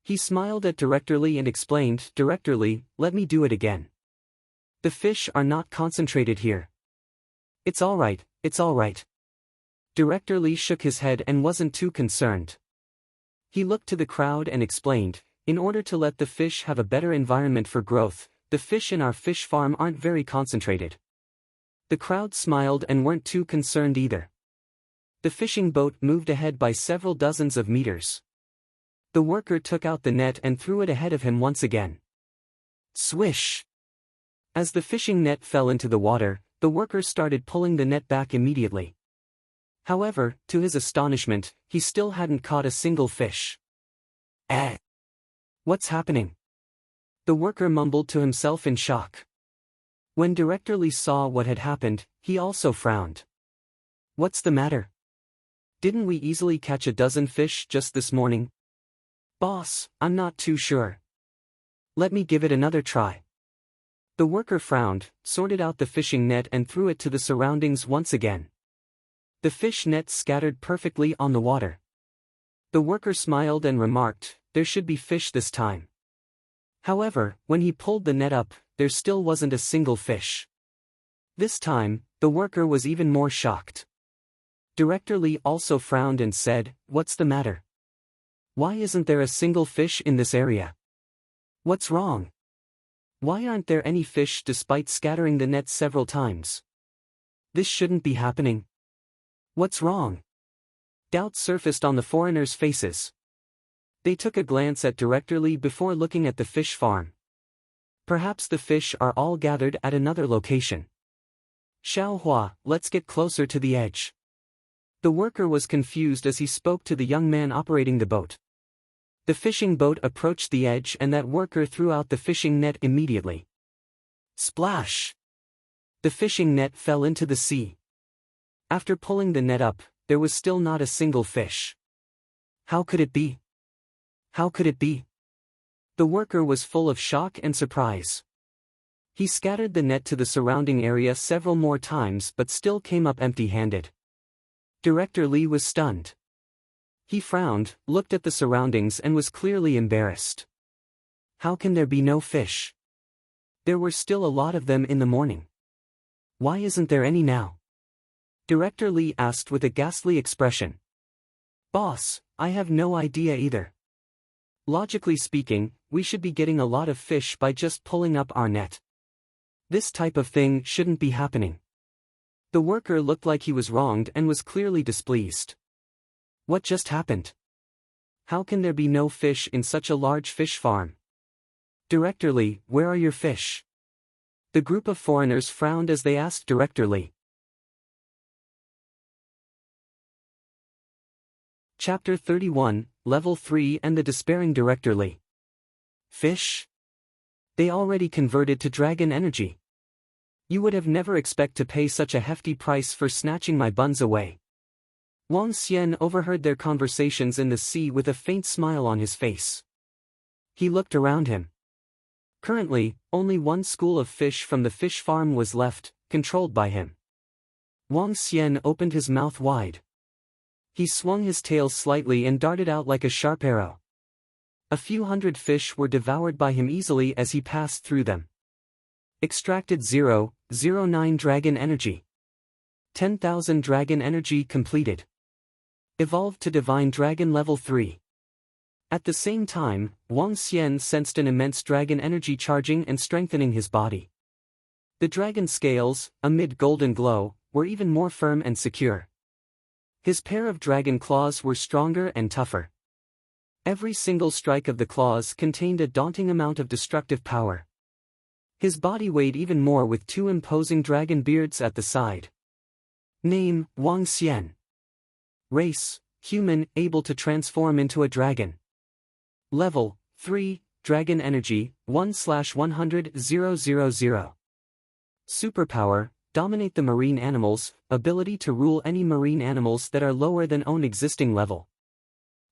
He smiled at Director Li and explained, Director Li, let me do it again. The fish are not concentrated here. It's all right, it's all right. Director Li shook his head and wasn't too concerned. He looked to the crowd and explained, in order to let the fish have a better environment for growth, the fish in our fish farm aren't very concentrated. The crowd smiled and weren't too concerned either. The fishing boat moved ahead by several dozens of meters. The worker took out the net and threw it ahead of him once again. Swish! As the fishing net fell into the water, the worker started pulling the net back immediately. However, to his astonishment, he still hadn't caught a single fish. What's happening? The worker mumbled to himself in shock. When Director Lee saw what had happened, he also frowned. What's the matter? Didn't we easily catch a dozen fish just this morning? Boss, I'm not too sure. Let me give it another try. The worker frowned, sorted out the fishing net and threw it to the surroundings once again. The fish net scattered perfectly on the water. The worker smiled and remarked, there should be fish this time. However, when he pulled the net up, there still wasn't a single fish. This time, the worker was even more shocked. Director Lee also frowned and said, "What's the matter? Why isn't there a single fish in this area? What's wrong? Why aren't there any fish despite scattering the net several times? This shouldn't be happening. What's wrong?" Doubt surfaced on the foreigners' faces. They took a glance at Director Lee before looking at the fish farm. Perhaps the fish are all gathered at another location. Xiaohua, let's get closer to the edge. The worker was confused as he spoke to the young man operating the boat. The fishing boat approached the edge and that worker threw out the fishing net immediately. Splash! The fishing net fell into the sea. After pulling the net up, there was still not a single fish. How could it be? How could it be? The worker was full of shock and surprise. He scattered the net to the surrounding area several more times but still came up empty-handed. Director Lee was stunned. He frowned, looked at the surroundings and was clearly embarrassed. How can there be no fish? There were still a lot of them in the morning. Why isn't there any now? Director Lee asked with a ghastly expression. Boss, I have no idea either. Logically speaking, we should be getting a lot of fish by just pulling up our net. This type of thing shouldn't be happening. The worker looked like he was wronged and was clearly displeased. What just happened? How can there be no fish in such a large fish farm? Director Lee, where are your fish? The group of foreigners frowned as they asked Director Lee. Chapter 31, Level 3 and the Despairing Director Lee. Fish? They already converted to dragon energy. You would have never expect to pay such a hefty price for snatching my buns away. Wang Xian overheard their conversations in the sea with a faint smile on his face. He looked around him. Currently, only one school of fish from the fish farm was left, controlled by him. Wang Xian opened his mouth wide. He swung his tail slightly and darted out like a sharp arrow. A few hundred fish were devoured by him easily as he passed through them. Extracted 0.09 dragon energy. 10,000 dragon energy completed. Evolved to Divine Dragon Level 3. At the same time, Wang Xian sensed an immense dragon energy charging and strengthening his body. The dragon scales, amid golden glow, were even more firm and secure. His pair of dragon claws were stronger and tougher. Every single strike of the claws contained a daunting amount of destructive power. His body weighed even more with two imposing dragon beards at the side. Name, Wang Xian. Race, human, able to transform into a dragon. Level, 3, Dragon Energy, 1/100,000. Superpower, dominate the marine animals, ability to rule any marine animals that are lower than own existing level.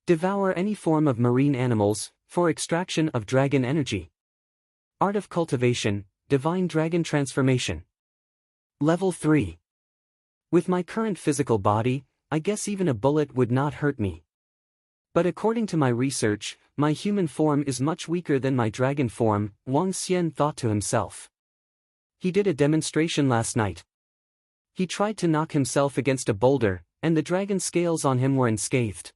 Devour any form of marine animals, for extraction of dragon energy. Art of Cultivation, Divine Dragon Transformation. Level 3. With my current physical body, I guess even a bullet would not hurt me. But according to my research, my human form is much weaker than my dragon form, Wang Xian thought to himself. He did a demonstration last night. He tried to knock himself against a boulder, and the dragon scales on him were unscathed.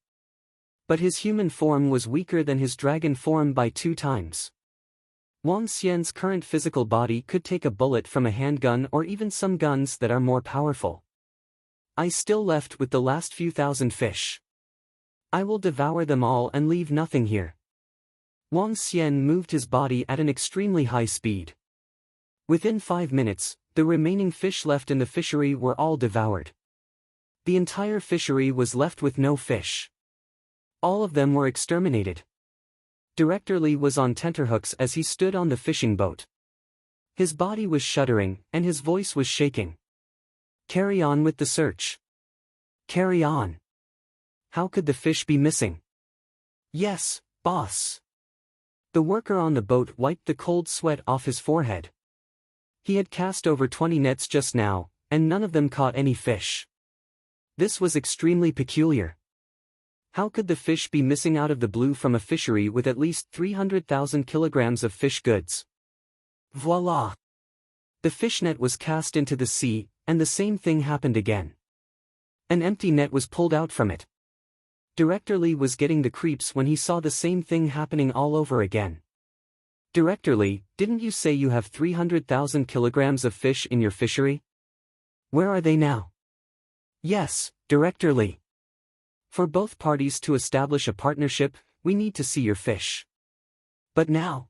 But his human form was weaker than his dragon form by 2 times. Wang Xian's current physical body could take a bullet from a handgun or even some guns that are more powerful. I still left with the last few thousand fish. I will devour them all and leave nothing here. Wang Xian moved his body at an extremely high speed. Within 5 minutes, the remaining fish left in the fishery were all devoured. The entire fishery was left with no fish. All of them were exterminated. Director Li was on tenterhooks as he stood on the fishing boat. His body was shuddering, and his voice was shaking. Carry on with the search. Carry on. How could the fish be missing? Yes, boss. The worker on the boat wiped the cold sweat off his forehead. He had cast over 20 nets just now, and none of them caught any fish. This was extremely peculiar. How could the fish be missing out of the blue from a fishery with at least 300,000 kilograms of fish goods? Voila! The fish net was cast into the sea, and the same thing happened again. An empty net was pulled out from it. Director Li was getting the creeps when he saw the same thing happening all over again. Director Li, didn't you say you have 300,000 kilograms of fish in your fishery? Where are they now? Yes, Director Li. For both parties to establish a partnership, we need to see your fish. But now?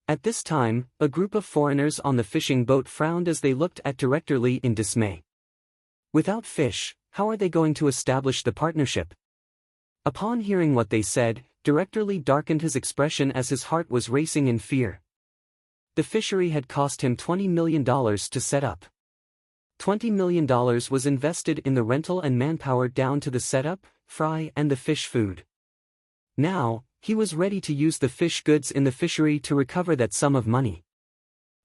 At this time, a group of foreigners on the fishing boat frowned as they looked at Director Li in dismay. Without fish, how are they going to establish the partnership? Upon hearing what they said, Director Li darkened his expression as his heart was racing in fear. The fishery had cost him $20 million to set up. $20 million was invested in the rental and manpower down to the setup, fry and the fish food. Now, he was ready to use the fish goods in the fishery to recover that sum of money.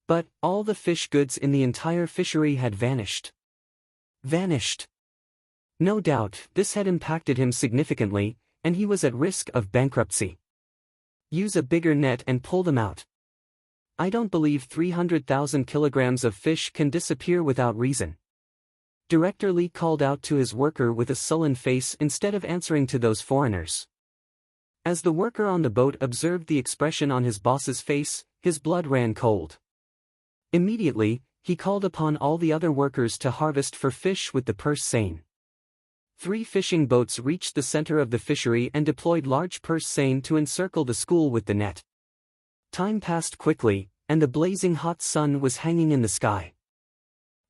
But, all the fish goods in the entire fishery had vanished. Vanished. No doubt, this had impacted him significantly, and he was at risk of bankruptcy. Use a bigger net and pull them out. I don't believe 300,000 kilograms of fish can disappear without reason. Director Li called out to his worker with a sullen face instead of answering to those foreigners. As the worker on the boat observed the expression on his boss's face, his blood ran cold. Immediately, he called upon all the other workers to harvest for fish with the purse seine. 3 fishing boats reached the center of the fishery and deployed large purse seine to encircle the school with the net. Time passed quickly, and the blazing hot sun was hanging in the sky.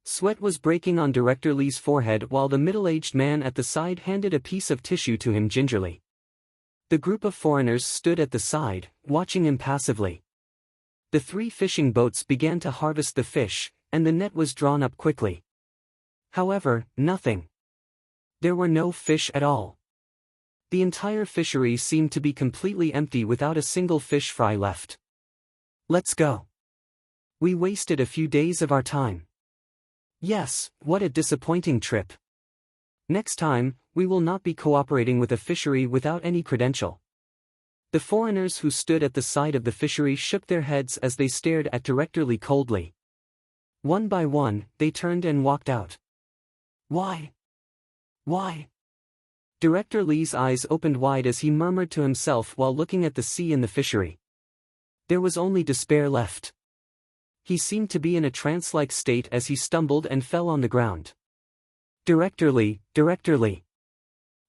Sweat was breaking on Director Li's forehead while the middle-aged man at the side handed a piece of tissue to him gingerly. The group of foreigners stood at the side, watching impassively. The 3 fishing boats began to harvest the fish, and the net was drawn up quickly. However, nothing. There were no fish at all. The entire fishery seemed to be completely empty without a single fish fry left. Let's go. We wasted a few days of our time. Yes, what a disappointing trip. Next time, we will not be cooperating with a fishery without any credential. The foreigners who stood at the side of the fishery shook their heads as they stared at Director Li coldly. One by one, they turned and walked out. Why? Why? Director Li's eyes opened wide as he murmured to himself while looking at the sea and the fishery. There was only despair left. He seemed to be in a trance-like state as he stumbled and fell on the ground. Director Li, Director Li.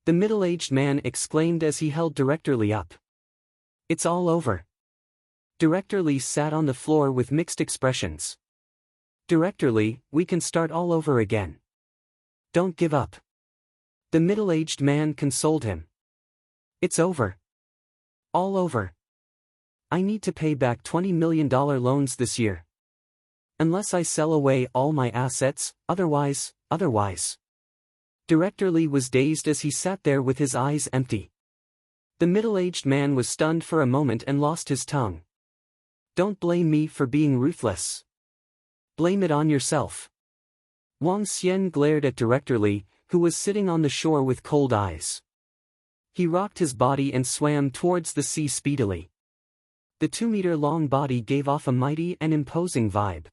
The middle-aged man exclaimed as he held Director Li up. It's all over. Director Li sat on the floor with mixed expressions. Director Li, we can start all over again. Don't give up. The middle-aged man consoled him. It's over. All over. I need to pay back $20 million loans this year. Unless I sell away all my assets, otherwise. Director Li was dazed as he sat there with his eyes empty. The middle-aged man was stunned for a moment and lost his tongue. Don't blame me for being ruthless. Blame it on yourself. Wang Xian glared at Director Li, who was sitting on the shore with cold eyes. He rocked his body and swam towards the sea speedily. The 2-meter-long body gave off a mighty and imposing vibe.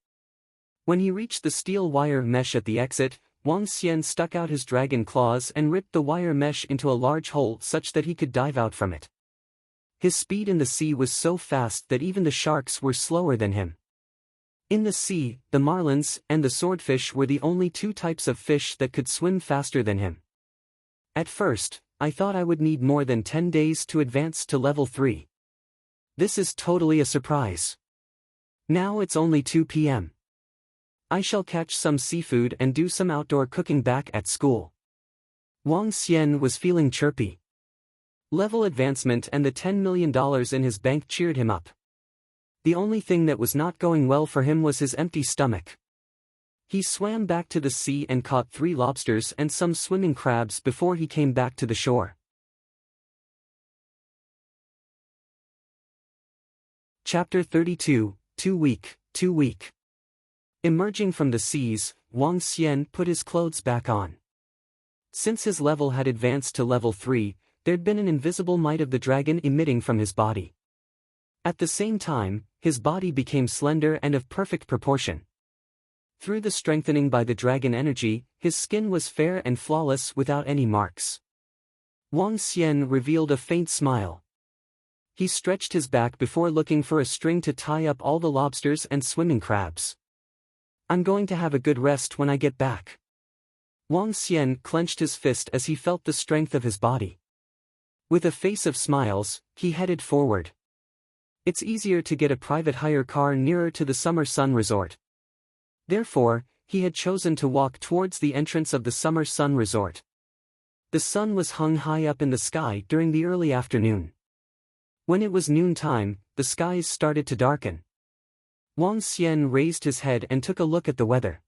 When he reached the steel wire mesh at the exit, Wang Xian stuck out his dragon claws and ripped the wire mesh into a large hole such that he could dive out from it. His speed in the sea was so fast that even the sharks were slower than him. In the sea, the marlins and the swordfish were the only two types of fish that could swim faster than him. At first, I thought I would need more than 10 days to advance to level 3. This is totally a surprise. Now it's only 2 p.m. I shall catch some seafood and do some outdoor cooking back at school. Wang Xian was feeling chirpy. Level advancement and the $10 million in his bank cheered him up. The only thing that was not going well for him was his empty stomach. He swam back to the sea and caught 3 lobsters and some swimming crabs before he came back to the shore. Chapter 32, Too Weak, Too Weak. Emerging from the seas, Wang Xian put his clothes back on. Since his level had advanced to level 3, there'd been an invisible might of the dragon emitting from his body. At the same time, his body became slender and of perfect proportion. Through the strengthening by the dragon energy, his skin was fair and flawless without any marks. Wang Xian revealed a faint smile. He stretched his back before looking for a string to tie up all the lobsters and swimming crabs. I'm going to have a good rest when I get back. Wang Xian clenched his fist as he felt the strength of his body. With a face of smiles, he headed forward. It's easier to get a private hire car nearer to the Summer Sun Resort. Therefore, he had chosen to walk towards the entrance of the Summer Sun Resort. The sun was hung high up in the sky during the early afternoon. When it was noontime, the skies started to darken. Wang Xian raised his head and took a look at the weather.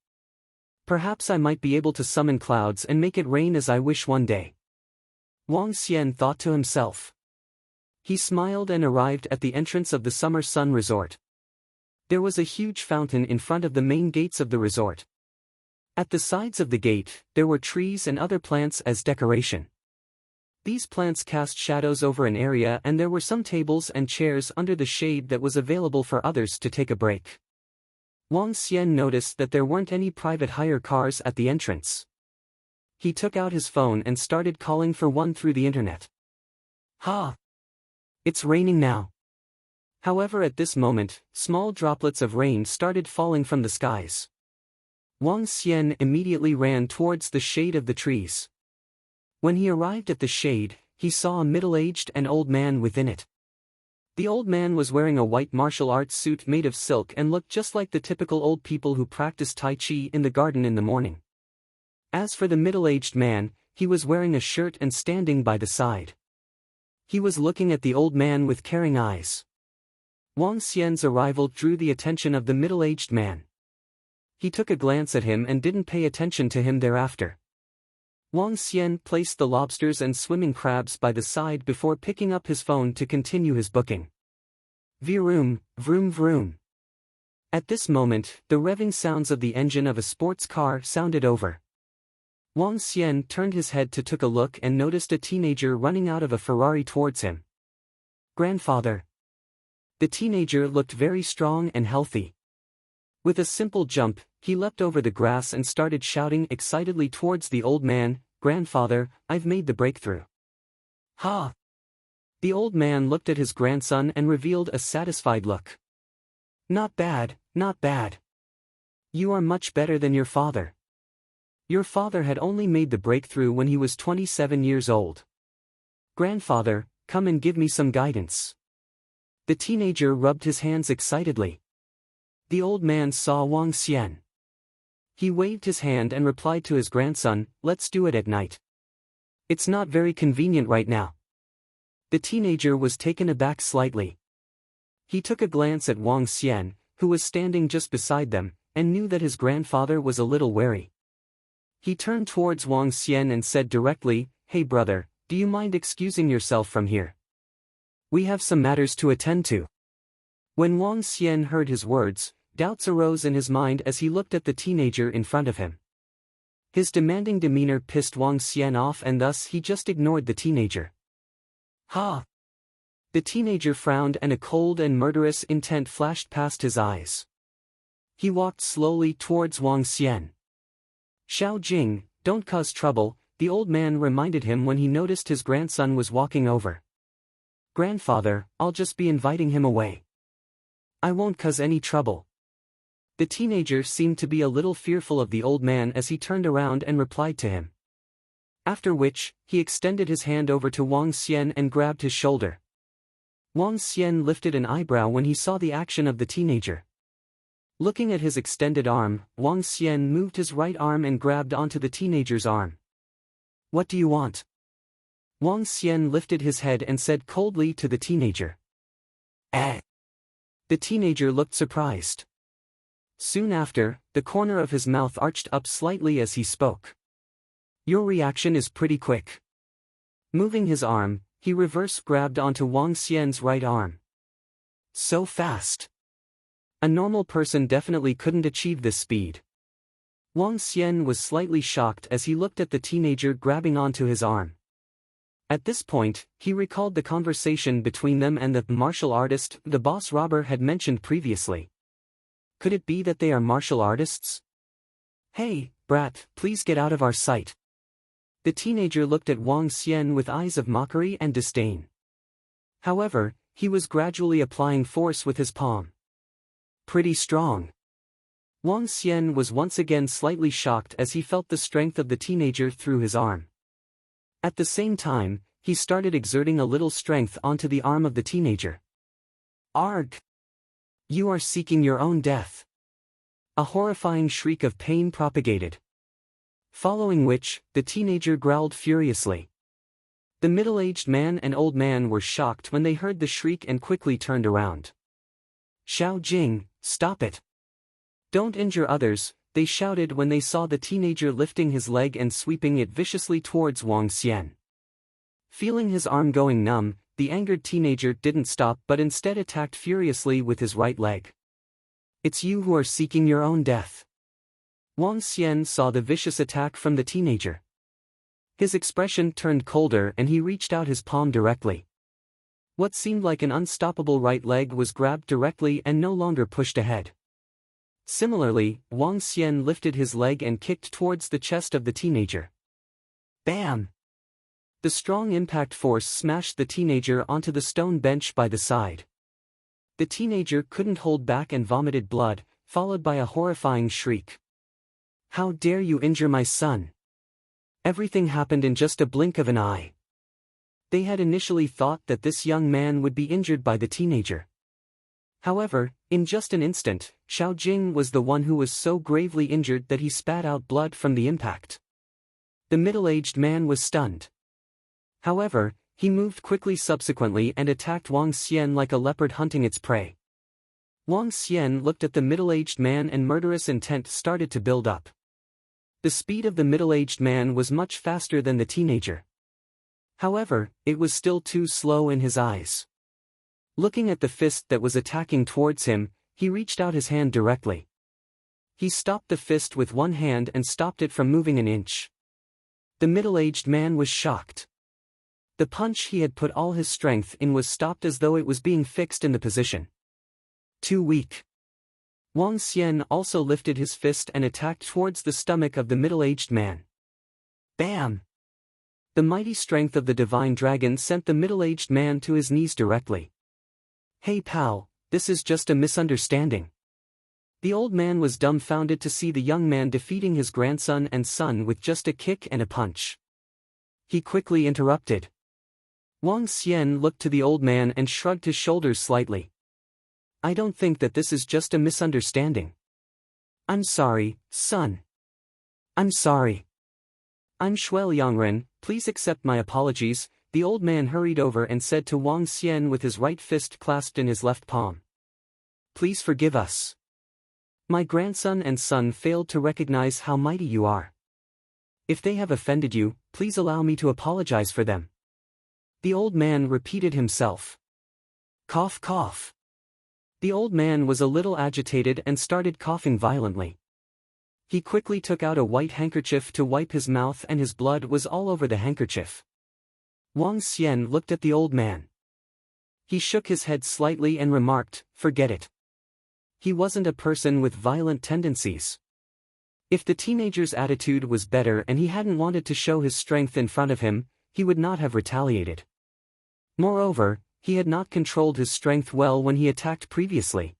Perhaps I might be able to summon clouds and make it rain as I wish one day. Wang Xian thought to himself. He smiled and arrived at the entrance of the Summer Sun Resort. There was a huge fountain in front of the main gates of the resort. At the sides of the gate, there were trees and other plants as decoration. These plants cast shadows over an area and there were some tables and chairs under the shade that was available for others to take a break. Wang Xian noticed that there weren't any private hire cars at the entrance. He took out his phone and started calling for one through the internet. Ha! It's raining now. However, at this moment, small droplets of rain started falling from the skies. Wang Xian immediately ran towards the shade of the trees. When he arrived at the shade, he saw a middle-aged and old man within it. The old man was wearing a white martial arts suit made of silk and looked just like the typical old people who practice Tai Chi in the garden in the morning. As for the middle-aged man, he was wearing a shirt and standing by the side. He was looking at the old man with caring eyes. Wang Xian's arrival drew the attention of the middle-aged man. He took a glance at him and didn't pay attention to him thereafter. Wang Xian placed the lobsters and swimming crabs by the side before picking up his phone to continue his booking. Vroom, vroom vroom. At this moment, the revving sounds of the engine of a sports car sounded over. Wang Xian turned his head to take a look and noticed a teenager running out of a Ferrari towards him. Grandfather. The teenager looked very strong and healthy. With a simple jump, he leapt over the grass and started shouting excitedly towards the old man, "Grandfather, I've made the breakthrough." Ha! The old man looked at his grandson and revealed a satisfied look. Not bad, not bad. You are much better than your father. Your father had only made the breakthrough when he was 27 years old. Grandfather, come and give me some guidance. The teenager rubbed his hands excitedly. The old man saw Wang Xian. He waved his hand and replied to his grandson, "Let's do it at night. It's not very convenient right now." The teenager was taken aback slightly. He took a glance at Wang Xian, who was standing just beside them, and knew that his grandfather was a little wary. He turned towards Wang Xian and said directly, "Hey brother, do you mind excusing yourself from here? We have some matters to attend to." When Wang Xian heard his words, doubts arose in his mind as he looked at the teenager in front of him. His demanding demeanor pissed Wang Xian off and thus he just ignored the teenager. Ha! The teenager frowned and a cold and murderous intent flashed past his eyes. He walked slowly towards Wang Xian. "Xiao Jing, don't cause trouble," the old man reminded him when he noticed his grandson was walking over. "Grandfather, I'll just be inviting him away. I won't cause any trouble." The teenager seemed to be a little fearful of the old man as he turned around and replied to him. After which, he extended his hand over to Wang Xian and grabbed his shoulder. Wang Xian lifted an eyebrow when he saw the action of the teenager. Looking at his extended arm, Wang Xian moved his right arm and grabbed onto the teenager's arm. "What do you want?" Wang Xian lifted his head and said coldly to the teenager. "Eh." The teenager looked surprised. Soon after, the corner of his mouth arched up slightly as he spoke. "Your reaction is pretty quick." Moving his arm, he reverse grabbed onto Wang Xian's right arm. So fast. A normal person definitely couldn't achieve this speed. Wang Xian was slightly shocked as he looked at the teenager grabbing onto his arm. At this point, he recalled the conversation between them and the martial artist the boss robber had mentioned previously. Could it be that they are martial artists? "Hey, brat, please get out of our sight." The teenager looked at Wang Xian with eyes of mockery and disdain. However, he was gradually applying force with his palm. Pretty strong. Wang Xian was once again slightly shocked as he felt the strength of the teenager through his arm. At the same time, he started exerting a little strength onto the arm of the teenager. "Arg! You are seeking your own death." A horrifying shriek of pain propagated. Following which, the teenager growled furiously. The middle-aged man and old man were shocked when they heard the shriek and quickly turned around. "Xiao Jing, stop it. Don't injure others," they shouted when they saw the teenager lifting his leg and sweeping it viciously towards Wang Xian. Feeling his arm going numb, the angered teenager didn't stop but instead attacked furiously with his right leg. "It's you who are seeking your own death." Wang Xian saw the vicious attack from the teenager. His expression turned colder and he reached out his palm directly. What seemed like an unstoppable right leg was grabbed directly and no longer pushed ahead. Similarly, Wang Xian lifted his leg and kicked towards the chest of the teenager. Bam! The strong impact force smashed the teenager onto the stone bench by the side. The teenager couldn't hold back and vomited blood, followed by a horrifying shriek. "How dare you injure my son?" Everything happened in just a blink of an eye. They had initially thought that this young man would be injured by the teenager. However, in just an instant, Xiao Jing was the one who was so gravely injured that he spat out blood from the impact. The middle-aged man was stunned. However, he moved quickly subsequently and attacked Wang Xian like a leopard hunting its prey. Wang Xian looked at the middle-aged man and murderous intent started to build up. The speed of the middle-aged man was much faster than the teenager. However, it was still too slow in his eyes. Looking at the fist that was attacking towards him, he reached out his hand directly. He stopped the fist with one hand and stopped it from moving an inch. The middle-aged man was shocked. The punch he had put all his strength in was stopped as though it was being fixed in the position. Too weak. Wang Xian also lifted his fist and attacked towards the stomach of the middle-aged man. Bam! The mighty strength of the divine dragon sent the middle-aged man to his knees directly. "Hey pal, this is just a misunderstanding." The old man was dumbfounded to see the young man defeating his grandson and son with just a kick and a punch. He quickly interrupted. Wang Xian looked to the old man and shrugged his shoulders slightly. "I don't think that this is just a misunderstanding. I'm sorry, son. I'm sorry. I'm Shuel Yangren, please accept my apologies," the old man hurried over and said to Wang Xian with his right fist clasped in his left palm. "Please forgive us. My grandson and son failed to recognize how mighty you are. If they have offended you, please allow me to apologize for them." The old man repeated himself. Cough cough. The old man was a little agitated and started coughing violently. He quickly took out a white handkerchief to wipe his mouth and his blood was all over the handkerchief. Wang Xian looked at the old man. He shook his head slightly and remarked, "Forget it." He wasn't a person with violent tendencies. If the teenager's attitude was better and he hadn't wanted to show his strength in front of him, he would not have retaliated. Moreover, he had not controlled his strength well when he attacked previously.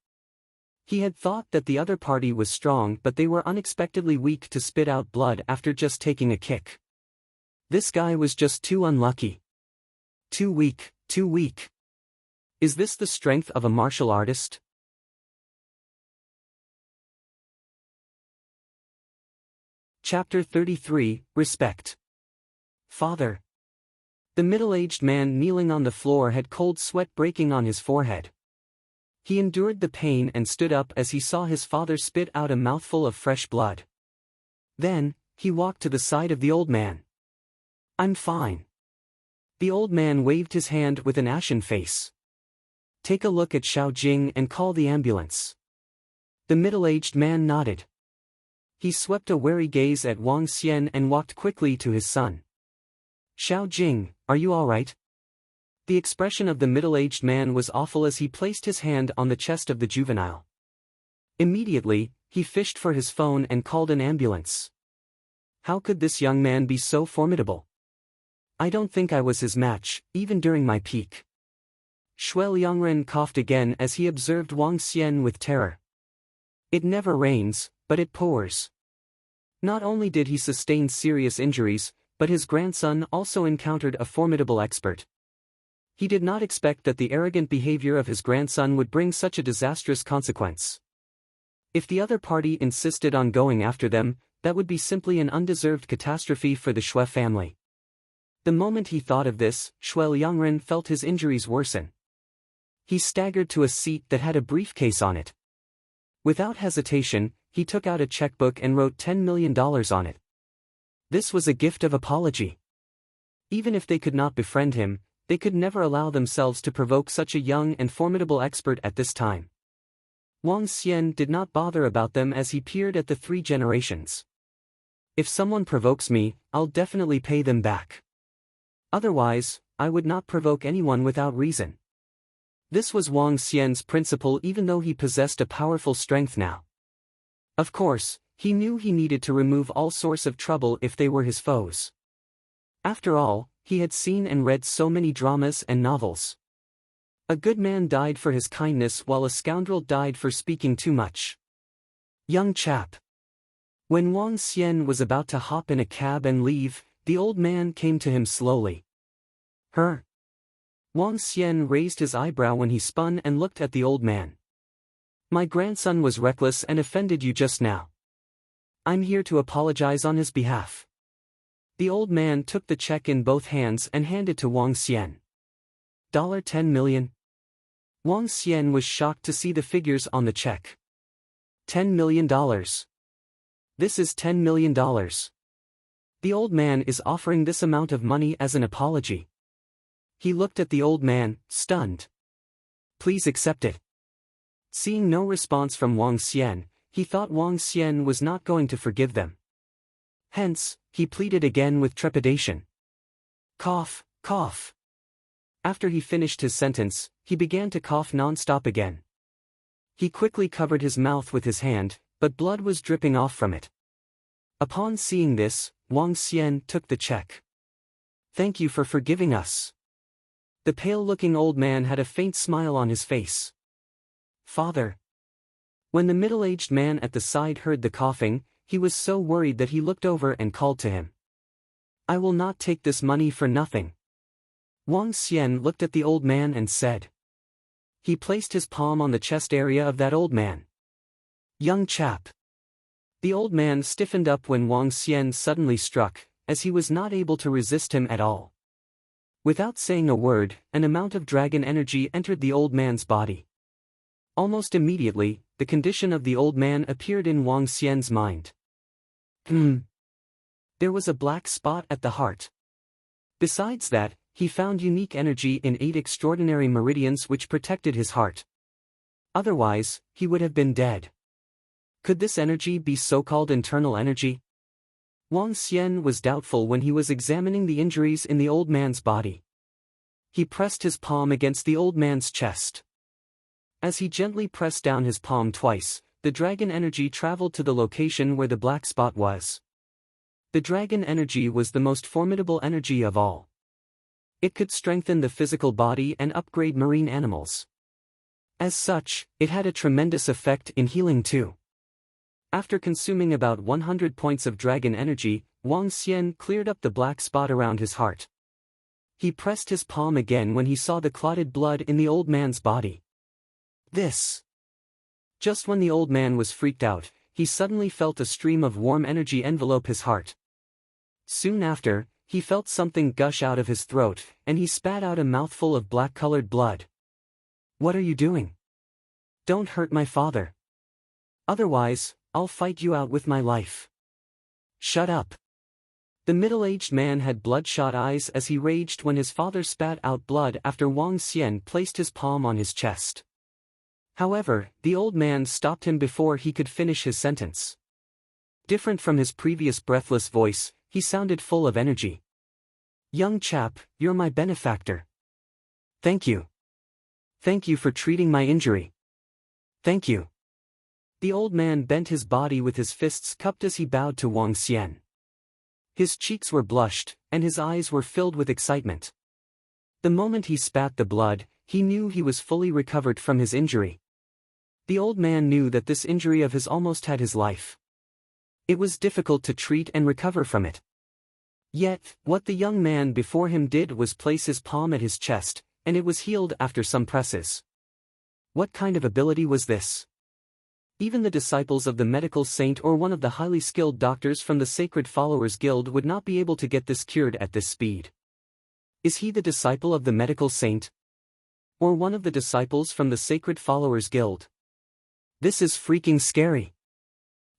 He had thought that the other party was strong, but they were unexpectedly weak to spit out blood after just taking a kick. This guy was just too unlucky. Too weak, too weak. Is this the strength of a martial artist? Chapter 33, Respect. Father. The middle-aged man kneeling on the floor had cold sweat breaking on his forehead. He endured the pain and stood up as he saw his father spit out a mouthful of fresh blood. Then, he walked to the side of the old man. "I'm fine." The old man waved his hand with an ashen face. "Take a look at Xiao Jing and call the ambulance." The middle-aged man nodded. He swept a wary gaze at Wang Xian and walked quickly to his son. "Xiao Jing, are you all right?" The expression of the middle-aged man was awful as he placed his hand on the chest of the juvenile. Immediately, he fished for his phone and called an ambulance. How could this young man be so formidable? I don't think I was his match, even during my peak. Shui Liangren coughed again as he observed Wang Xian with terror. It never rains, but it pours. Not only did he sustain serious injuries, but his grandson also encountered a formidable expert. He did not expect that the arrogant behavior of his grandson would bring such a disastrous consequence. If the other party insisted on going after them, that would be simply an undeserved catastrophe for the Shui family. The moment he thought of this, Shui Liangren felt his injuries worsen. He staggered to a seat that had a briefcase on it. Without hesitation, he took out a checkbook and wrote $10 million on it. This was a gift of apology. Even if they could not befriend him, they could never allow themselves to provoke such a young and formidable expert at this time. Wang Xian did not bother about them as he peered at the three generations. If someone provokes me, I'll definitely pay them back. Otherwise, I would not provoke anyone without reason. This was Wang Xian's principle even though he possessed a powerful strength now. Of course, he knew he needed to remove all source of trouble if they were his foes. After all, he had seen and read so many dramas and novels. A good man died for his kindness while a scoundrel died for speaking too much. Young chap. When Wang Xian was about to hop in a cab and leave, the old man came to him slowly. Her. Wang Xian raised his eyebrow when he spun and looked at the old man. My grandson was reckless and offended you just now. I'm here to apologize on his behalf. The old man took the check in both hands and handed to Wang Xian. $10 million. Wang Xian was shocked to see the figures on the check. $10 million. This is $10 million. The old man is offering this amount of money as an apology. He looked at the old man, stunned. Please accept it. Seeing no response from Wang Xian, he thought Wang Xian was not going to forgive them. Hence, he pleaded again with trepidation. Cough, cough. After he finished his sentence, he began to cough non-stop again. He quickly covered his mouth with his hand, but blood was dripping off from it. Upon seeing this, Wang Xian took the check. Thank you for forgiving us. The pale-looking old man had a faint smile on his face. Father. When the middle-aged man at the side heard the coughing, he was so worried that he looked over and called to him. I will not take this money for nothing. Wang Xian looked at the old man and said. He placed his palm on the chest area of that old man. Young chap. The old man stiffened up when Wang Xian suddenly struck, as he was not able to resist him at all. Without saying a word, an amount of dragon energy entered the old man's body. Almost immediately, the condition of the old man appeared in Wang Xian's mind. There was a black spot at the heart. Besides that, he found unique energy in 8 extraordinary meridians which protected his heart. Otherwise, he would have been dead. Could this energy be so-called internal energy? Wang Xian was doubtful when he was examining the injuries in the old man's body. He pressed his palm against the old man's chest. As he gently pressed down his palm twice, the dragon energy traveled to the location where the black spot was. The dragon energy was the most formidable energy of all. It could strengthen the physical body and upgrade marine animals. As such, it had a tremendous effect in healing too. After consuming about 100 points of dragon energy, Wang Xian cleared up the black spot around his heart. He pressed his palm again when he saw the clotted blood in the old man's body. This. Just when the old man was freaked out, he suddenly felt a stream of warm energy envelope his heart. Soon after, he felt something gush out of his throat, and he spat out a mouthful of black-colored blood. "What are you doing? Don't hurt my father. Otherwise, I'll fight you out with my life." "Shut up." The middle-aged man had bloodshot eyes as he raged when his father spat out blood after Wang Xian placed his palm on his chest. However, the old man stopped him before he could finish his sentence. Different from his previous breathless voice, he sounded full of energy. "Young chap, you're my benefactor. Thank you. Thank you for treating my injury. Thank you." The old man bent his body with his fists cupped as he bowed to Wang Xian. His cheeks were blushed, and his eyes were filled with excitement. The moment he spat the blood, he knew he was fully recovered from his injury. The old man knew that this injury of his almost had his life. It was difficult to treat and recover from it. Yet, what the young man before him did was place his palm at his chest, and it was healed after some presses. What kind of ability was this? Even the disciples of the medical saint or one of the highly skilled doctors from the Sacred Followers Guild would not be able to get this cured at this speed. Is he the disciple of the medical saint? Or one of the disciples from the Sacred Followers Guild? This is freaking scary.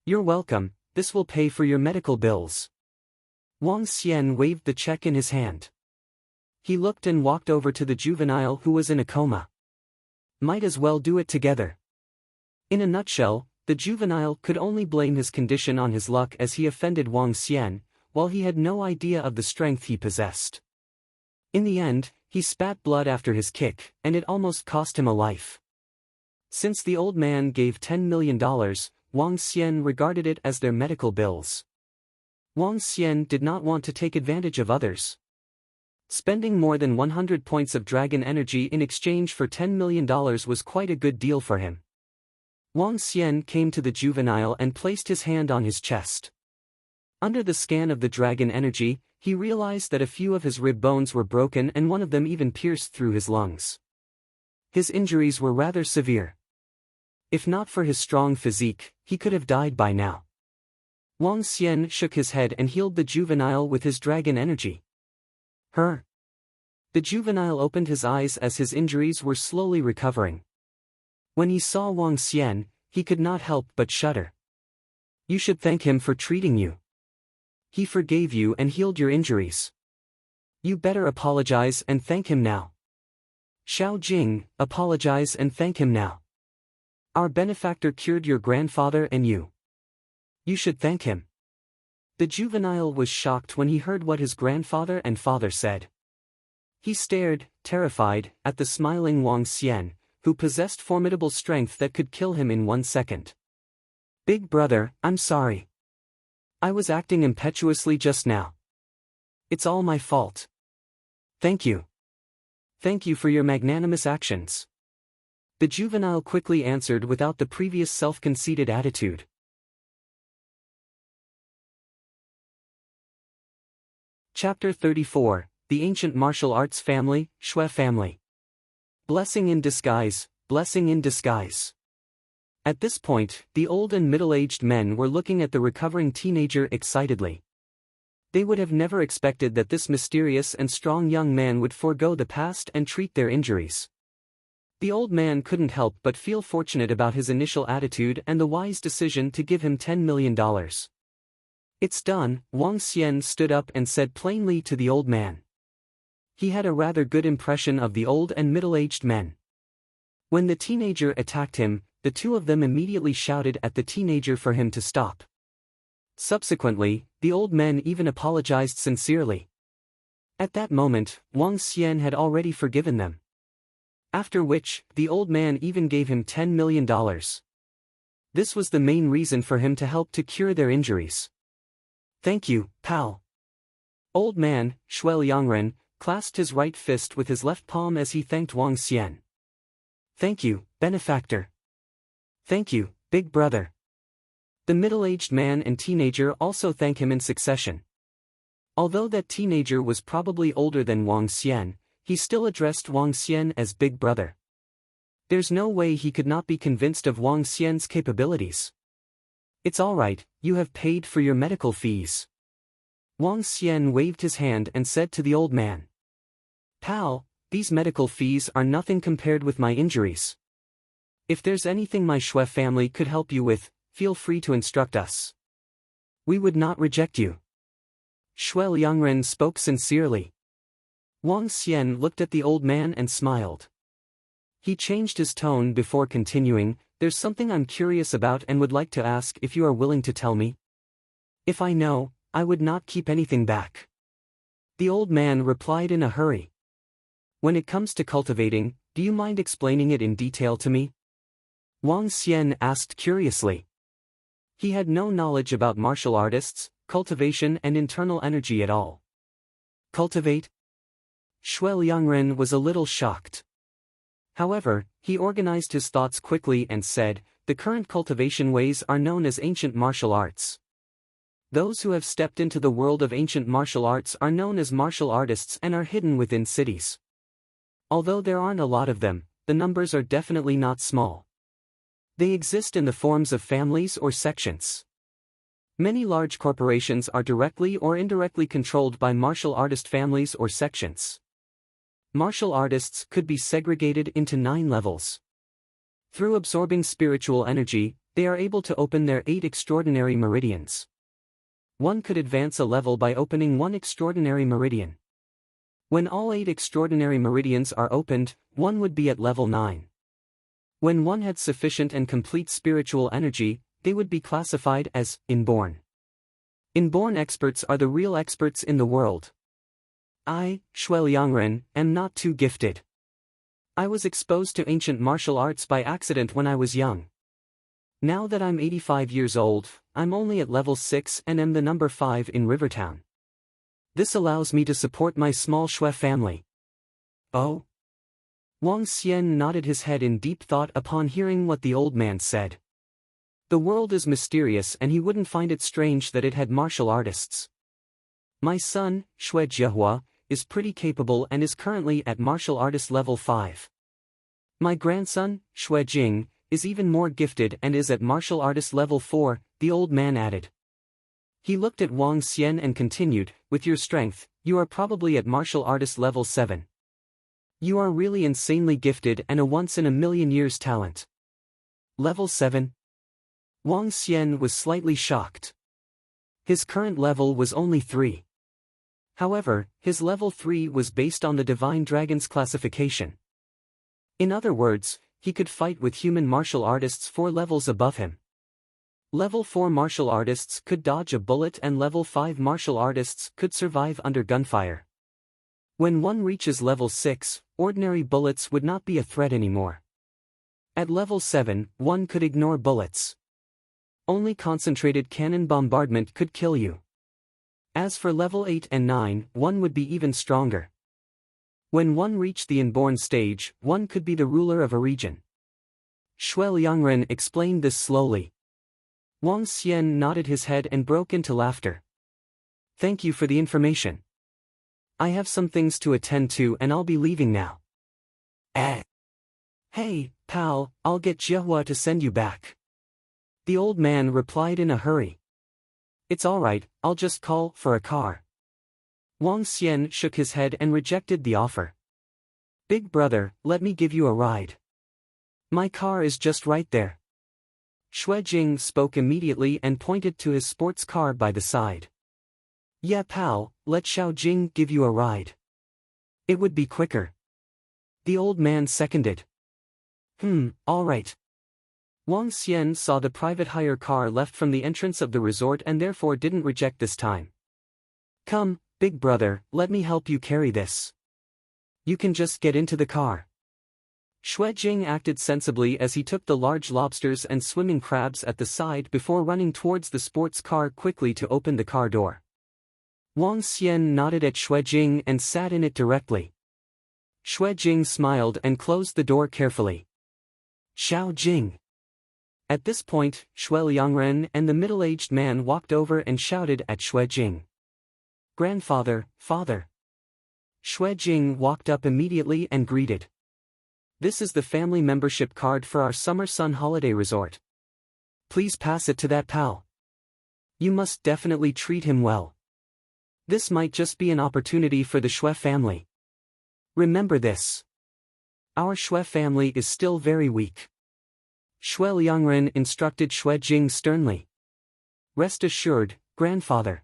You're welcome, this will pay for your medical bills. Wang Xian waved the check in his hand. He looked and walked over to the juvenile who was in a coma. Might as well do it together. In a nutshell, the juvenile could only blame his condition on his luck as he offended Wang Xian, while he had no idea of the strength he possessed. In the end, he spat blood after his kick, and it almost cost him a life. Since the old man gave $10 million, Wang Xian regarded it as their medical bills. Wang Xian did not want to take advantage of others. Spending more than 100 points of dragon energy in exchange for $10 million was quite a good deal for him. Wang Xian came to the juvenile and placed his hand on his chest. Under the scan of the dragon energy, he realized that a few of his rib bones were broken and one of them even pierced through his lungs. His injuries were rather severe. If not for his strong physique, he could have died by now. Wang Xian shook his head and healed the juvenile with his dragon energy. The juvenile opened his eyes as his injuries were slowly recovering. When he saw Wang Xian, he could not help but shudder. You should thank him for treating you. He forgave you and healed your injuries. You better apologize and thank him now. Xiao Jing, apologize and thank him now. Our benefactor cured your grandfather and you. You should thank him. The juvenile was shocked when he heard what his grandfather and father said. He stared, terrified, at the smiling Wang Xian, who possessed formidable strength that could kill him in 1 second. Big brother, I'm sorry. I was acting impetuously just now. It's all my fault. Thank you. Thank you for your magnanimous actions. The juvenile quickly answered without the previous self-conceited attitude. Chapter 34, The Ancient Martial Arts Family, Shui Family. Blessing in disguise, blessing in disguise. At this point, the old and middle-aged men were looking at the recovering teenager excitedly. They would have never expected that this mysterious and strong young man would forego the past and treat their injuries. The old man couldn't help but feel fortunate about his initial attitude and the wise decision to give him $10 million. It's done, Wang Xian stood up and said plainly to the old man. He had a rather good impression of the old and middle-aged men. When the teenager attacked him, the two of them immediately shouted at the teenager for him to stop. Subsequently, the old men even apologized sincerely. At that moment, Wang Xian had already forgiven them. After which, the old man even gave him $10 million. This was the main reason for him to help to cure their injuries. Thank you, pal. Old man, Shui Liangren, clasped his right fist with his left palm as he thanked Wang Xian. Thank you, benefactor. Thank you, big brother. The middle-aged man and teenager also thank him in succession. Although that teenager was probably older than Wang Xian, he still addressed Wang Xian as big brother. There's no way he could not be convinced of Wang Xian's capabilities. It's all right, you have paid for your medical fees. Wang Xian waved his hand and said to the old man. Pal, these medical fees are nothing compared with my injuries. If there's anything my Shui family could help you with, feel free to instruct us. We would not reject you. Shui Liangren spoke sincerely. Wang Xian looked at the old man and smiled. He changed his tone before continuing, there's something I'm curious about and would like to ask if you are willing to tell me. If I know, I would not keep anything back. The old man replied in a hurry. When it comes to cultivating, do you mind explaining it in detail to me? Wang Xian asked curiously. He had no knowledge about martial artists, cultivation and internal energy at all. Cultivate? Shui Liangren was a little shocked. However, he organized his thoughts quickly and said, the current cultivation ways are known as ancient martial arts. Those who have stepped into the world of ancient martial arts are known as martial artists and are hidden within cities. Although there aren't a lot of them, the numbers are definitely not small. They exist in the forms of families or sections. Many large corporations are directly or indirectly controlled by martial artist families or sections. Martial artists could be segregated into 9 levels. Through absorbing spiritual energy, they are able to open their 8 extraordinary meridians. One could advance a level by opening 1 extraordinary meridian. When all 8 extraordinary meridians are opened, one would be at level 9. When one had sufficient and complete spiritual energy, they would be classified as inborn. Inborn experts are the real experts in the world. I, Shui Liangren, am not too gifted. I was exposed to ancient martial arts by accident when I was young. Now that I'm 85 years old, I'm only at level 6 and am the number 5 in Rivertown. This allows me to support my small Shui family. Oh? Wang Xian nodded his head in deep thought upon hearing what the old man said. The world is mysterious and he wouldn't find it strange that it had martial artists. My son, Shui Jiehua, is pretty capable and is currently at martial artist level 5. My grandson, Shui Jing, is even more gifted and is at martial artist level 4, the old man added. He looked at Wang Xian and continued, with your strength, you are probably at martial artist level 7. You are really insanely gifted and a once-in-a-million years talent. Level 7? Wang Xian was slightly shocked. His current level was only 3. However, his level 3 was based on the Divine Dragon's classification. In other words, he could fight with human martial artists 4 levels above him. Level 4 martial artists could dodge a bullet and level 5 martial artists could survive under gunfire. When one reaches level 6, ordinary bullets would not be a threat anymore. At level 7, one could ignore bullets. Only concentrated cannon bombardment could kill you. As for level 8 and 9, one would be even stronger. When one reached the inborn stage, one could be the ruler of a region. Shui Liangren explained this slowly. Wang Xian nodded his head and broke into laughter. Thank you for the information. I have some things to attend to and I'll be leaving now. Hey, pal, I'll get Jiehua to send you back. The old man replied in a hurry. It's alright, I'll just call for a car. Wang Xian shook his head and rejected the offer. Big brother, let me give you a ride. My car is just right there. Shui Jing spoke immediately and pointed to his sports car by the side. Yeah pal, let Xiao Jing give you a ride. It would be quicker. The old man seconded. Alright. Wang Xian saw the private hire car left from the entrance of the resort and therefore didn't reject this time. Come, big brother, let me help you carry this. You can just get into the car. Shui Jing acted sensibly as he took the large lobsters and swimming crabs at the side before running towards the sports car quickly to open the car door. Wang Xian nodded at Shui Jing and sat in it directly. Shui Jing smiled and closed the door carefully. Xiao Jing. At this point, Shui Liangren and the middle-aged man walked over and shouted at Shui Jing. Grandfather, father. Shui Jing walked up immediately and greeted. This is the family membership card for our Summer Sun Holiday Resort. Please pass it to that pal. You must definitely treat him well. This might just be an opportunity for the Shui family. Remember this. Our Shui family is still very weak. Shui Liangren instructed Shui Jing sternly. Rest assured, grandfather.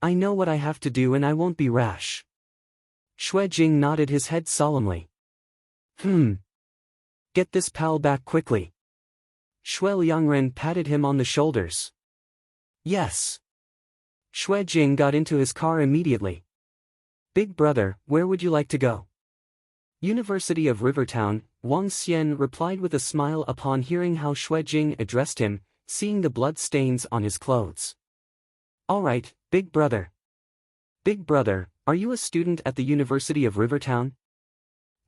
I know what I have to do and I won't be rash. Shui Jing nodded his head solemnly. Get this pal back quickly. Shui Liangren patted him on the shoulders. Yes. Shui Jing got into his car immediately. Big brother, where would you like to go? University of Rivertown, Wang Xian replied with a smile upon hearing how Shui Jing addressed him, seeing the blood stains on his clothes. Alright, big brother. Big brother, are you a student at the University of Rivertown?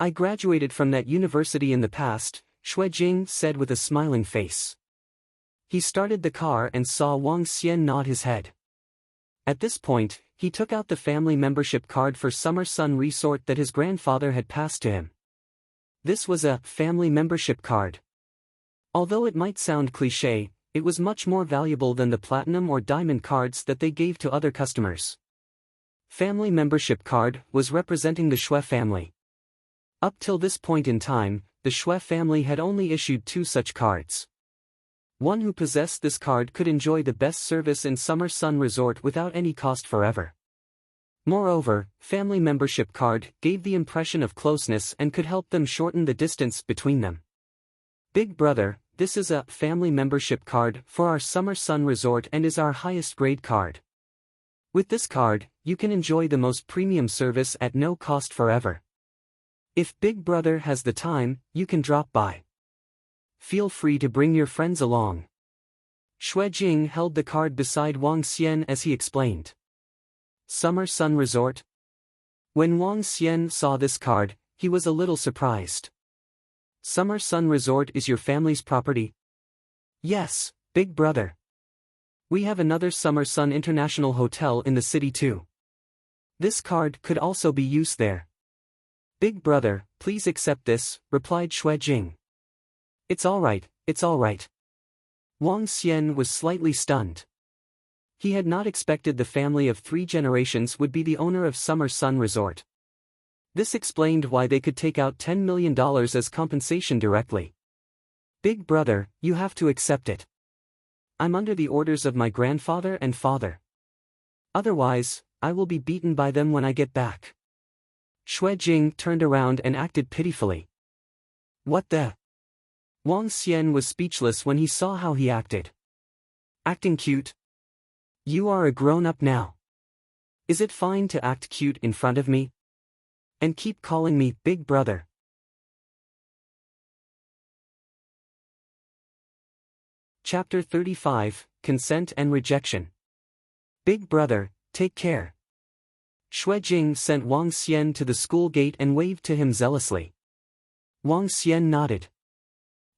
I graduated from that university in the past, Shui Jing said with a smiling face. He started the car and saw Wang Xian nod his head. At this point, he took out the family membership card for Summer Sun Resort that his grandfather had passed to him. This was a family membership card. Although it might sound cliché, it was much more valuable than the platinum or diamond cards that they gave to other customers. Family membership card was representing the Shui family. Up till this point in time, the Shui family had only issued 2 such cards. One who possessed this card could enjoy the best service in Summer Sun Resort without any cost forever. Moreover, family membership card gave the impression of closeness and could help them shorten the distance between them. Big brother, this is a family membership card for our Summer Sun Resort and is our highest grade card. With this card, you can enjoy the most premium service at no cost forever. If Big brother has the time, you can drop by. Feel free to bring your friends along. Shui Jing held the card beside Wang Xian as he explained. Summer Sun Resort? When Wang Xian saw this card, he was a little surprised. Summer Sun Resort is your family's property? Yes, big brother. We have another Summer Sun International Hotel in the city too. This card could also be used there. Big brother, please accept this, replied Shui Jing. It's alright, it's alright. Wang Xian was slightly stunned. He had not expected the family of 3 generations would be the owner of Summer Sun Resort. This explained why they could take out $10 million as compensation directly. Big brother, you have to accept it. I'm under the orders of my grandfather and father. Otherwise, I will be beaten by them when I get back. Shui Jing turned around and acted pitifully. What the? Wang Xian was speechless when he saw how he acted. Acting cute? You are a grown-up now. Is it fine to act cute in front of me? And keep calling me big brother. Chapter 35, Consent and Rejection. Big brother, take care. Shui Jing sent Wang Xian to the school gate and waved to him zealously. Wang Xian nodded.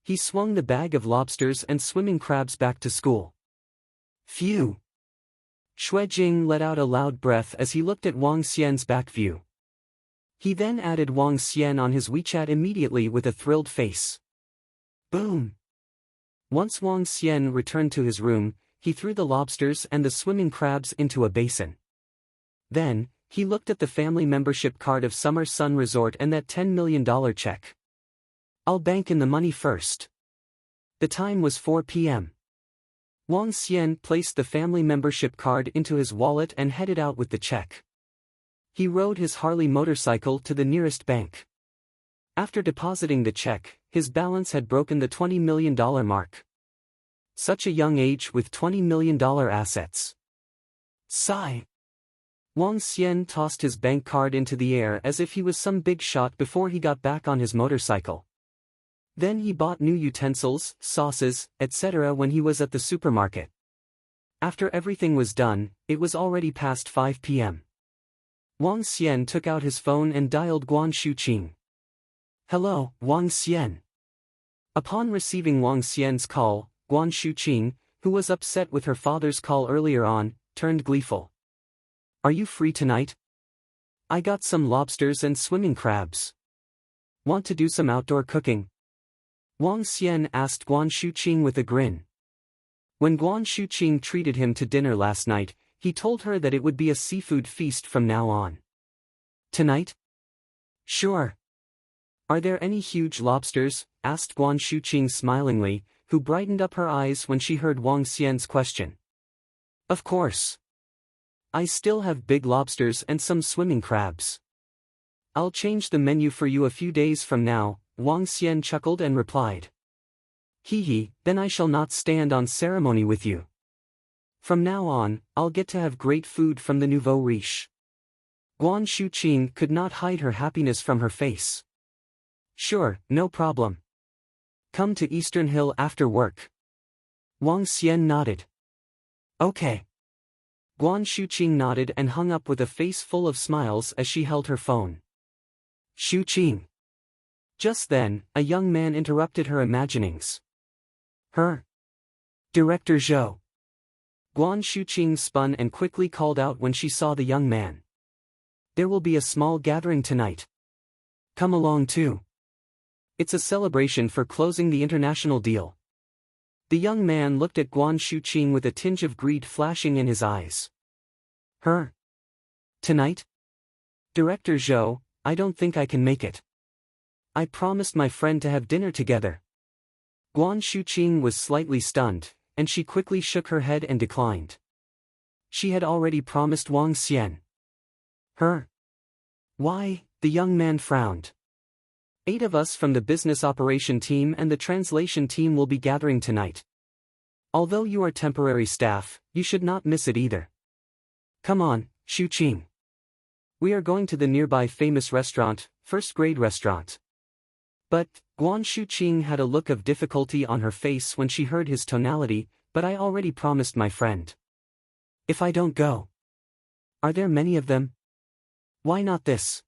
He swung the bag of lobsters and swimming crabs back to school. Phew! Shui Jing let out a loud breath as he looked at Wang Xian's back view. He then added Wang Xian on his WeChat immediately with a thrilled face. Boom! Once Wang Xian returned to his room, he threw the lobsters and the swimming crabs into a basin. Then, he looked at the family membership card of Summer Sun Resort and that $10 million check. I'll bank in the money first. The time was 4 p.m. Wang Xian placed the family membership card into his wallet and headed out with the check. He rode his Harley motorcycle to the nearest bank. After depositing the check, his balance had broken the $20 million mark. Such a young age with $20 million assets. Sigh. Wang Xian tossed his bank card into the air as if he was some big shot before he got back on his motorcycle. Then he bought new utensils, sauces, etc. when he was at the supermarket. After everything was done, it was already past 5 p.m. Wang Xian took out his phone and dialed Guan Shuqing. Hello, Wang Xian. Upon receiving Wang Xian's call, Guan Shuqing, who was upset with her father's call earlier on, turned gleeful. Are you free tonight? I got some lobsters and swimming crabs. Want to do some outdoor cooking? Wang Xian asked Guan Shuqing with a grin. When Guan Shuqing treated him to dinner last night, he told her that it would be a seafood feast from now on. Tonight? Sure. Are there any huge lobsters? Asked Guan Shuqing smilingly, who brightened up her eyes when she heard Wang Xian's question. Of course. I still have big lobsters and some swimming crabs. I'll change the menu for you a few days from now, Wang Xian chuckled and replied. Hee, then I shall not stand on ceremony with you. From now on, I'll get to have great food from the nouveau riche. Guan Shuqing could not hide her happiness from her face. Sure, no problem. Come to Eastern Hill after work. Wang Xian nodded. Okay. Guan Shuqing nodded and hung up with a face full of smiles as she held her phone. Shuqing. Just then, a young man interrupted her imaginings. Her. Director Zhou. Guan Shuqing spun and quickly called out when she saw the young man. There will be a small gathering tonight. Come along too. It's a celebration for closing the international deal. The young man looked at Guan Shuqing with a tinge of greed flashing in his eyes. Her. Tonight? Director Zhou, I don't think I can make it. I promised my friend to have dinner together. Guan Shuqing was slightly stunned, and she quickly shook her head and declined. She had already promised Wang Xian. Her. Why? The young man frowned. 8 of us from the business operation team and the translation team will be gathering tonight. Although you are temporary staff, you should not miss it either. Come on, Shuqing. We are going to the nearby famous restaurant, first-grade restaurant. But, Guan Shuqing had a look of difficulty on her face when she heard his tonality, but I already promised my friend. If I don't go. Are there many of them? Why not this?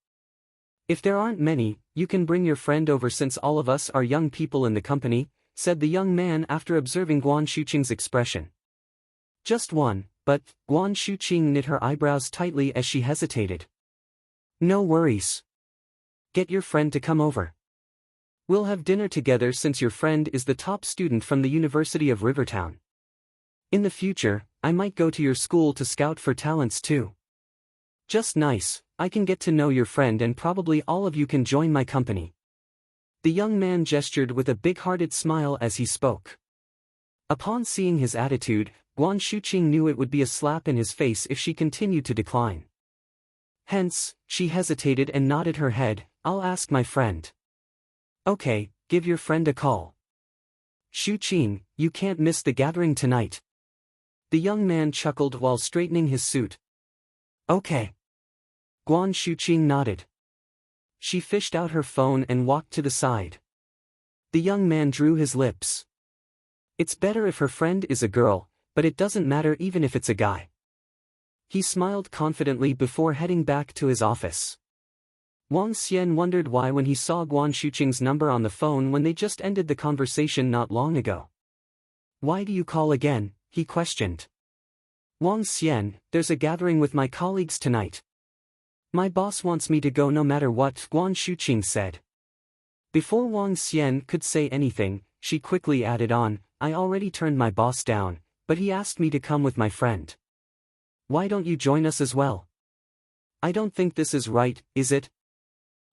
If there aren't many, you can bring your friend over since all of us are young people in the company, said the young man after observing Guan Shuqing's expression. Just one, but, Guan Shuqing knit her eyebrows tightly as she hesitated. No worries. Get your friend to come over. We'll have dinner together since your friend is the top student from the University of Rivertown. In the future, I might go to your school to scout for talents too. Just nice, I can get to know your friend and probably all of you can join my company. The young man gestured with a big-hearted smile as he spoke. Upon seeing his attitude, Guan Shuqing knew it would be a slap in his face if she continued to decline. Hence, she hesitated and nodded her head. I'll ask my friend. Okay, give your friend a call. Shuqing, you can't miss the gathering tonight. The young man chuckled while straightening his suit. Okay. Guan Shuqing nodded. She fished out her phone and walked to the side. The young man drew his lips. It's better if her friend is a girl, but it doesn't matter even if it's a guy. He smiled confidently before heading back to his office. Wang Xian wondered why when he saw Guan Shuqing's number on the phone when they just ended the conversation not long ago. Why do you call again? He questioned. Wang Xian, there's a gathering with my colleagues tonight. My boss wants me to go no matter what, Guan Shuqing said. Before Wang Xian could say anything, she quickly added on, I already turned my boss down, but he asked me to come with my friend. Why don't you join us as well? I don't think this is right, is it?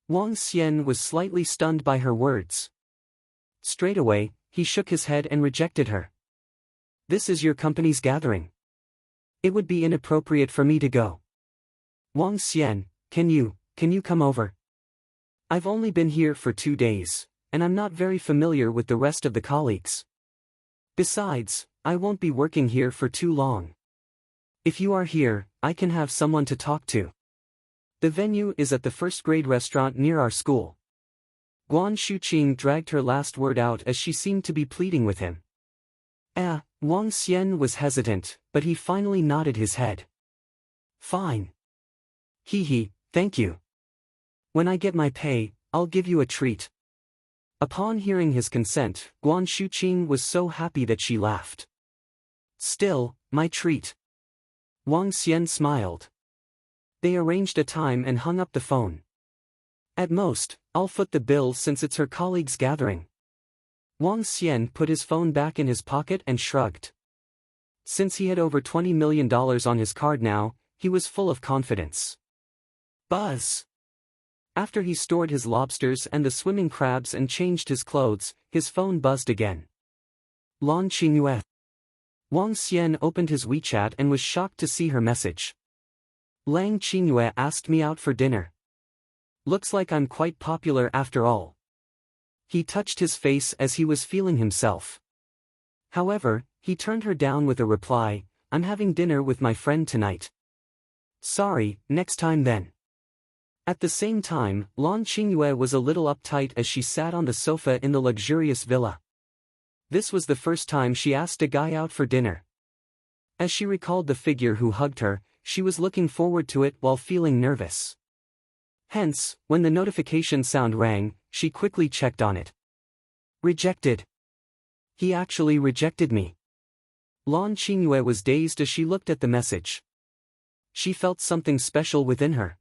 Wang Xian was slightly stunned by her words. Straight away, he shook his head and rejected her. This is your company's gathering. It would be inappropriate for me to go. Wang Xian, can you come over? I've only been here for 2 days, and I'm not very familiar with the rest of the colleagues. Besides, I won't be working here for too long. If you are here, I can have someone to talk to. The venue is at the first-grade restaurant near our school. Guan Shuqing dragged her last word out as she seemed to be pleading with him. Wang Xian was hesitant, but he finally nodded his head. Fine. Thank you. When I get my pay, I'll give you a treat. Upon hearing his consent, Guan Shuqing was so happy that she laughed. Still, my treat. Wang Xian smiled. They arranged a time and hung up the phone. At most, I'll foot the bill since it's her colleagues' gathering. Wang Xian put his phone back in his pocket and shrugged. Since he had over $20 million on his card now, he was full of confidence. Buzz! After he stored his lobsters and the swimming crabs and changed his clothes, his phone buzzed again. Lan Qingyue. Wang Xian opened his WeChat and was shocked to see her message. Lang Qingyue asked me out for dinner. Looks like I'm quite popular after all. He touched his face as he was feeling himself. However, he turned her down with a reply, I'm having dinner with my friend tonight. Sorry, next time then. At the same time, Lan Qingyue was a little uptight as she sat on the sofa in the luxurious villa. This was the first time she asked a guy out for dinner. As she recalled the figure who hugged her, she was looking forward to it while feeling nervous. Hence, when the notification sound rang, she quickly checked on it. Rejected. He actually rejected me. Lan Qingyue was dazed as she looked at the message. She felt something special within her.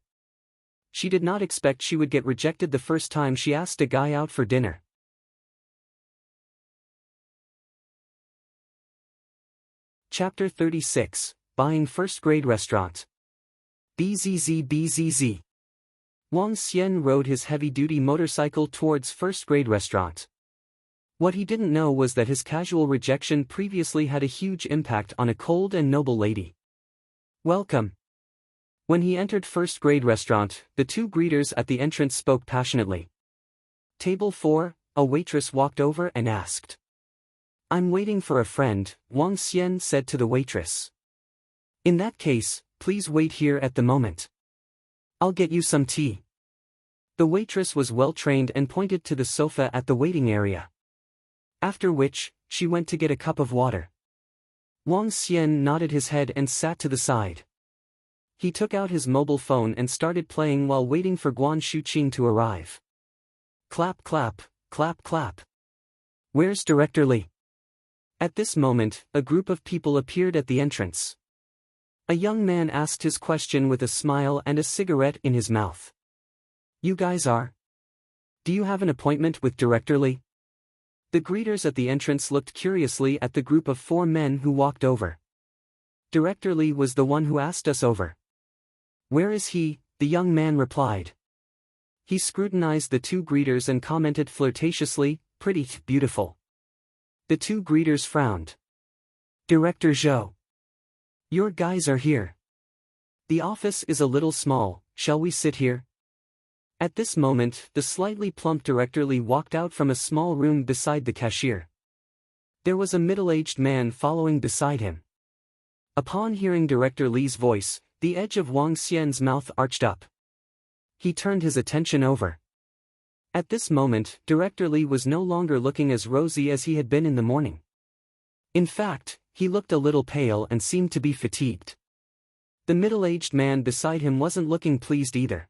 She did not expect she would get rejected the first time she asked a guy out for dinner. Chapter 36, Buying First-Grade Restaurant. BZZ. Wang Xian rode his heavy-duty motorcycle towards first-grade restaurant. What he didn't know was that his casual rejection previously had a huge impact on a cold and noble lady. Welcome. When he entered first-grade restaurant, the two greeters at the entrance spoke passionately. Table 4, a waitress walked over and asked. I'm waiting for a friend, Wang Xian said to the waitress. In that case, please wait here at the moment. I'll get you some tea. The waitress was well-trained and pointed to the sofa at the waiting area. After which, she went to get a cup of water. Wang Xian nodded his head and sat to the side. He took out his mobile phone and started playing while waiting for Guan Shuqing to arrive. Clap clap, clap clap. Where's Director Li? At this moment, a group of people appeared at the entrance. A young man asked his question with a smile and a cigarette in his mouth. You guys are? Do you have an appointment with Director Li? The greeters at the entrance looked curiously at the group of 4 men who walked over. Director Li was the one who asked us over. Where is he? The young man replied. He scrutinized the 2 greeters and commented flirtatiously, pretty, beautiful. The 2 greeters frowned. Director Zhou. Your guys are here. The office is a little small, shall we sit here? At this moment, the slightly plump Director Li walked out from a small room beside the cashier. There was a middle-aged man following beside him. Upon hearing Director Li's voice, the edge of Wang Xian's mouth arched up. He turned his attention over. At this moment, Director Li was no longer looking as rosy as he had been in the morning. In fact, he looked a little pale and seemed to be fatigued. The middle-aged man beside him wasn't looking pleased either.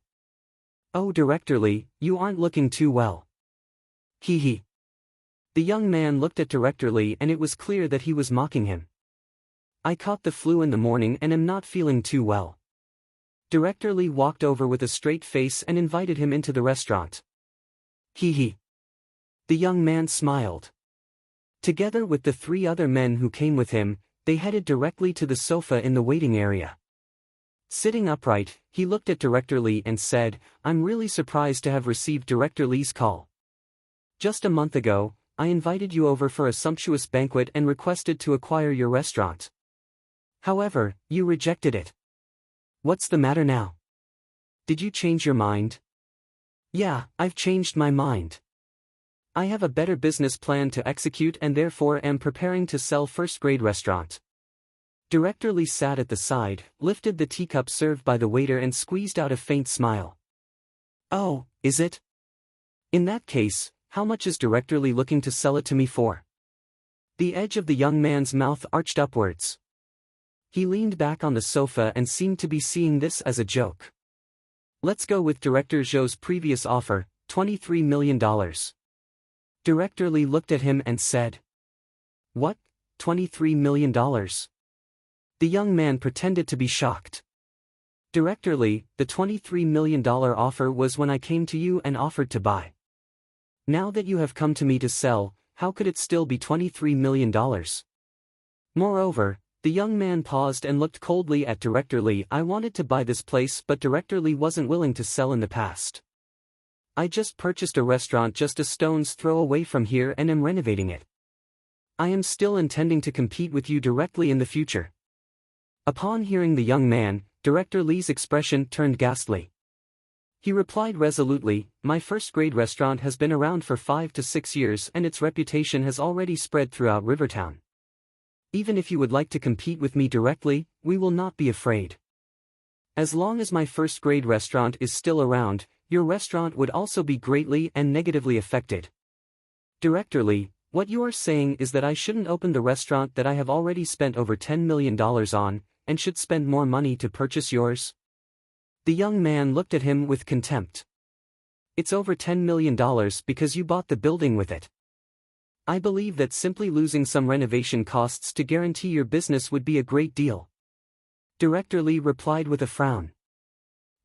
Oh, Director Li, you aren't looking too well. Hee hee. The young man looked at Director Li and it was clear that he was mocking him. I caught the flu in the morning and am not feeling too well. Director Li walked over with a straight face and invited him into the restaurant. Hee hee. The young man smiled. Together with the 3 other men who came with him, they headed directly to the sofa in the waiting area. Sitting upright, he looked at Director Li and said, I'm really surprised to have received Director Li's call. Just a month ago, I invited you over for a sumptuous banquet and requested to acquire your restaurant. However, you rejected it. What's the matter now? Did you change your mind? Yeah, I've changed my mind. I have a better business plan to execute and therefore am preparing to sell first-grade restaurant. Director Li sat at the side, lifted the teacup served by the waiter and squeezed out a faint smile. Oh, is it? In that case, how much is Director Li looking to sell it to me for? The edge of the young man's mouth arched upwards. He leaned back on the sofa and seemed to be seeing this as a joke. Let's go with Director Zhou's previous offer, $23 million. Director Lee looked at him and said, "What, $23 million?" The young man pretended to be shocked. "Director Lee, the $23 million offer was when I came to you and offered to buy. Now that you have come to me to sell, how could it still be $23 million? Moreover," the young man paused and looked coldly at Director Lee. "I wanted to buy this place, but Director Lee wasn't willing to sell in the past. I just purchased a restaurant just a stone's throw away from here and am renovating it. I am still intending to compete with you directly in the future." Upon hearing the young man, Director Lee's expression turned ghastly. He replied resolutely, "My first-grade restaurant has been around for 5 to 6 years and its reputation has already spread throughout Rivertown. Even if you would like to compete with me directly, we will not be afraid. As long as my first-grade restaurant is still around, your restaurant would also be greatly and negatively affected. Director Lee, what you are saying is that I shouldn't open the restaurant that I have already spent over $10 million on, and should spend more money to purchase yours?" The young man looked at him with contempt. "It's over $10 million because you bought the building with it. I believe that simply losing some renovation costs to guarantee your business would be a great deal." Director Lee replied with a frown.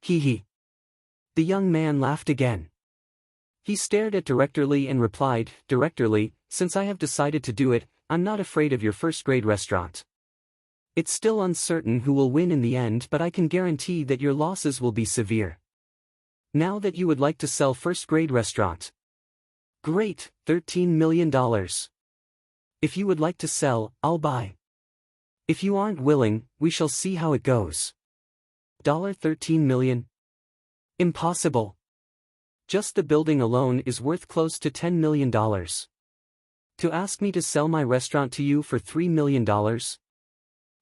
"Hee hee." The young man laughed again. He stared at Director Lee and replied, "Director Lee, since I have decided to do it, I'm not afraid of your first-grade restaurant. It's still uncertain who will win in the end, but I can guarantee that your losses will be severe. Now that you would like to sell first-grade restaurant. Great, $13 million. If you would like to sell, I'll buy. If you aren't willing, we shall see how it goes. $13 million? Impossible. Just the building alone is worth close to $10 million. To ask me to sell my restaurant to you for $3 million?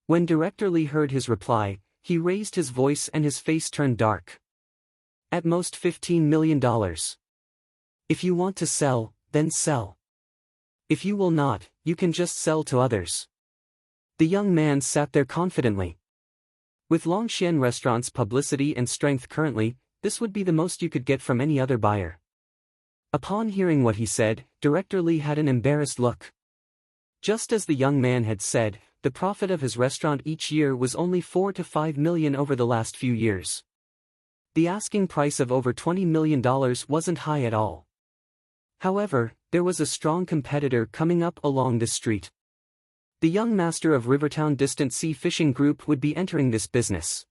When Director Lee heard his reply, he raised his voice and his face turned dark. At most $15 million. If you want to sell, then sell. If you will not, you can just sell to others. The young man sat there confidently. With Longxian Restaurant's publicity and strength currently, this would be the most you could get from any other buyer. Upon hearing what he said, Director Lee had an embarrassed look. Just as the young man had said, the profit of his restaurant each year was only $4 to $5 million over the last few years. The asking price of over $20 million wasn't high at all. However, there was a strong competitor coming up along this street. The young master of Rivertown Distant Sea Fishing Group would be entering this business.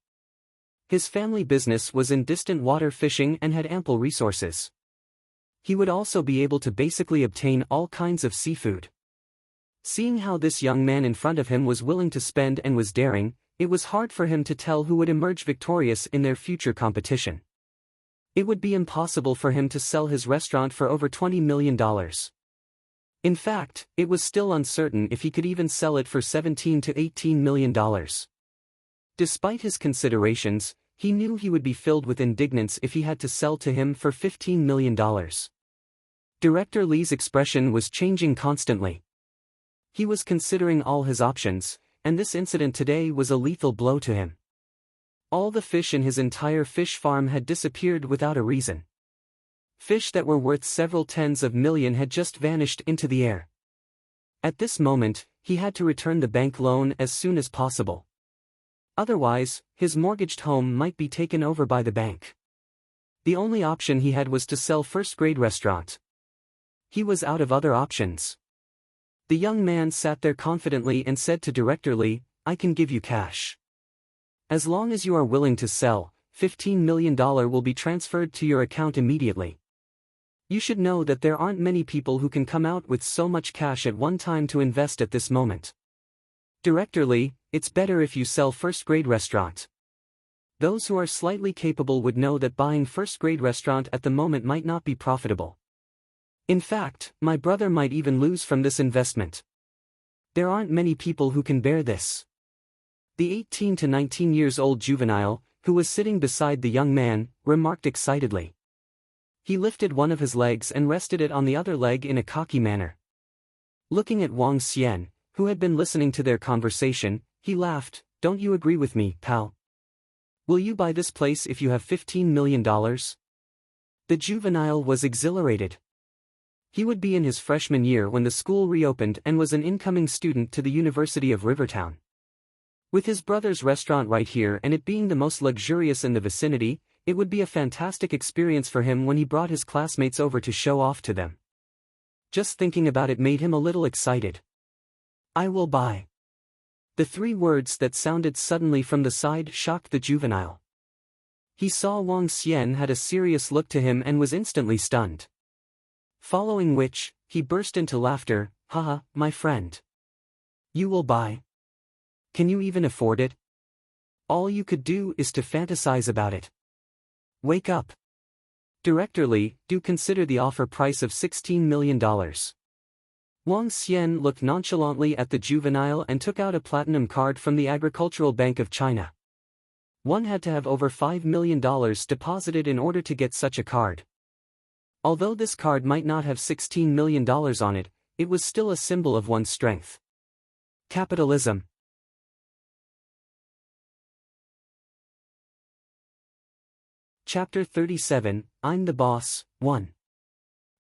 His family business was in distant water fishing and had ample resources. He would also be able to basically obtain all kinds of seafood. Seeing how this young man in front of him was willing to spend and was daring, it was hard for him to tell who would emerge victorious in their future competition. It would be impossible for him to sell his restaurant for over $20 million. In fact, it was still uncertain if he could even sell it for $17 to $18 million. Despite his considerations, he knew he would be filled with indignance if he had to sell to him for $15 million. Director Lee's expression was changing constantly. He was considering all his options, and this incident today was a lethal blow to him. All the fish in his entire fish farm had disappeared without a reason. Fish that were worth several tens of millions had just vanished into the air. At this moment, he had to return the bank loan as soon as possible. Otherwise, his mortgaged home might be taken over by the bank. The only option he had was to sell first-grade restaurant. He was out of other options. The young man sat there confidently and said to Director Lee, "I can give you cash. As long as you are willing to sell, $15 million will be transferred to your account immediately. You should know that there aren't many people who can come out with so much cash at one time to invest at this moment. Director Lee, it's better if you sell first-grade restaurant. Those who are slightly capable would know that buying first-grade restaurant at the moment might not be profitable. In fact, my brother might even lose from this investment. There aren't many people who can bear this." The 18 to 19 years old juvenile, who was sitting beside the young man, remarked excitedly. He lifted one of his legs and rested it on the other leg in a cocky manner. Looking at Wang Xian, who had been listening to their conversation, he laughed, "Don't you agree with me, pal? Will you buy this place if you have $15 million? The juvenile was exhilarated. He would be in his freshman year when the school reopened and was an incoming student to the University of Rivertown. With his brother's restaurant right here and it being the most luxurious in the vicinity, it would be a fantastic experience for him when he brought his classmates over to show off to them. Just thinking about it made him a little excited. "I will buy." The 3 words that sounded suddenly from the side shocked the juvenile. He saw Wang Xian had a serious look to him and was instantly stunned. Following which, he burst into laughter. "Haha, my friend. You will buy? Can you even afford it? All you could do is to fantasize about it. Wake up. Directorly, do consider the offer price of $16 million. Wang Xian looked nonchalantly at the juvenile and took out a platinum card from the Agricultural Bank of China. One had to have over $5 million deposited in order to get such a card. Although this card might not have $16 million on it, it was still a symbol of one's strength. Capitalism. Chapter 37, I'm the Boss, 1.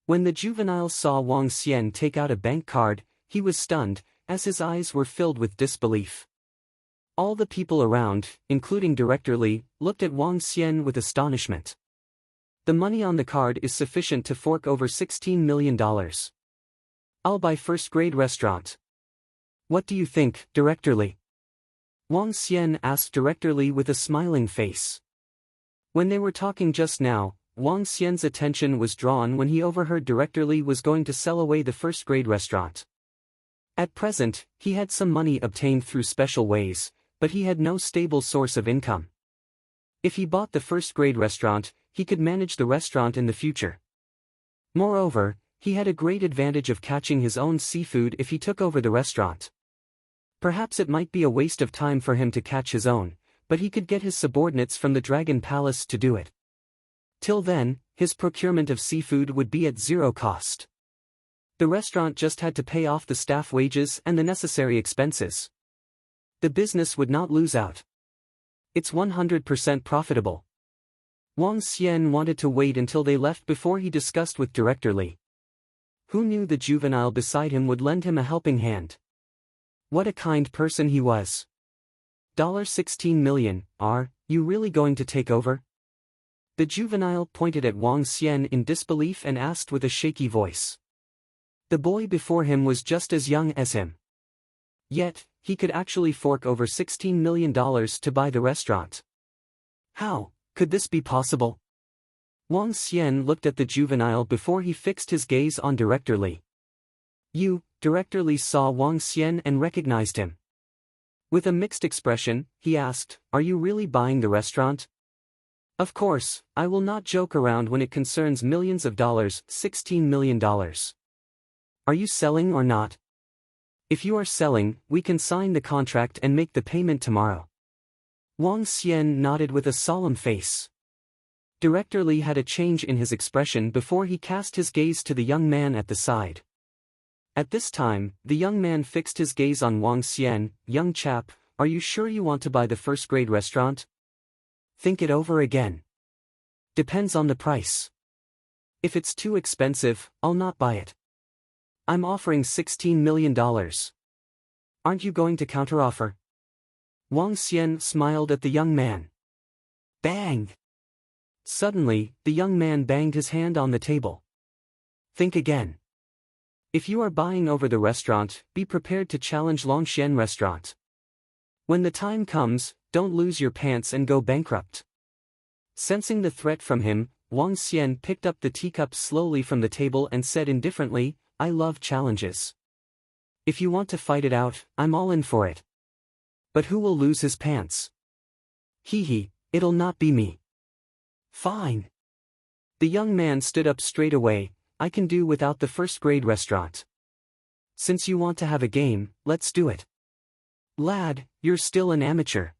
When the juvenile saw Wang Xian take out a bank card, he was stunned, as his eyes were filled with disbelief. All the people around, including Director Li, looked at Wang Xian with astonishment. The money on the card is sufficient to fork over $16 million. I'll buy first-grade restaurant. What do you think, Director Li? Wang Xian asked Director Li with a smiling face. When they were talking just now, Wang Xian's attention was drawn when he overheard Director Li was going to sell away the first-grade restaurant. At present, he had some money obtained through special ways, but he had no stable source of income. If he bought the first-grade restaurant, he could manage the restaurant in the future. Moreover, he had a great advantage of catching his own seafood if he took over the restaurant. Perhaps it might be a waste of time for him to catch his own, but he could get his subordinates from the Dragon Palace to do it. Till then, his procurement of seafood would be at 0 cost. The restaurant just had to pay off the staff wages and the necessary expenses. The business would not lose out. It's 100% profitable. Wang Xian wanted to wait until they left before he discussed with Director Li. Who knew the juvenile beside him would lend him a helping hand? What a kind person he was. $16 million, are you really going to take over? The juvenile pointed at Wang Xian in disbelief and asked with a shaky voice. The boy before him was just as young as him. Yet, he could actually fork over $16 million to buy the restaurant. How could this be possible? Wang Xian looked at the juvenile before he fixed his gaze on Director Li. Director Li saw Wang Xian and recognized him. With a mixed expression, he asked, Are you really buying the restaurant? Of course, I will not joke around when it concerns millions of dollars, $16 million. Are you selling or not? If you are selling, we can sign the contract and make the payment tomorrow. Wang Xian nodded with a solemn face. Director Li had a change in his expression before he cast his gaze to the young man at the side. At this time, the young man fixed his gaze on Wang Xian. Young chap, are you sure you want to buy the first-grade restaurant? Think it over again. Depends on the price. If it's too expensive, I'll not buy it. I'm offering $16 million. Aren't you going to counteroffer? Wang Xian smiled at the young man. Bang! Suddenly, the young man banged his hand on the table. Think again. If you are buying over the restaurant, be prepared to challenge Longxian Restaurant. When the time comes, don't lose your pants and go bankrupt. Sensing the threat from him, Wang Xian picked up the teacup slowly from the table and said indifferently, I love challenges. If you want to fight it out, I'm all in for it. But who will lose his pants? It'll not be me. Fine. The young man stood up straight away. I can do without the first-grade restaurant. Since you want to have a game, let's do it. Lad, you're still an amateur.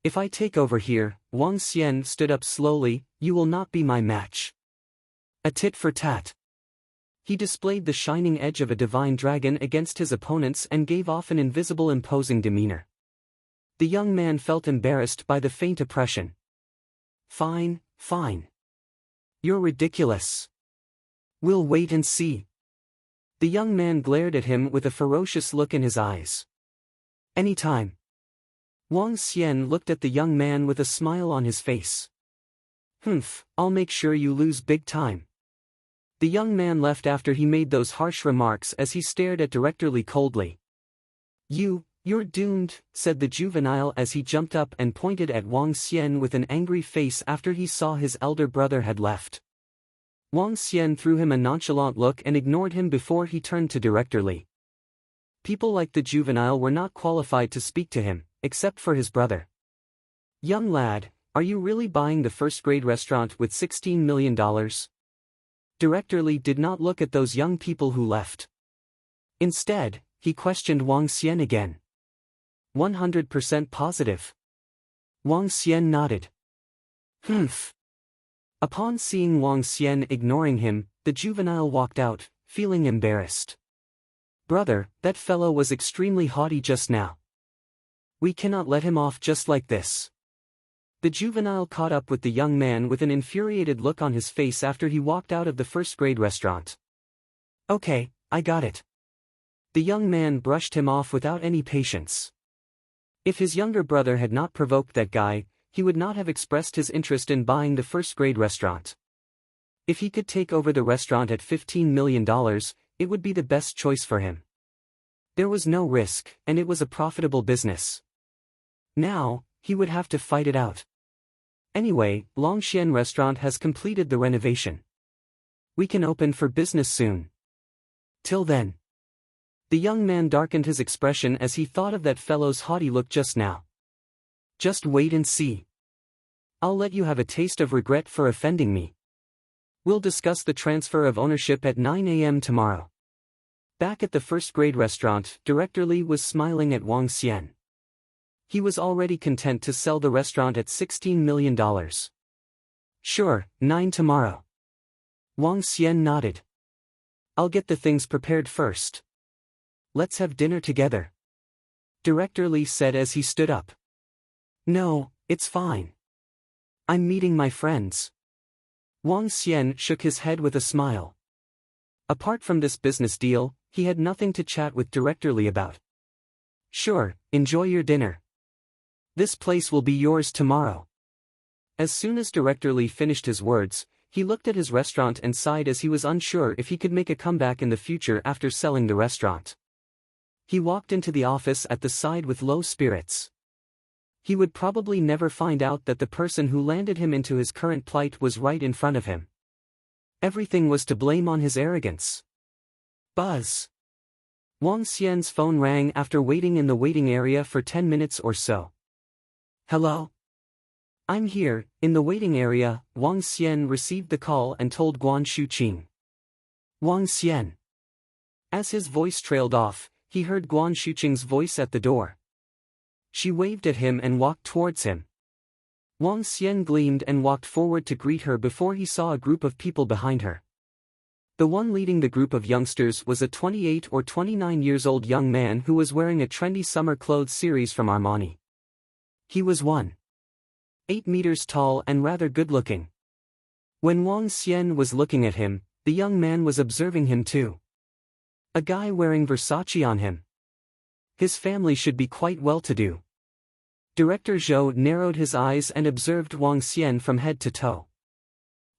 If I take over here, Wang Xian stood up slowly, you will not be my match. A tit for tat. He displayed the shining edge of a divine dragon against his opponents and gave off an invisible imposing demeanor. The young man felt embarrassed by the faint oppression. Fine. You're ridiculous. We'll wait and see. The young man glared at him with a ferocious look in his eyes. Anytime. Wang Xian looked at the young man with a smile on his face. Humph, I'll make sure you lose big time. The young man left after he made those harsh remarks as he stared at Director Li coldly. You're doomed, said the juvenile as he jumped up and pointed at Wang Xian with an angry face after he saw his elder brother had left. Wang Xian threw him a nonchalant look and ignored him before he turned to Director Li. People like the juvenile were not qualified to speak to him, except for his brother. Young lad, are you really buying the first-grade restaurant with $16 million? Director Li did not look at those young people who left. Instead, he questioned Wang Xian again. 100% positive. Wang Xian nodded. Humph. Upon seeing Wang Xian ignoring him, the juvenile walked out, feeling embarrassed. Brother, that fellow was extremely haughty just now. We cannot let him off just like this. The juvenile caught up with the young man with an infuriated look on his face after he walked out of the first-grade restaurant. Okay, I got it. The young man brushed him off without any patience. If his younger brother had not provoked that guy, he would not have expressed his interest in buying the first-grade restaurant. If he could take over the restaurant at $15 million, it would be the best choice for him. There was no risk, and it was a profitable business. Now, he would have to fight it out. Anyway, Longxian Restaurant has completed the renovation. We can open for business soon. Till then. The young man darkened his expression as he thought of that fellow's haughty look just now. Just wait and see. I'll let you have a taste of regret for offending me. We'll discuss the transfer of ownership at 9 a.m. tomorrow. Back at the first-grade restaurant, Director Li was smiling at Wang Xian. He was already content to sell the restaurant at $16 million. Sure, 9 tomorrow. Wang Xian nodded. I'll get the things prepared first. Let's have dinner together. Director Li said as he stood up. No, it's fine. I'm meeting my friends. Wang Xian shook his head with a smile. Apart from this business deal, he had nothing to chat with Director Li about. Sure, enjoy your dinner. This place will be yours tomorrow. As soon as Director Li finished his words, he looked at his restaurant and sighed as he was unsure if he could make a comeback in the future after selling the restaurant. He walked into the office at the side with low spirits. He would probably never find out that the person who landed him into his current plight was right in front of him. Everything was to blame on his arrogance. Buzz. Wang Xian's phone rang after waiting in the waiting area for 10 minutes or so. Hello? I'm here, in the waiting area. Wang Xian received the call and told Guan Shuqing. Wang Xian. As his voice trailed off, he heard Guan Shuqing's voice at the door. She waved at him and walked towards him. Wang Xian gleamed and walked forward to greet her before he saw a group of people behind her. The one leading the group of youngsters was a 28 or 29 years old young man who was wearing a trendy summer clothes series from Armani. He was 1.8 meters tall and rather good-looking. When Wang Xian was looking at him, the young man was observing him too. A guy wearing Versace on him. His family should be quite well-to-do. Director Zhou narrowed his eyes and observed Wang Xian from head to toe.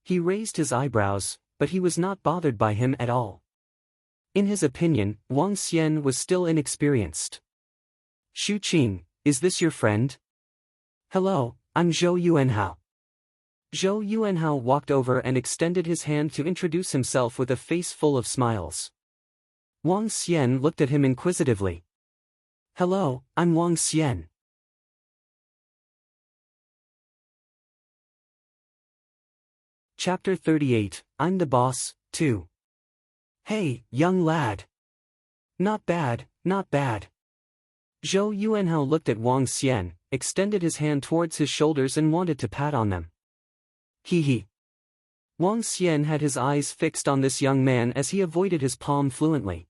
He raised his eyebrows, but he was not bothered by him at all. In his opinion, Wang Xian was still inexperienced. Shu Qing, is this your friend? Hello, I'm Zhou Yuanhao. Zhou Yuanhao walked over and extended his hand to introduce himself with a face full of smiles. Wang Xian looked at him inquisitively. Hello, I'm Wang Xian. Chapter 38, I'm the boss, 2. Hey, young lad. Not bad, not bad. Zhou Yuanhao looked at Wang Xian, extended his hand towards his shoulders and wanted to pat on them. Hee. Wang Xian had his eyes fixed on this young man as he avoided his palm fluently.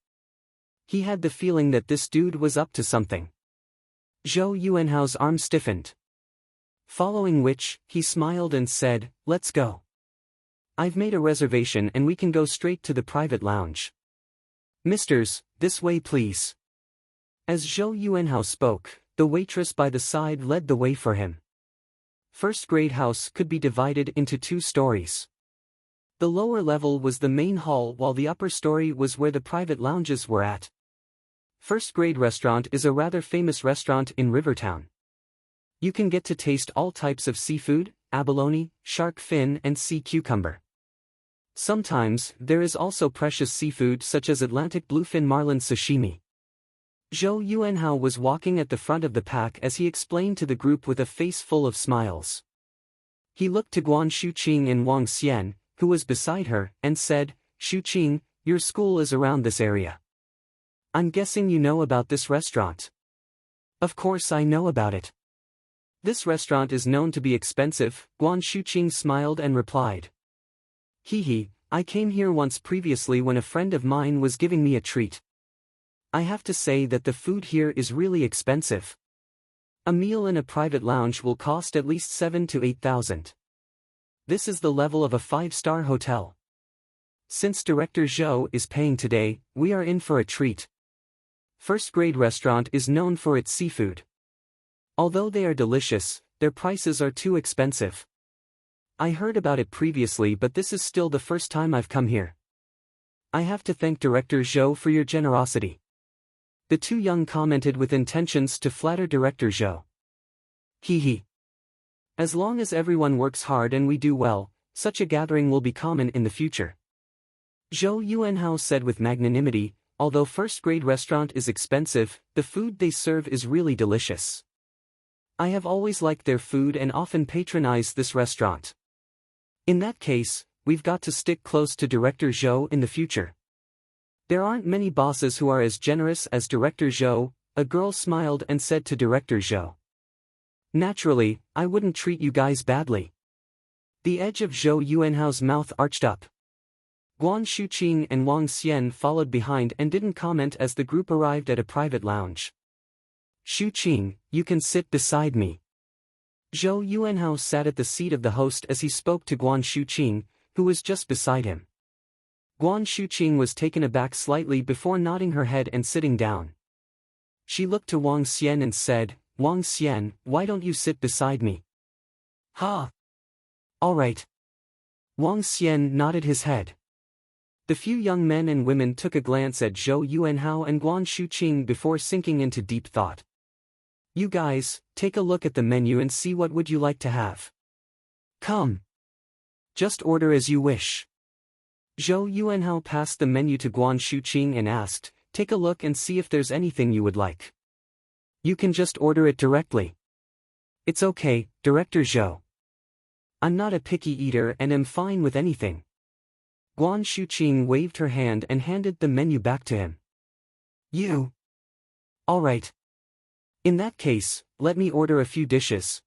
He had the feeling that this dude was up to something. Zhou Yuanhao's arm stiffened. Following which, he smiled and said, let's go. I've made a reservation and we can go straight to the private lounge. Misters, this way please. As Zhou Yuanhao spoke, the waitress by the side led the way for him. First-grade house could be divided into 2 stories. The lower level was the main hall while the upper story was where the private lounges were at. First-grade restaurant is a rather famous restaurant in Rivertown. You can get to taste all types of seafood, abalone, shark fin and sea cucumber. Sometimes, there is also precious seafood such as Atlantic bluefin marlin sashimi. Zhou Yuanhao was walking at the front of the pack as he explained to the group with a face full of smiles. He looked to Guan Shuqing and Wang Xian, who was beside her, and said, Shuqing, your school is around this area. I'm guessing you know about this restaurant. Of course I know about it. This restaurant is known to be expensive, Guan Shuqing smiled and replied. Hehe, I came here once previously when a friend of mine was giving me a treat. I have to say that the food here is really expensive. A meal in a private lounge will cost at least 7,000 to 8,000. This is the level of a 5-star hotel. Since Director Zhou is paying today, we are in for a treat. First-grade restaurant is known for its seafood. Although they are delicious, their prices are too expensive. I heard about it previously but this is still the first time I've come here. I have to thank Director Zhou for your generosity. The 2 young commented with intentions to flatter Director Zhou. Hehe. As long as everyone works hard and we do well, such a gathering will be common in the future. Zhou Yuanhao said with magnanimity, although first-grade restaurant is expensive, the food they serve is really delicious. I have always liked their food and often patronize this restaurant. In that case, we've got to stick close to Director Zhou in the future. There aren't many bosses who are as generous as Director Zhou, a girl smiled and said to Director Zhou. Naturally, I wouldn't treat you guys badly. The edge of Zhou Yuanhao's mouth arched up. Guan Shuqing and Wang Xian followed behind and didn't comment as the group arrived at a private lounge. Shuqing, you can sit beside me. Zhou Yuanhao sat at the seat of the host as he spoke to Guan Shuqing, who was just beside him. Guan Shuqing was taken aback slightly before nodding her head and sitting down. She looked to Wang Xian and said, Wang Xian, why don't you sit beside me? Ha! All right. Wang Xian nodded his head. The few young men and women took a glance at Zhou Yuanhao and Guan Shuqing before sinking into deep thought. You guys, take a look at the menu and see what would you like to have. Come. Just order as you wish. Zhou Yuanhao passed the menu to Guan Shuqing and asked, take a look and see if there's anything you would like. You can just order it directly. It's okay, Director Zhou. I'm not a picky eater and am fine with anything. Guan Shuqing waved her hand and handed the menu back to him. You? All right. In that case, let me order a few dishes.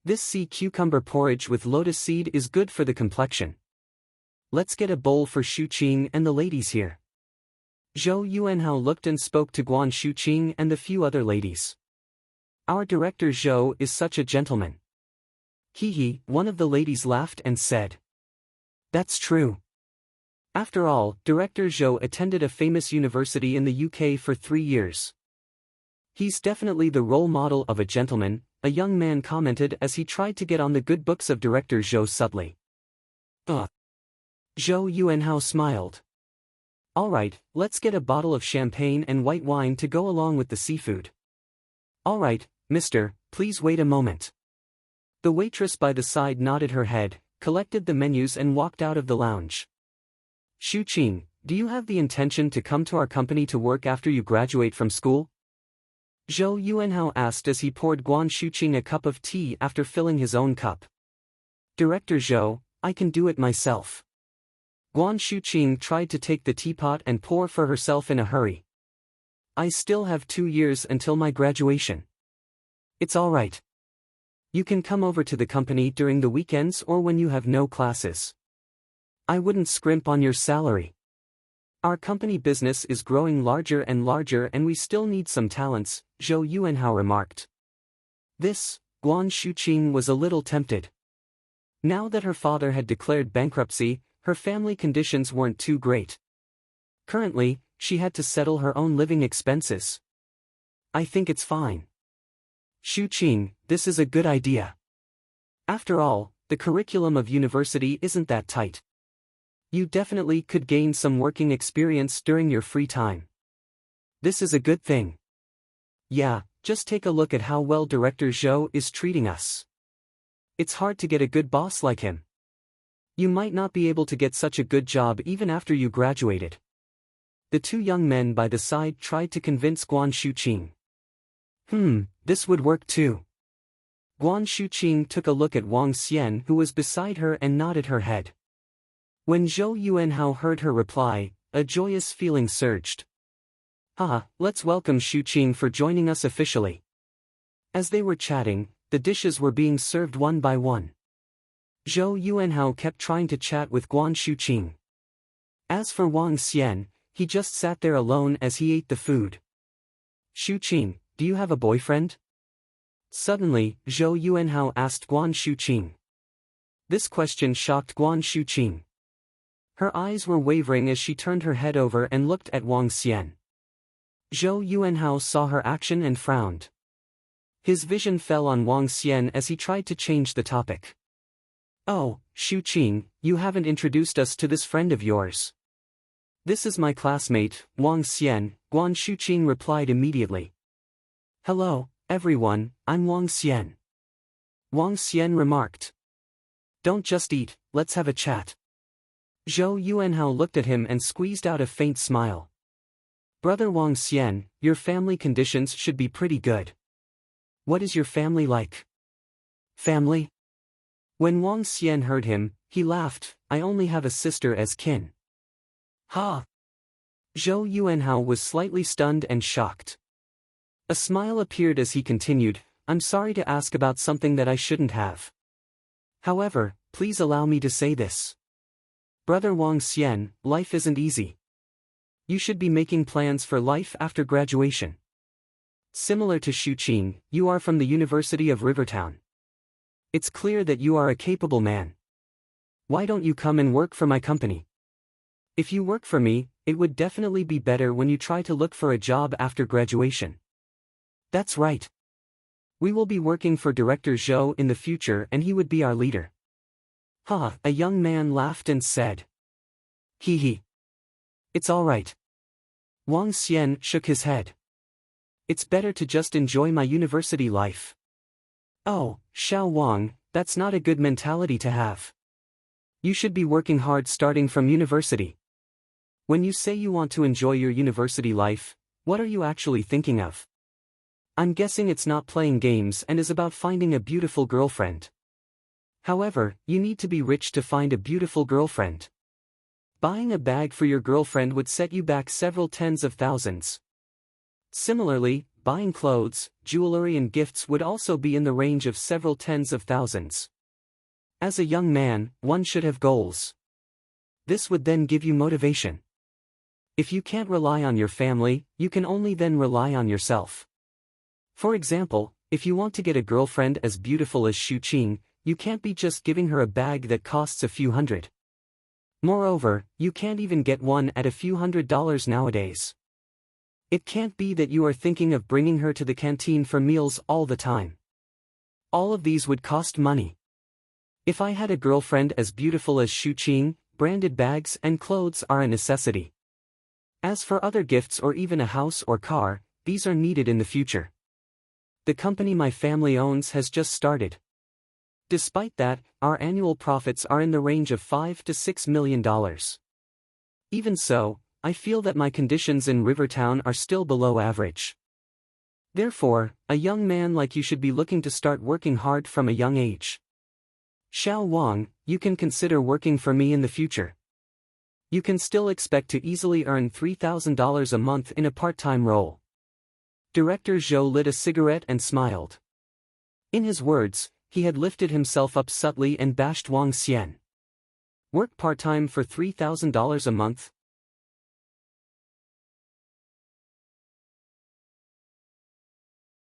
This sea cucumber porridge with lotus seed is good for the complexion. Let's get a bowl for Shuqing and the ladies here. Zhou Yuanhao looked and spoke to Guan Shuqing and the few other ladies. Our Director Zhou is such a gentleman. Hehe, one of the ladies laughed and said. That's true. After all, Director Zhou attended a famous university in the UK for 3 years. He's definitely the role model of a gentleman, a young man commented as he tried to get on the good books of Director Zhou subtly. Zhou Yuanhao smiled. Alright, let's get a bottle of champagne and white wine to go along with the seafood. Alright, mister, please wait a moment. The waitress by the side nodded her head, collected the menus and walked out of the lounge. Shuqing, do you have the intention to come to our company to work after you graduate from school? Zhou Yuanhao asked as he poured Guan Shuqing a cup of tea after filling his own cup. Director Zhou, I can do it myself. Guan Shuqing tried to take the teapot and pour for herself in a hurry. I still have 2 years until my graduation. It's all right. You can come over to the company during the weekends or when you have no classes. I wouldn't scrimp on your salary. Our company business is growing larger and we still need some talents, Zhou Yuanhao remarked. This, Guan Shuqing was a little tempted. Now that her father had declared bankruptcy, her family conditions weren't too great. Currently, she had to settle her own living expenses. I think it's fine. Shu-Qing, this is a good idea. After all, the curriculum of university isn't that tight. You definitely could gain some working experience during your free time. This is a good thing. Yeah, just take a look at how well Director Zhou is treating us. It's hard to get a good boss like him. You might not be able to get such a good job even after you graduated. The two young men by the side tried to convince Guan Shu-Qing. This would work too. Guan Shu-Qing took a look at Wang Xian who was beside her and nodded her head. When Zhou Yuanhao heard her reply, a joyous feeling surged. Let's welcome Shu-Qing for joining us officially. As they were chatting, the dishes were being served one by one. Zhou Yuanhao kept trying to chat with Guan Shu-Qing. As for Wang Xian, he just sat there alone as he ate the food. Shu-Qing, do you have a boyfriend? Suddenly, Zhou Yuanhao asked Guan Shu-Qing. This question shocked Guan Shu-Qing. Her eyes were wavering as she turned her head over and looked at Wang Xian. Zhou Yuanhao saw her action and frowned. His vision fell on Wang Xian as he tried to change the topic. Oh, Shu-Qing, you haven't introduced us to this friend of yours. This is my classmate, Wang Xian, Guan Shu-Qing replied immediately. Hello, everyone, I'm Wang Xian. Wang Xian remarked. Don't just eat, let's have a chat. Zhou Yuanhao looked at him and squeezed out a faint smile. Brother Wang Xian, your family conditions should be pretty good. What is your family like? Family? When Wang Xian heard him, he laughed. I only have a sister as kin. Ha! Zhou Yuanhao was slightly stunned and shocked. A smile appeared as he continued, I'm sorry to ask about something that I shouldn't have. However, please allow me to say this. Brother Wang Xian, life isn't easy. You should be making plans for life after graduation. Similar to Shu-Qing, you are from the University of Rivertown. It's clear that you are a capable man. Why don't you come and work for my company? If you work for me, it would definitely be better when you try to look for a job after graduation. That's right. We will be working for Director Zhou in the future and he would be our leader. A young man laughed and said. Hee hee. It's all right. Wang Xian shook his head. It's better to just enjoy my university life. Oh, Xiao Wang, that's not a good mentality to have. You should be working hard starting from university. When you say you want to enjoy your university life, what are you actually thinking of? I'm guessing it's not playing games and is about finding a beautiful girlfriend. However, you need to be rich to find a beautiful girlfriend. Buying a bag for your girlfriend would set you back several tens of thousands. Similarly, buying clothes, jewelry and gifts would also be in the range of several tens of thousands. As a young man, one should have goals. This would then give you motivation. If you can't rely on your family, you can only then rely on yourself. For example, if you want to get a girlfriend as beautiful as Shu-Qing, you can't be just giving her a bag that costs a few hundred. Moreover, you can't even get one at a few $100s nowadays. It can't be that you are thinking of bringing her to the canteen for meals all the time. All of these would cost money. If I had a girlfriend as beautiful as Shu-Qing, branded bags and clothes are a necessity. As for other gifts or even a house or car, these are needed in the future. The company my family owns has just started. Despite that, our annual profits are in the range of $5 to $6 million. Even so, I feel that my conditions in Rivertown are still below average. Therefore, a young man like you should be looking to start working hard from a young age. Xiao Wang, you can consider working for me in the future. You can still expect to easily earn $3,000 a month in a part-time role. Director Zhou lit a cigarette and smiled. In his words, he had lifted himself up subtly and bashed Wang Xian. Work part-time for $3,000 a month,